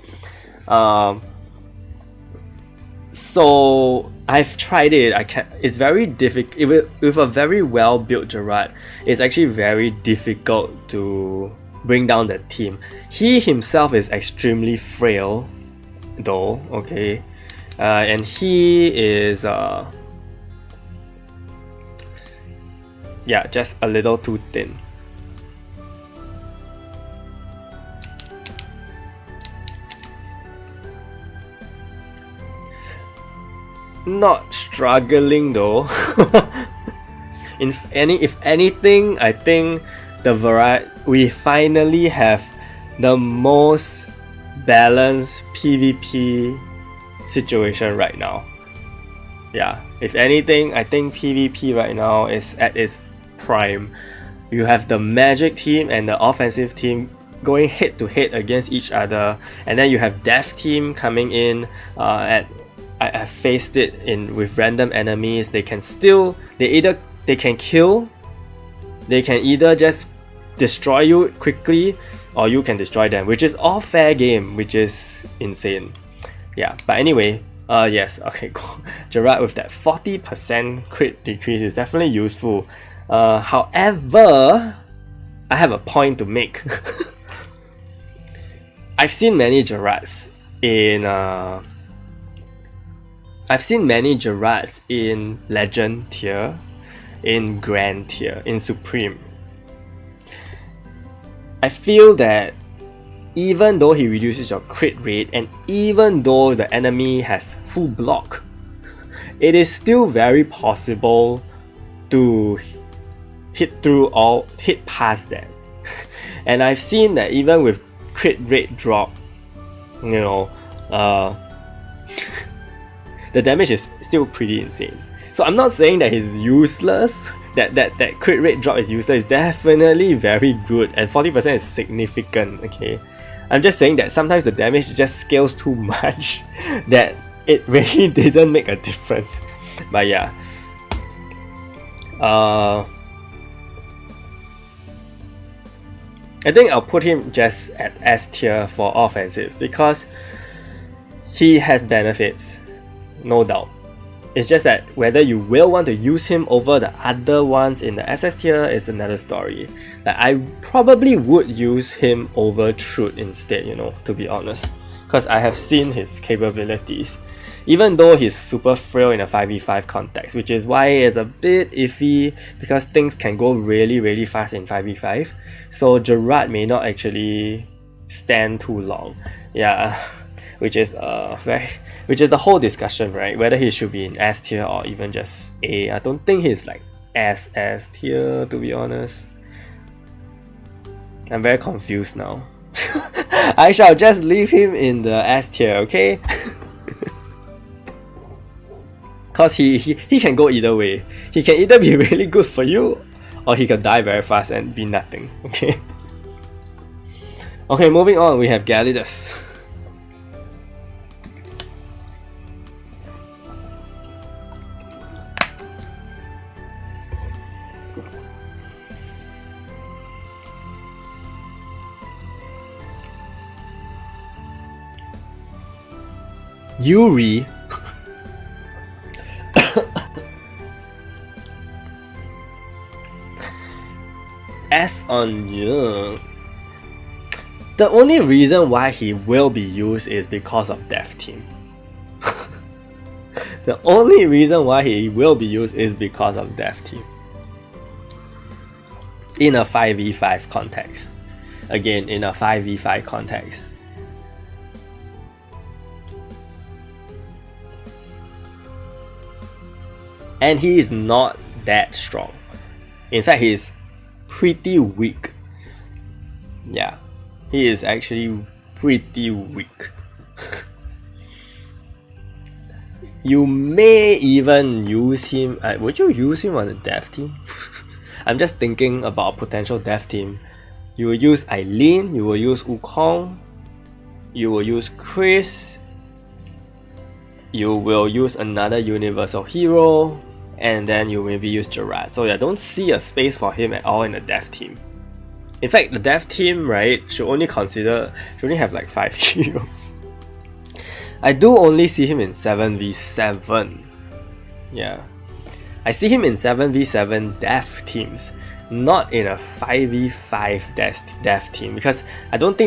So I've tried it. It's very difficult with a very well built Gerard. It's actually very difficult to bring down the team. He himself is extremely frail, though. Okay, and he is yeah, just a little too thin. Not struggling though. If anything, I think we finally have the most balanced PvP situation right now. Yeah, if anything, I think PvP right now is at its prime. You have the magic team and the offensive team going head to head against each other, and then you have death team coming in I faced it with random enemies. They can kill, they can either just destroy you quickly, or you can destroy them, which is all fair game, which is insane. Yeah, but anyway, yes, okay, cool. Gerard with that 40% crit decrease is definitely useful. However, I have a point to make. I've seen many Gerards in Legend tier, in Grand tier, in Supreme. I feel that even though he reduces your crit rate, and even though the enemy has full block, it is still very possible to hit past that. And I've seen that even with crit rate drop, you know, the damage is still pretty insane. So I'm not saying that he's useless, that crit rate drop is useless. It's definitely very good, and 40% is significant, okay? I'm just saying that sometimes the damage just scales too much that it really didn't make a difference. But yeah. I think I'll put him just at S tier for offensive because he has benefits, no doubt. It's just that whether you will want to use him over the other ones in the SS tier is another story. Like, I probably would use him over Truth instead, you know, to be honest, because I have seen his capabilities. Even though he's super frail in a 5v5 context, which is why it's a bit iffy because things can go really fast in 5v5. So Gerard may not actually stand too long. Yeah. Which is the whole discussion, right? Whether he should be in S tier or even just A. I don't think he's like S tier, to be honest. I'm very confused now. I shall just leave him in the S tier, okay? Cause he can go either way. He can either be really good for you, or he can die very fast and be nothing. Okay. Okay, moving on, we have Galidus. Yuri. S on you. The only reason why he will be used is because of Death Team. The only reason why he will be used is because of Death Team. In a 5v5 context. Again, in a 5v5 context. And he is not that strong. In fact, he is pretty weak. Yeah, he is actually pretty weak. You may even use him. Would you use him on the dev team? I'm just thinking about a potential dev team. You will use Eileen, you will use Wukong, you will use Chris, you will use another universal hero, and then you maybe use Gerard. So I don't see a space for him at all in the dev team. In fact, the dev team, right, should only have like 5 heroes. I do only see him in 7v7. Yeah. I see him in 7v7 dev teams, not in a 5v5 dev team, because I don't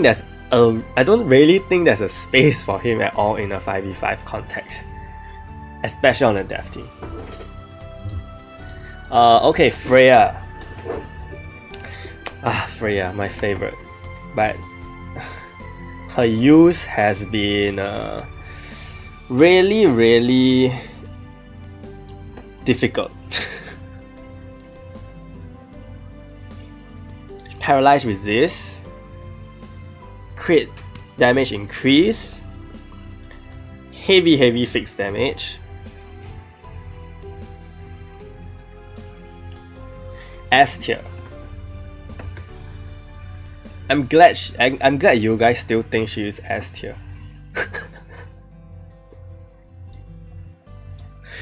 really think there's a space for him at all in a 5v5 context, especially on a dev team. Okay, Freya. Freya, my favorite, but her use has been really difficult. Paralyzed resist, crit damage increase, heavy fixed damage, S tier. I'm glad you guys still think she is S tier.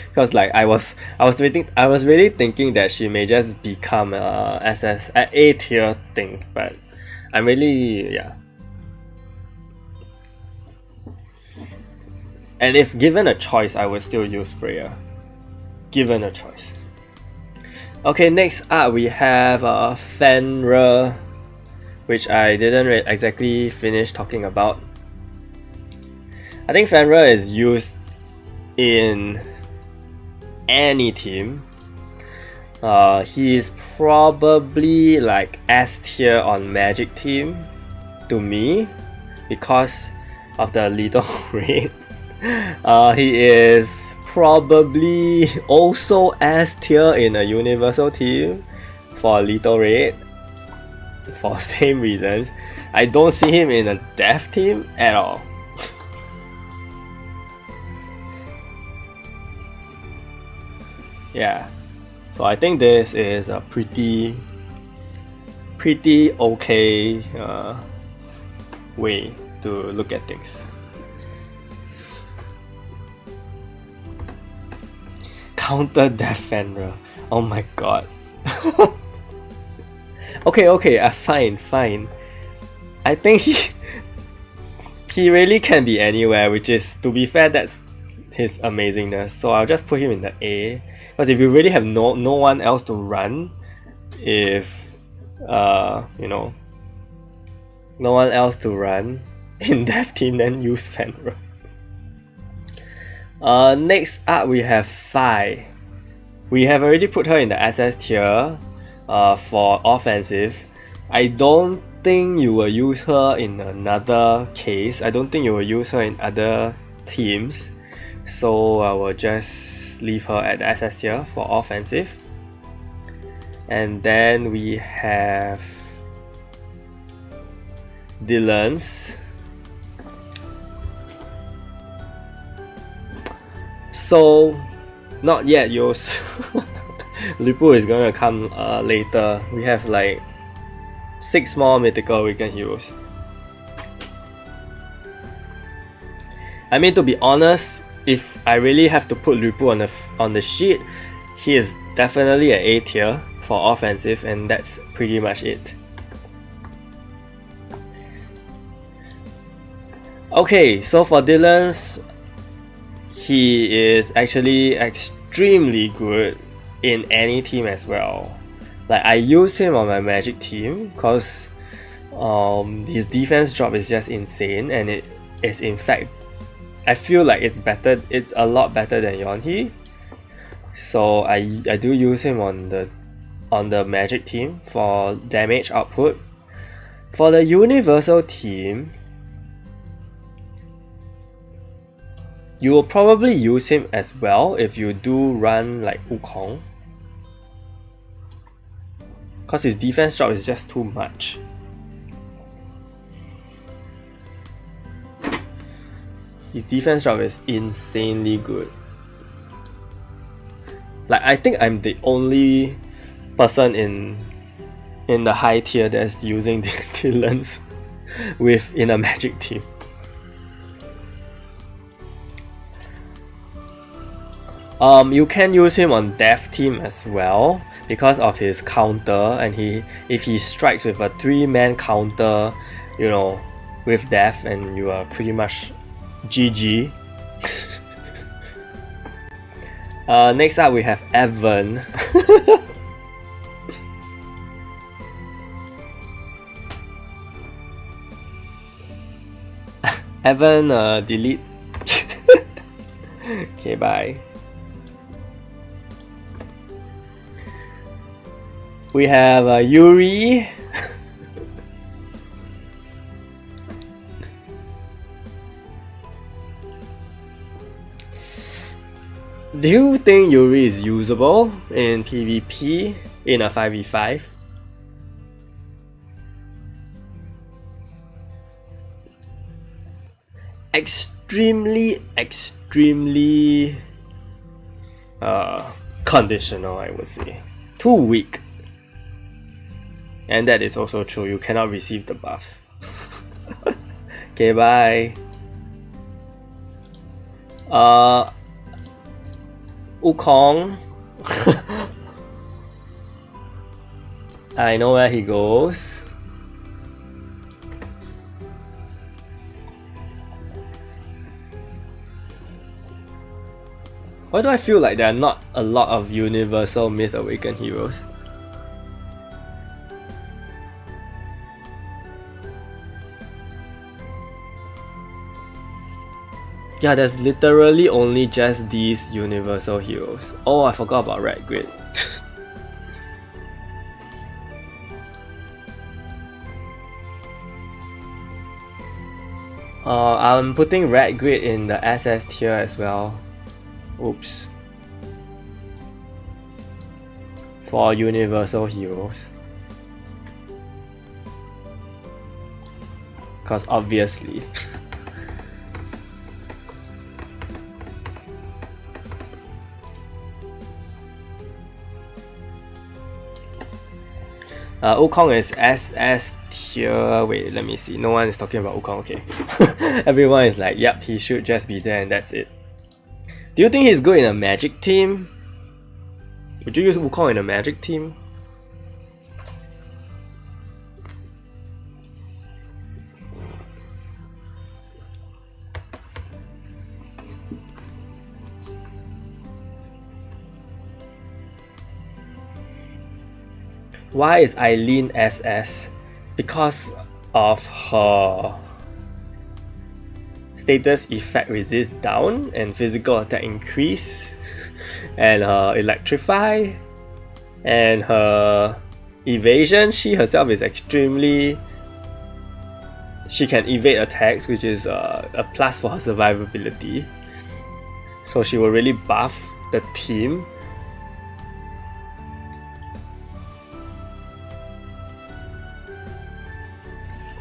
Because like I was really thinking that she may just become a A tier thing, but I'm really, yeah. And if given a choice, I would still use Freya. Given a choice. Okay, next up we have Fenrir, which I didn't exactly finish talking about. I think Fenrir is used in any team. He is probably like S tier on Magic team to me because of the Lethal Raid. He is probably also S tier in a Universal team for Lethal Raid for same reasons. I don't see him in a Dev team at all. Yeah, so I think this is a pretty okay way to look at things. Counter Defender. Oh my god. Okay, fine. I think he really can be anywhere, which is, to be fair, that's his amazingness. So I'll just put him in the A. Because if you really have no one else to run, if you know, no one else to run in Dev team, then use Fenrir. Next up we have Fi. We have already put her in the SS tier for offensive. I don't think you will use her in another case. I don't think you will use her in other teams. So I will just leave her at the SS tier for offensive. And then we have Dylan's. So not yet, Yos. Lipu is gonna come later. We have like 6 more mythical weekend heroes. I mean, to be honest, if I really have to put Lipu on the sheet, he is definitely an A tier for offensive, and that's pretty much it. Okay, so for Dylan's, he is actually extremely good in any team as well. Like, I use him on my Magic team because his defense drop is just insane, and it is, in fact, I feel like it's a lot better than Yonhee. So I do use him on the Magic team for damage output. For the Universal team, you will probably use him as well if you do run like Wukong, because his defense drop is just too much. His defense drop is insanely good. Like, I think I'm the only person in the high tier that's using the TIERLIST in a Magic team. You can use him on Death team as well because of his counter, and if he strikes with a 3-man counter, you know, with Death, and you are pretty much GG. Next up we have Evan. Evan, delete. Okay, bye. We have Yuri. Do you think Yuri is usable in PvP in a 5v5? Extremely conditional, I would say. Too weak. And that is also true, you cannot receive the buffs. Okay, bye. Wukong. I know where he goes. Why do I feel like there are not a lot of universal Myth Awakened heroes? Yeah, there's literally only just these universal heroes. Oh, I forgot about Red Grid. I'm putting Red Grid in the SF tier as well. Oops. For universal heroes. Because obviously. Wukong is SS tier. Wait, let me see. No one is talking about Wukong. Okay. Everyone is like, yep, he should just be there and that's it. Do you think he's good in a Magic team? Would you use Wukong in a Magic team? Why is Eileen SS? Because of her status effect resist down and physical attack increase, and her electrify, and her evasion. She herself is extremely... She can evade attacks, which is a plus for her survivability. So she will really buff the team.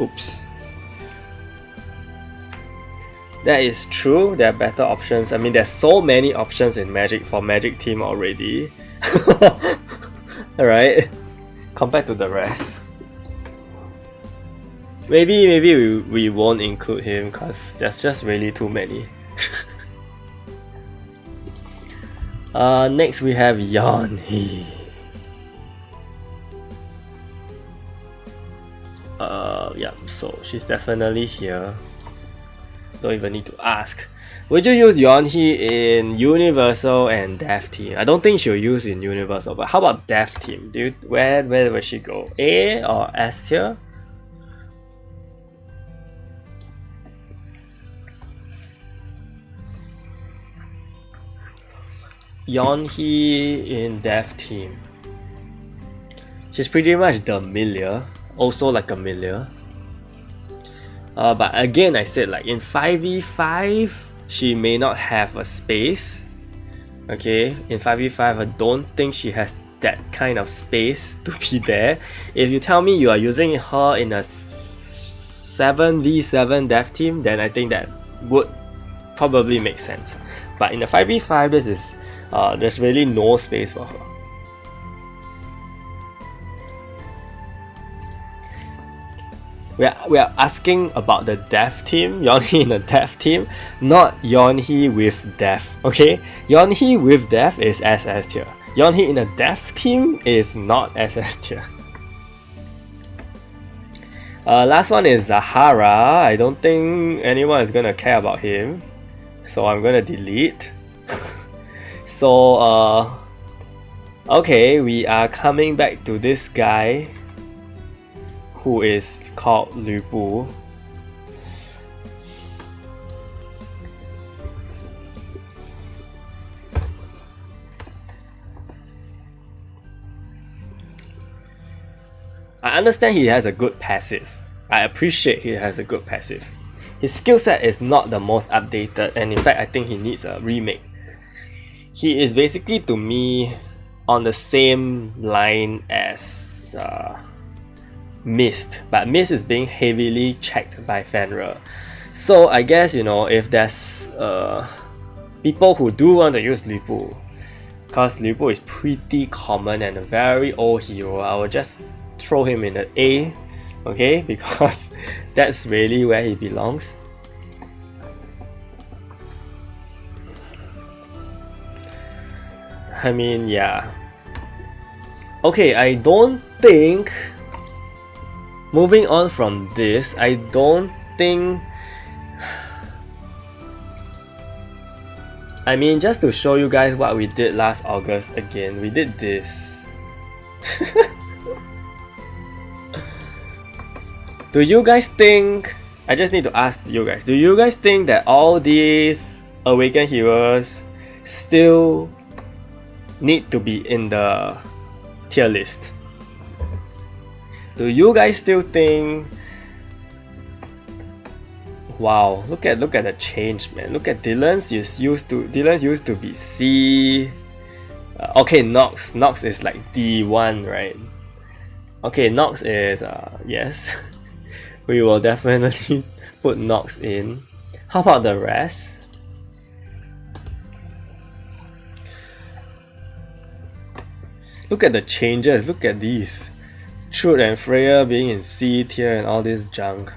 Oops. That is true, there are better options. I mean, there's so many options in Magic for Magic team already. Alright, compared to the rest. Maybe we won't include him because there's just really too many. Next we have Yonhee. Yeah, so she's definitely here. don't even need to ask. Would you use Yeonhee in Universal and Dev Team? I don't think she'll use in Universal, but how about Dev Team? Where will she go? A or S tier? Yeonhee in Dev Team. She's pretty much the Milia, also like a Milia. But again, I said like in 5v5, she may not have a space. Okay, in 5v5, I don't think she has that kind of space to be there. If you tell me you are using her in a 7v7 dev team, then I think that would probably make sense. But in a 5v5, this is there's really no space for her. We are asking about the dev team, Yeonhee in a dev team, not Yeonhee with dev, okay? Yeonhee with dev is SS tier. Yeonhee in a dev team is not SS tier. Last one is Zahara. I don't think anyone is gonna care about him, so I'm gonna delete. So, okay, we are coming back to this guy who is called Lü Bu. I understand he has a good passive. I appreciate he has a good passive. His skill set is not the most updated, and in fact I think he needs a remake. He is basically, to me, on the same line as Mist, but Mist is being heavily checked by Fenrir. So I guess, you know, if there's people who do want to use Lü Bu, because Lü Bu is pretty common and a very old hero, I will just throw him in the A, okay, because that's really where he belongs. I mean, yeah. Okay, I don't think, moving on from this, I don't think, I mean, just to show you guys what we did last August again, we did this. Do you guys think, I just need to ask you guys, do you guys think that all these Awakened heroes still need to be in the tier list? Do you guys still think, wow, look at the change, man. Look at Dylan's used to be C. Okay, Nox is like D1, right? Okay, Nox is yes. We will definitely put Nox in. How about the rest? Look at the changes, look at these. Truth and Freya being in C tier and all this junk.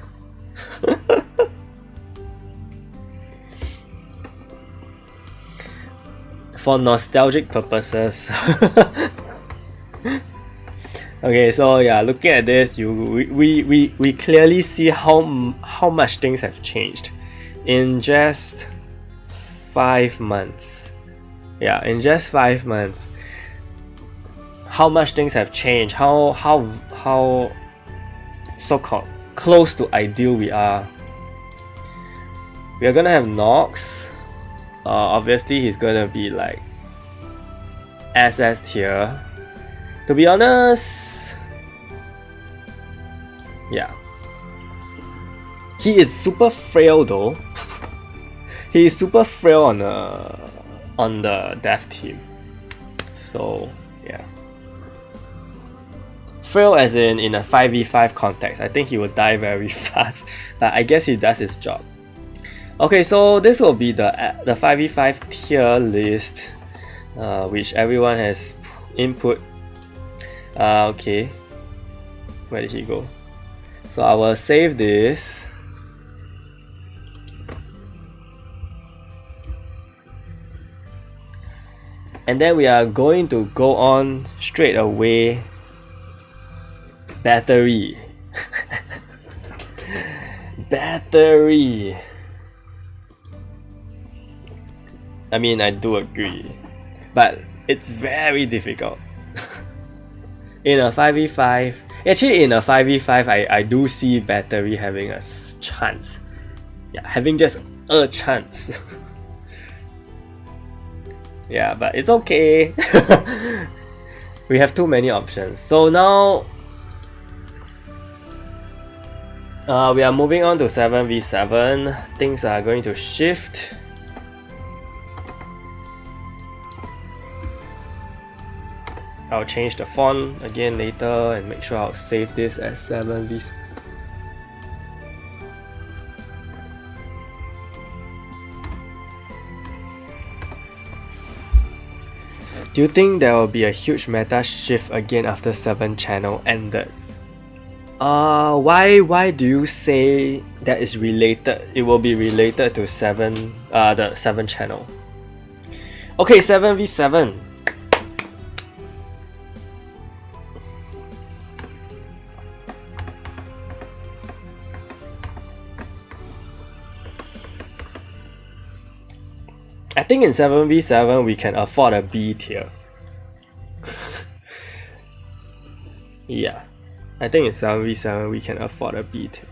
For nostalgic purposes. Okay, so yeah, looking at this, we clearly see how much things have changed in just 5 months. Yeah, in just 5 months. How much things have changed, how so-called close to ideal we are. We are gonna have Nox. Obviously he's gonna be like SS tier. To be honest, yeah. He is super frail though. He is super frail on the dev team. So yeah. Frail as in a 5v5 context. I think he will die very fast, but I guess he does his job. Okay, so this will be the 5v5 tier list, which everyone has input. Okay, where did he go? So I will save this. And then we are going to go on straight away. Battery. Battery. I mean, I do agree, but it's very difficult. In a 5v5, actually in a 5v5, I do see battery having a chance. Yeah, having just a chance. Yeah, but it's okay. We have too many options. So now we are moving on to 7v7. Things are going to shift. I'll change the font again later and make sure I'll save this as 7v7. Do you think there will be a huge meta shift again after 7 channel ended? Why do you say that is related? It will be related to the 7 channel. Okay, 7v7. I think in 7v7 we can afford a B tier. Yeah, I think in 7v7 we can afford a B tier.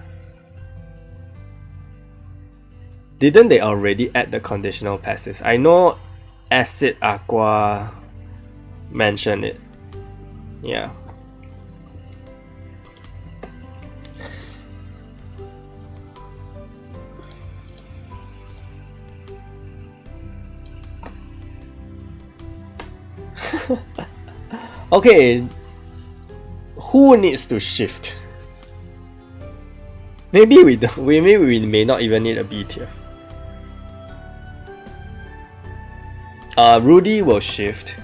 Didn't they already add the conditional passives? I know Acid Aqua mentioned it. Yeah. Okay, who needs to shift? Maybe we don't, maybe we may not even need a B tier. Rudy will shift.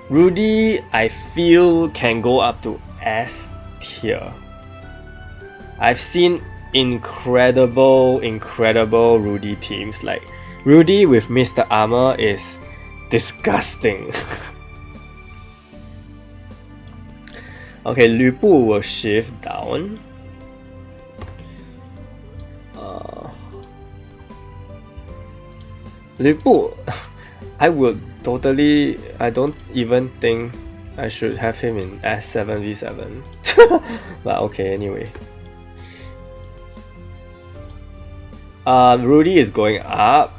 Rudy, I feel, can go up to S tier. I've seen incredible Rudy teams. Like Rudy with Mr. Armor is disgusting. Okay, Lü Bu will shift down. Lü Bu, I don't even think I should have him in S7v7. But okay, anyway. Rudy is going up.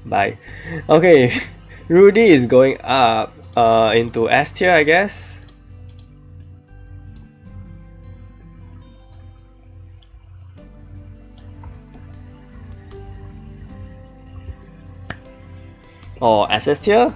Bye. Okay, Rudy is going up into S tier, I guess. Or SS tier?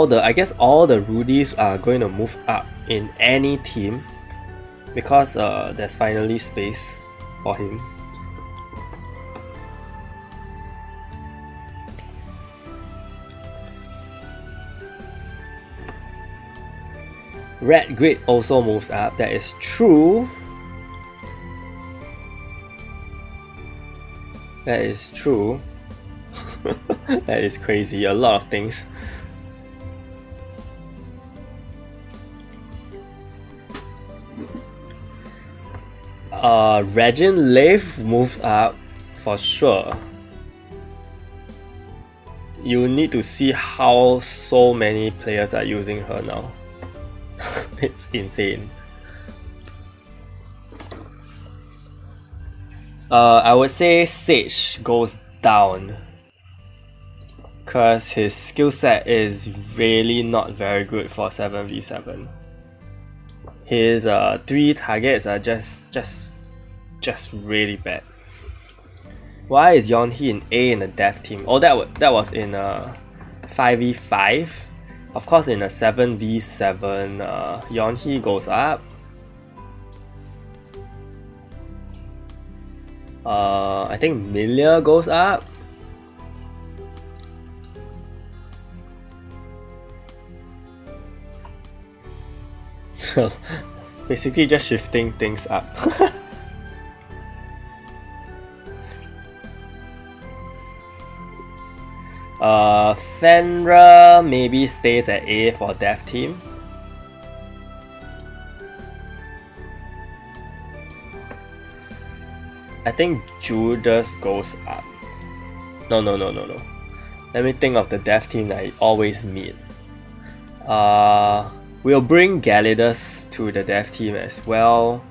I guess all the Rudys are going to move up in any team because there's finally space for him. Red Grid also moves up, that is true. That is true. That is crazy, a lot of things. Regin Leif moves up for sure. You need to see how so many players are using her now. It's insane. I would say Sage goes down because his skill set is really not very good for 7v7. His 3 targets are just really bad. Why is Yeonhee in A in the dev team? Oh, that was in 5v5. Of course, in a 7v7, Yeonhee goes up. I think Milia goes up. So basically just shifting things up. Fenra maybe stays at A for dev team. I think Judas goes up. No. Let me think of the dev team that I always meet. We'll bring Galidus to the dev team as well.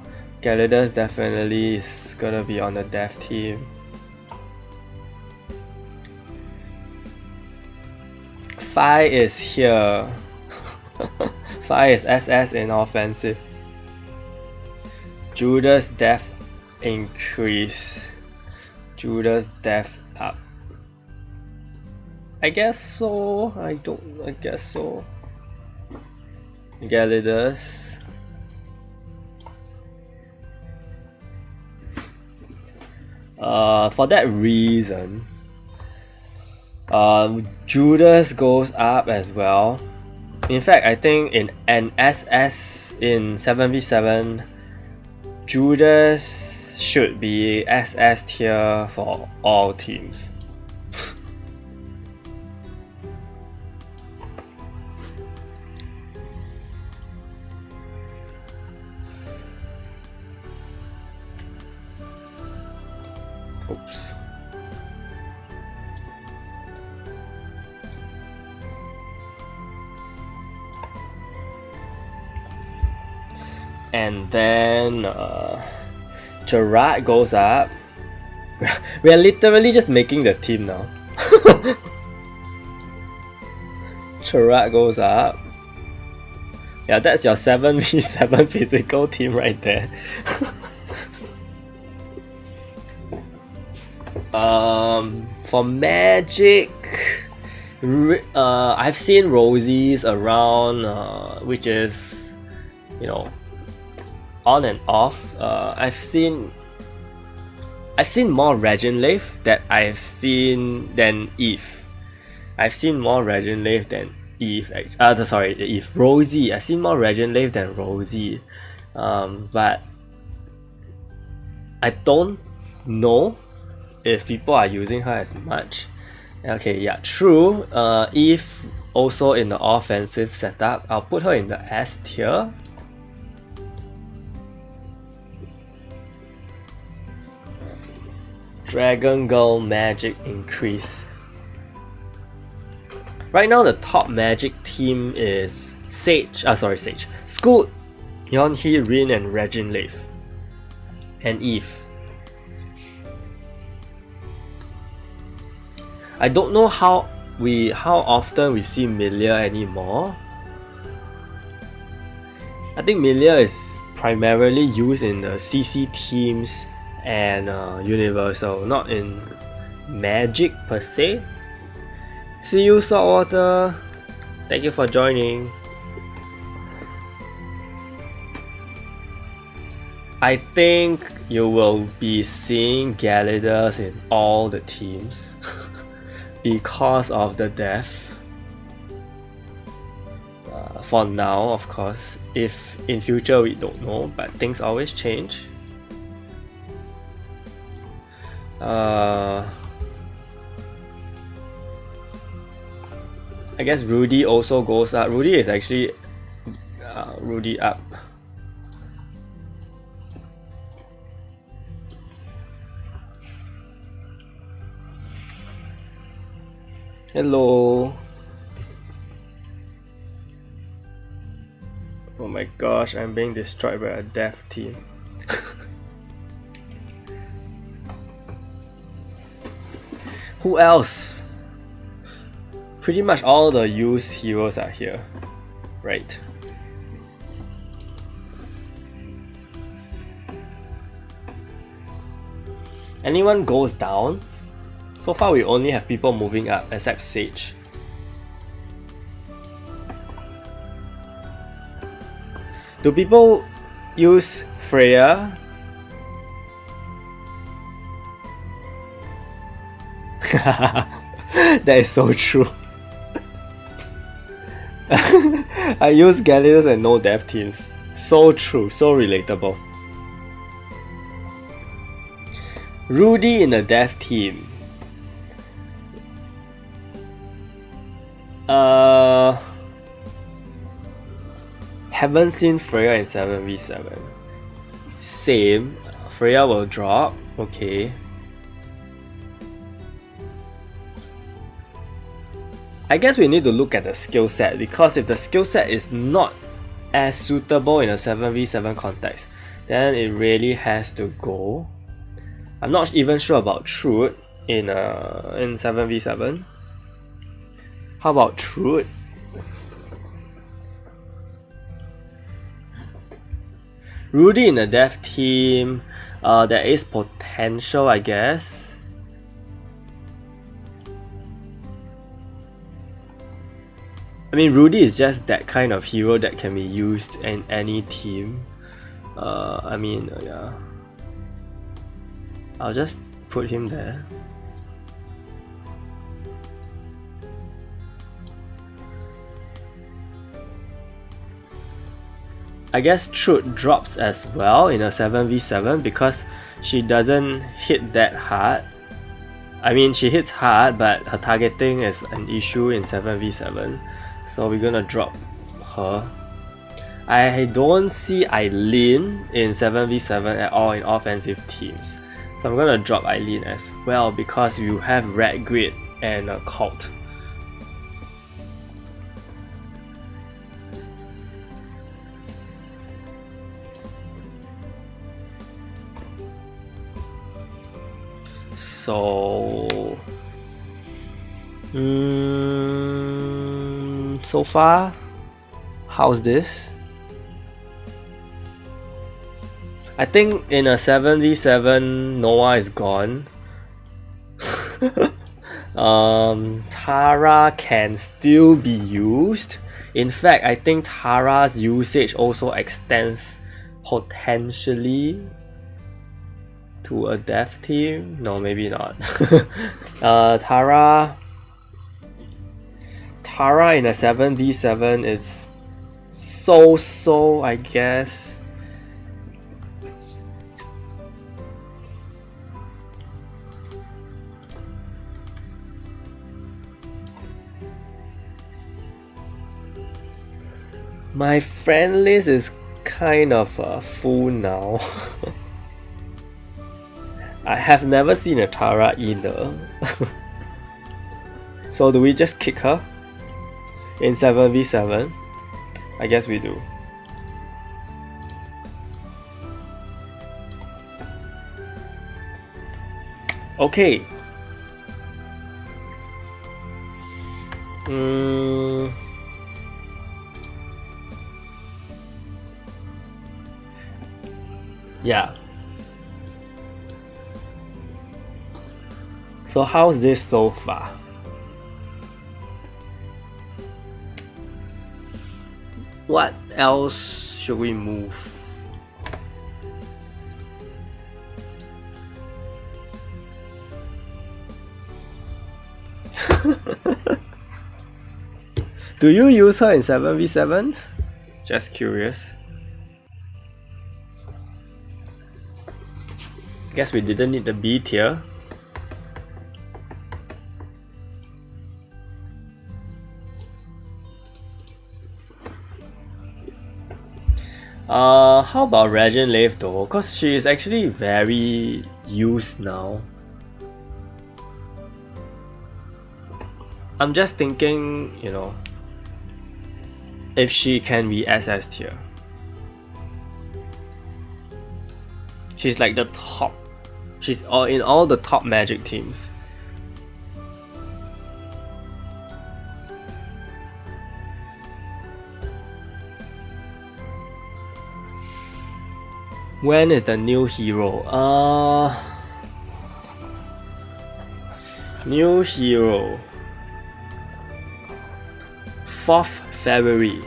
Galidus definitely is gonna be on the dev team. Phi is here. Phi is SS in offensive. Judas dev increase. Judas dev up. I guess so. I guess so. Galidus. For that reason, Judas goes up as well. In fact, I think in an SS in 7v7, Judas should be SS tier for all teams. Oops. And then Gerard goes up. We are literally just making the team now. Gerard goes up. Yeah, that's your 7v7 physical team right there. For magic, I've seen Rosie's around, which is, you know, on and off. I've seen more Regenleif that I've seen than Eve. I've seen more Regenleif than Eve. Sorry, Eve. Rosie. I've seen more Regenleif than Rosie. But I don't know if people are using her as much. Okay, yeah, true. Eve also in the offensive setup. I'll put her in the S tier. Dragon Girl magic increase. Right now the top magic team is Sage. Sage. Scoot, Yeonhee, Rin, and Regenleif. And Eve. I don't know how often we see Milia anymore. I think Milia is primarily used in the CC teams and Universal, not in Magic per se. See you, Saltwater. Thank you for joining. I think you will be seeing Galidus in all the teams. Because of the death. For now, of course. If in future we don't know, but things always change. I guess Rudy also goes up. Rudy is actually Rudy up. Hello. Oh my gosh, I'm being destroyed by a death team. Who else? Pretty much all the used heroes are here, right? Anyone goes down? So far we only have people moving up except Sage. Do people use Freya? That is so true. I use Galidus and no dev teams. So true, so relatable. Rudy in the dev team. Haven't seen Freya in 7v7. Same. Freya will drop. Okay. I guess we need to look at the skill set, because if the skill set is not as suitable in a 7v7 context, then it really has to go. I'm not even sure about Truth in 7v7. How about Truth? Rudy in the dev team, there is potential, I guess. I mean, Rudy is just that kind of hero that can be used in any team. Yeah. I'll just put him there. I guess Truth drops as well in a 7v7 because she doesn't hit that hard. I mean, she hits hard, but her targeting is an issue in 7v7. So we're gonna drop her. I don't see Eileen in 7v7 at all in offensive teams. So I'm gonna drop Eileen as well because you have Red Grid and a Cult. So so far, how's this? I think in a 7v7, Noah is gone. Tara can still be used. In fact, I think Tara's usage also extends potentially to a dev team. No, maybe not. Tara in a 7v7 is so, I guess. My friend list is kind of full now. I have never seen a Tara either. So do we just kick her in 7v7? I guess we do. Okay. Yeah. So how's this so far? What else should we move? Do you use her in 7v7? Just curious. Guess we didn't need the B tier. How about Regin Leif though? Because she is actually very used now. I'm just thinking, you know, if she can be SS tier. She's like the top. She's in all the top Magic teams. When is the new hero? New hero. 4th February.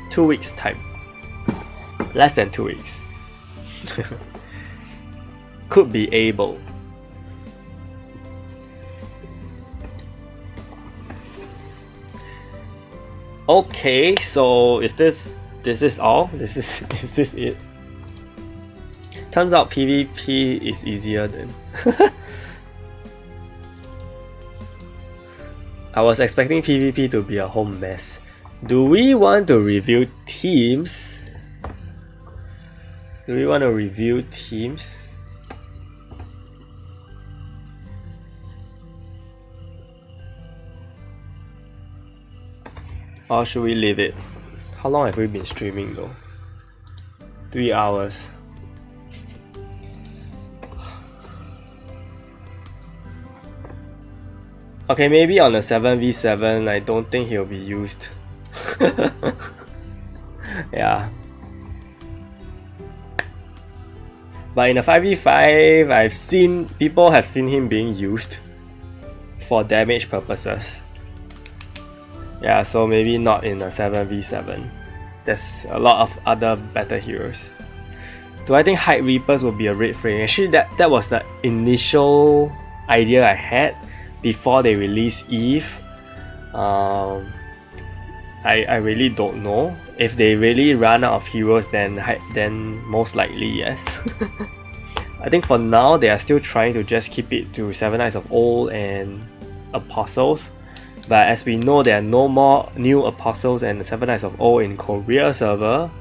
2 weeks time. Less than 2 weeks. Could be able. Okay, so is this this is all? This is it? Turns out PvP is easier than... I was expecting PvP to be a whole mess. Do we want to review teams? Do we want to review teams? Or should we leave it? How long have we been streaming though? 3 hours. Okay, maybe on a 7v7, I don't think he'll be used. Yeah. But in a 5v5, I've seen people have seen him being used for damage purposes. Yeah, so maybe not in a 7v7. There's a lot of other better heroes. Do I think Hide Reapers will be a red frame? Actually, that was the initial idea I had before they released Eve. I really don't know. If they really run out of heroes, then most likely yes. I think for now they are still trying to just keep it to 7 Knights of Old and Apostles. But as we know, there are no more new Apostles and 7 Knights of Old in Korea server.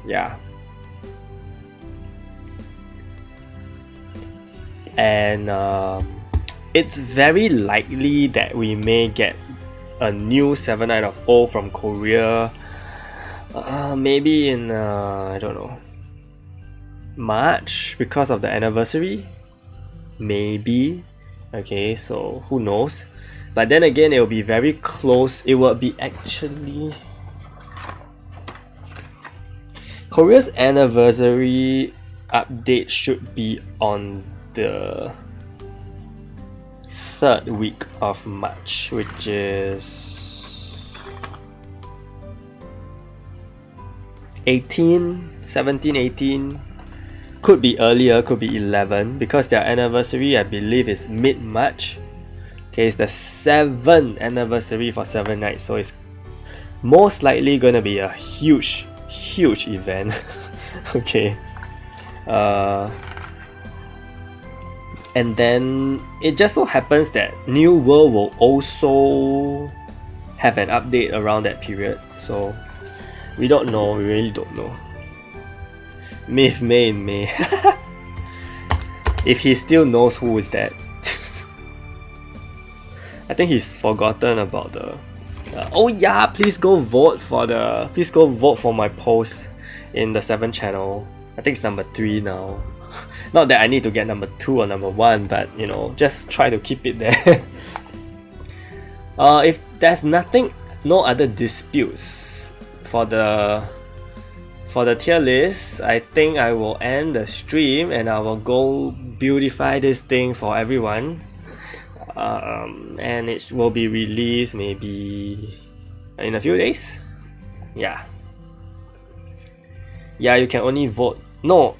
Yeah. And it's very likely that we may get a new 7 Knights of Old from Korea. Maybe in, I don't know, March because of the anniversary? Maybe. Okay, so who knows? But then again, it will be very close. It will be actually... Korea's anniversary update should be on the 3rd week of March, which is 17, 18. Could be earlier, could be 11, because their anniversary I believe is mid-March. Okay, it's the 7th anniversary for 7 Knights, so it's most likely gonna be a huge event. Okay. And then it just so happens that New World will also have an update around that period. So we don't know, we really don't know. May in May. If he still knows who is that. I think he's forgotten about the... oh yeah, please go vote for my post in the 7th channel. I think it's number 3 now. Not that I need to get number 2 or number 1, but you know, just try to keep it there. If there's no other disputes for the tier list, I think I will end the stream and I will go beautify this thing for everyone. And it will be released maybe in a few days. Yeah, you can only vote. No.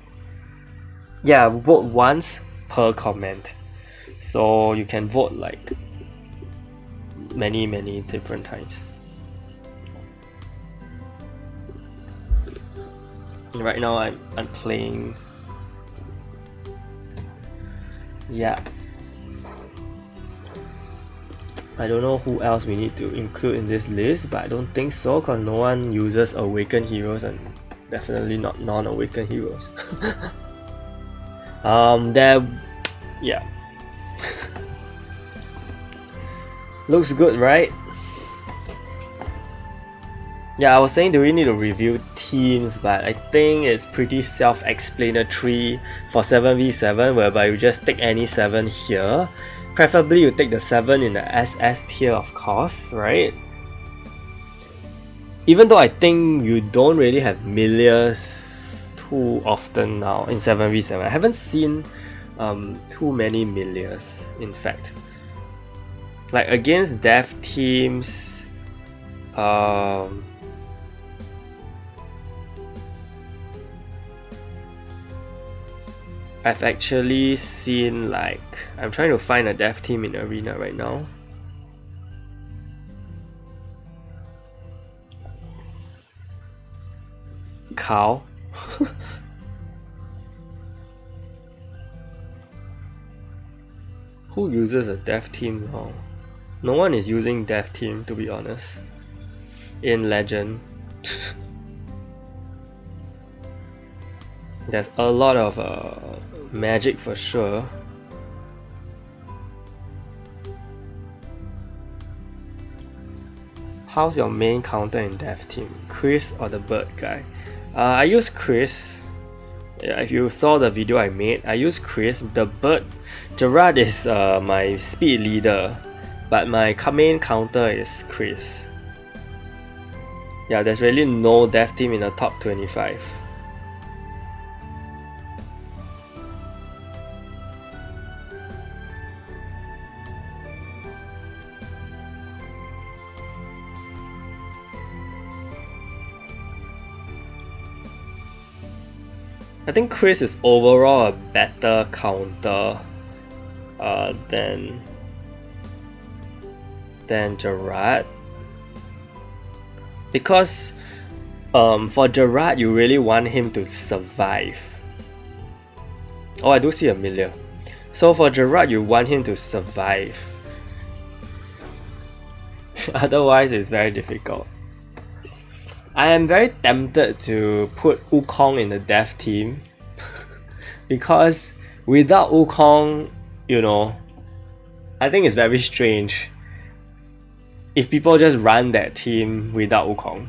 Yeah, vote once per comment. So you can vote like many different times. Right now I'm playing. Yeah. I don't know who else we need to include in this list, but I don't think so, because no one uses awakened heroes and definitely not non-awakened heroes. Yeah. Looks good, right? Yeah, I was saying, do we need to review teams, but I think it's pretty self-explanatory for 7v7, whereby you just take any 7 here. Preferably you take the 7 in the SS tier, of course, right? Even though I think you don't really have Milias too often now in 7v7. I haven't seen too many Milias, in fact. Like against dev teams, I've actually seen, like, I'm trying to find a dev team in Arena right now. Cow. Who uses a dev team now? No one is using dev team, to be honest. In Legend. There's a lot of magic for sure. How's your main counter in dev team? Chris or the bird guy? I use Chris. Yeah, if you saw the video I made, I use Chris. The bird, Gerard is my speed leader, but my main counter is Chris. Yeah, there's really no dev team in the top 25. I think Chris is overall a better counter than Gerard, because for Gerard you really want him to survive. Oh, I do see Amelia. So for Gerard you want him to survive. Otherwise it's very difficult. I am very tempted to put Wukong in the dev team because without Wukong, you know, I think it's very strange if people just run that team without Wukong.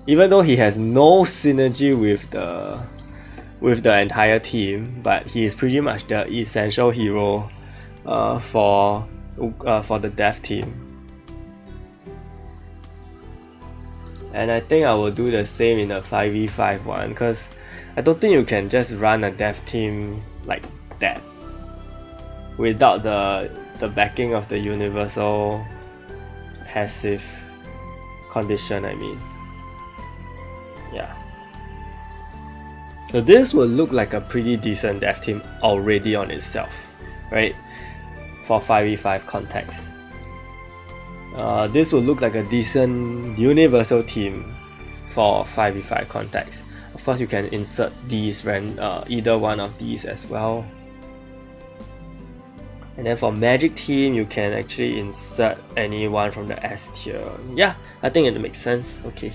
Even though he has no synergy with the entire team, but he is pretty much the essential hero for the dev team. And I think I will do the same in the 5v5 one, because I don't think you can just run a dev team like that without the backing of the universal passive condition, I mean. Yeah. So this will look like a pretty decent dev team already on itself, right? For 5v5 context. This will look like a decent universal team for 5v5 context. Of course, you can insert these either one of these as well. And then for magic team, you can actually insert anyone from the S tier. Yeah, I think it makes sense. Okay.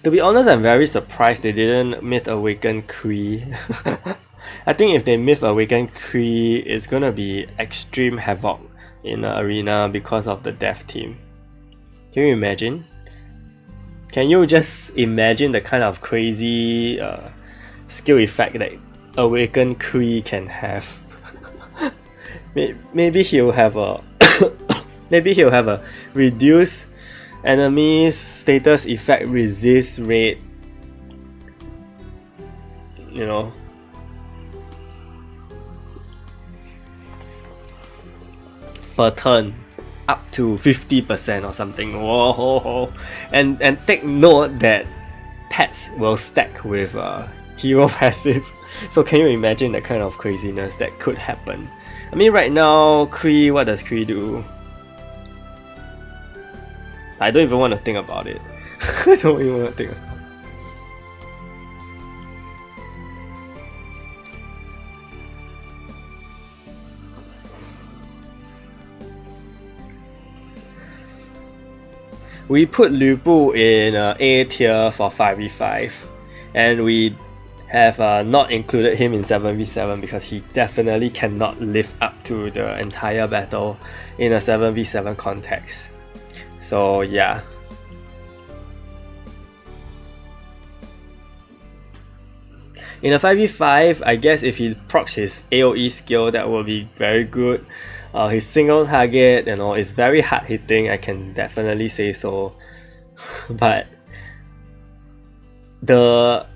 To be honest, I'm very surprised they didn't Myth Awaken Kree. I think if they Myth Awaken Kree, it's gonna be extreme havoc in the arena because of the dev team. Can you imagine? Can you just imagine the kind of crazy skill effect that Awaken Kree can have? Maybe he'll have a maybe he'll have a reduced enemy status effect resist rate, you know, per turn up to 50% or something. Whoa! And take note that pets will stack with hero passive. So can you imagine the kind of craziness that could happen? I mean, right now, Kree, what does Kree do? I don't even want to think about it. I don't even want to think about it. We put Lu Bu in A tier for 5v5, and we have not included him in 7v7 because he definitely cannot live up to the entire battle in a 7v7 context. So yeah. In a 5v5, I guess if he procs his AoE skill, that will be very good. His single target, you know, is very hard hitting, I can definitely say so. But the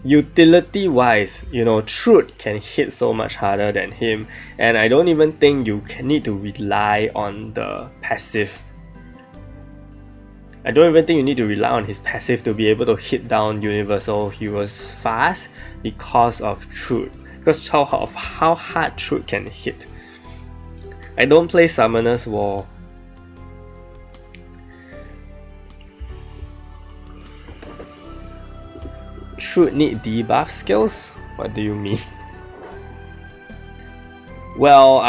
utility wise, you know, Truth can hit so much harder than him, and I don't even think you need to rely on the passive. I don't even think you need to rely on his passive to be able to hit down universal heroes fast because of Truth. Because of how hard Truth can hit. I don't play Summoner's War. Should need debuff skills? What do you mean? Well,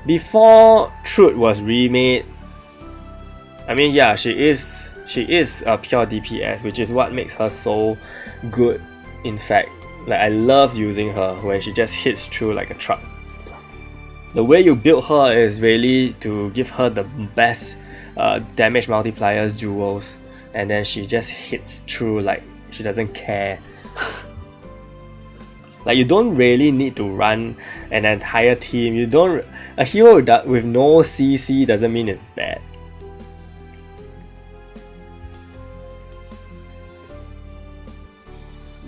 before Truth was remade, I mean, yeah, she is a pure DPS, which is what makes her so good. In fact, like, I love using her when she just hits through like a truck. The way you build her is really to give her the best damage multipliers jewels, and then she just hits through like she doesn't care. Like, you don't really need to run an entire team. A hero with no CC doesn't mean it's bad.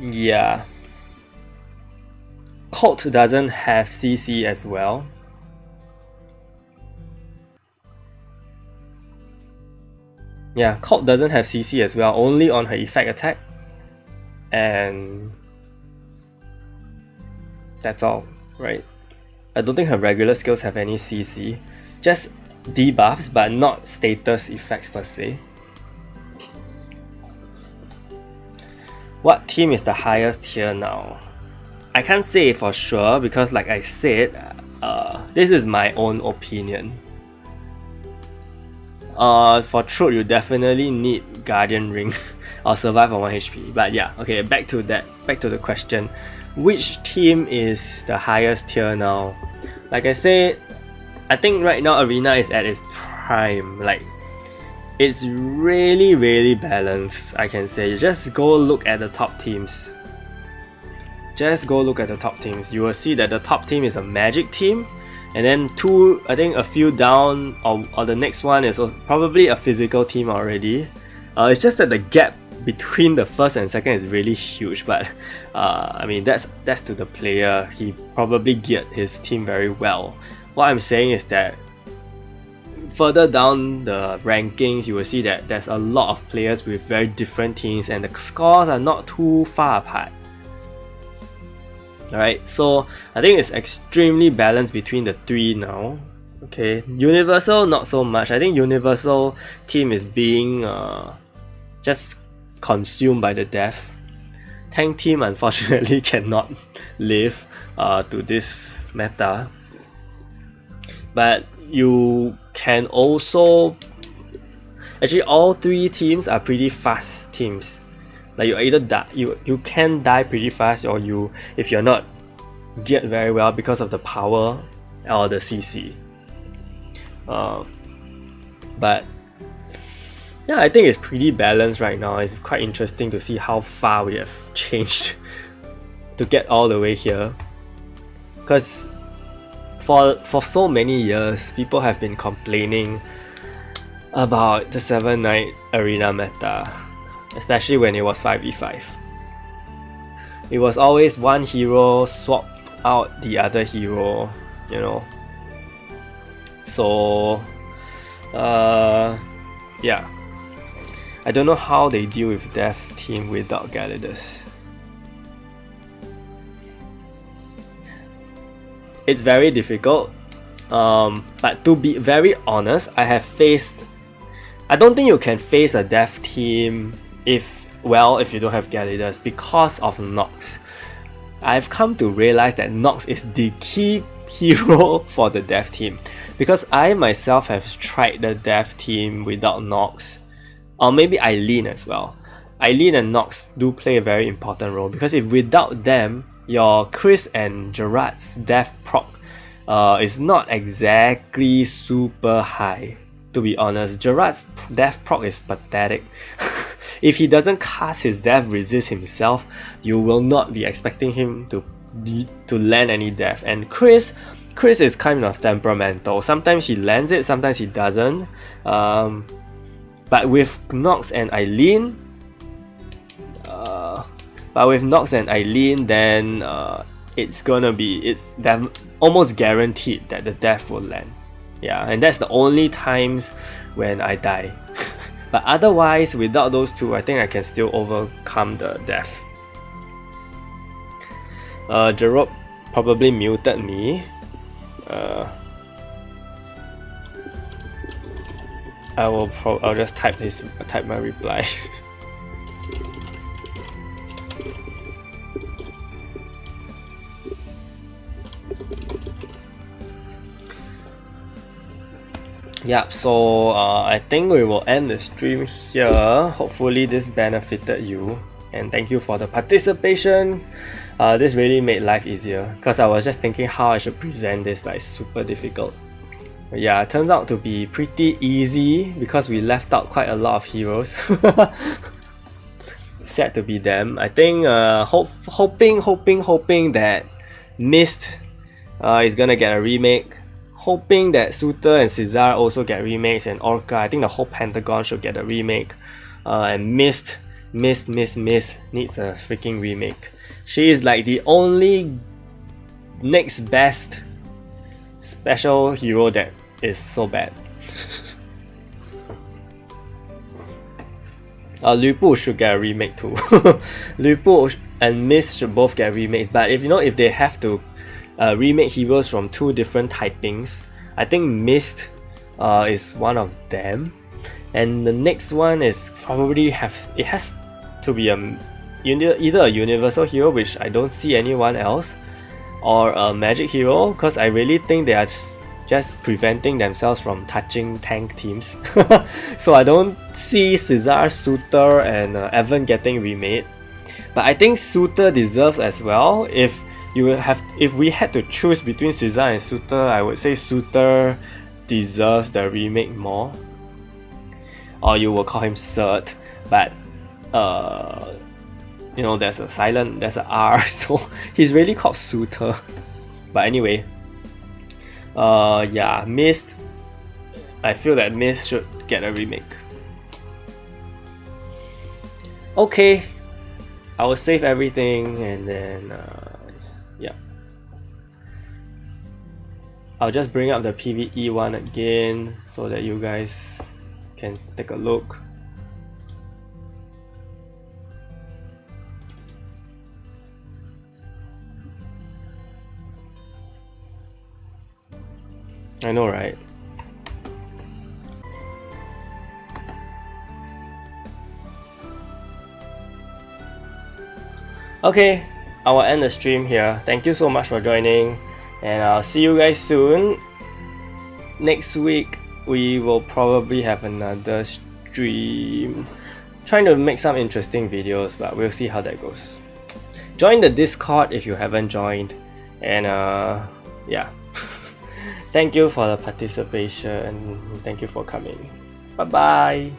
Yeah. Cult doesn't have CC as well. Yeah, Cult doesn't have CC as well, only on her effect attack. And that's all, right? I don't think her regular skills have any CC. Just debuffs, but not status effects per se. What team is the highest tier now? I can't say for sure because, like I said, this is my own opinion. For Truth, you definitely need Guardian Ring or survive on 1 HP. But yeah, okay, back to the question. Which team is the highest tier now? Like I said, I think right now Arena is at its prime. Like, it's really, really balanced, I can say. Just go look at the top teams. Just go look at the top teams. You will see that the top team is a magic team. And then I think a few down, or the next one is probably a physical team already. It's just that the gap between the first and second is really huge, but I mean, that's to the player. He probably geared his team very well. What I'm saying is that further down the rankings, you will see that there's a lot of players with very different teams and the scores are not too far apart. Alright, so I think it's extremely balanced between the three now. Okay, Universal not so much. I think Universal team is being just consumed by the death. Tank team unfortunately cannot live to this meta. But you can also... Actually, all three teams are pretty fast teams. Like, you either die, you can die pretty fast, or if you're not geared very well because of the power or the CC. But yeah, I think it's pretty balanced right now. It's quite interesting to see how far we have changed to get all the way here. Because for so many years, people have been complaining about the 7-Night Arena meta. Especially when it was 5v5. It was always one hero swap out the other hero, you know. So, yeah. I don't know how they deal with Death team without Galidus. It's very difficult. But to be very honest, I don't think you can face a Death team if you don't have Galidus because of Nox. I've come to realize that Nox is the key hero for the Death team, because I myself have tried the Death team without Nox, or maybe Eileen as well. Eileen and Nox do play a very important role, because if without them, your Chris and Gerard's Death proc is not exactly super high. To be honest, Gerard's Death proc is pathetic. If he doesn't cast his Death Resist himself, you will not be expecting him to land any Death. And Chris is kind of temperamental. Sometimes he lands it, sometimes he doesn't. But with Nox and Eileen, then it's almost guaranteed that the Death will land. Yeah, and that's the only times when I die. But otherwise, without those two, I think I can still overcome the death. Jerome probably muted me. I'll just type my reply. Yeah, so I think we will end the stream here. Hopefully this benefited you, and thank you for the participation. This really made life easier because I was just thinking how I should present this, but it's super difficult. But yeah, it turns out to be pretty easy because we left out quite a lot of heroes. Sad to be them. I think hoping that Mist is gonna get a remake. Hoping that Suitor and Caesar also get remakes, and Orca, I think the whole Pentagon should get a remake. And Mist needs a freaking remake. She is like the only next best special hero that is so bad. Lu Bu should get a remake too. Lu Bu and Mist should both get remakes, but if they have to remake heroes from two different typings, I think Mist is one of them, and the next one is probably has to be either a universal hero, which I don't see anyone else, or a magic hero, because I really think they are just preventing themselves from touching tank teams. So I don't see Caesar, Suitor, and Evan getting remade, but I think Suitor deserves as well. If we had to choose between Caesar and Suitor, I would say Suitor deserves the remake more. Or you will call him Cert, but there's a R, so he's really called Suitor. But anyway, yeah, Mist. I feel that Mist should get a remake. Okay, I will save everything and then yeah, I'll just bring up the PvE one again so that you guys can take a look. I know, right? Okay, I will end the stream here. Thank you so much for joining, and I'll see you guys soon. Next week we will probably have another stream, trying to make some interesting videos, but we'll see how that goes. Join the Discord if you haven't joined, and yeah. Thank you for the participation. Thank you for coming. Bye bye.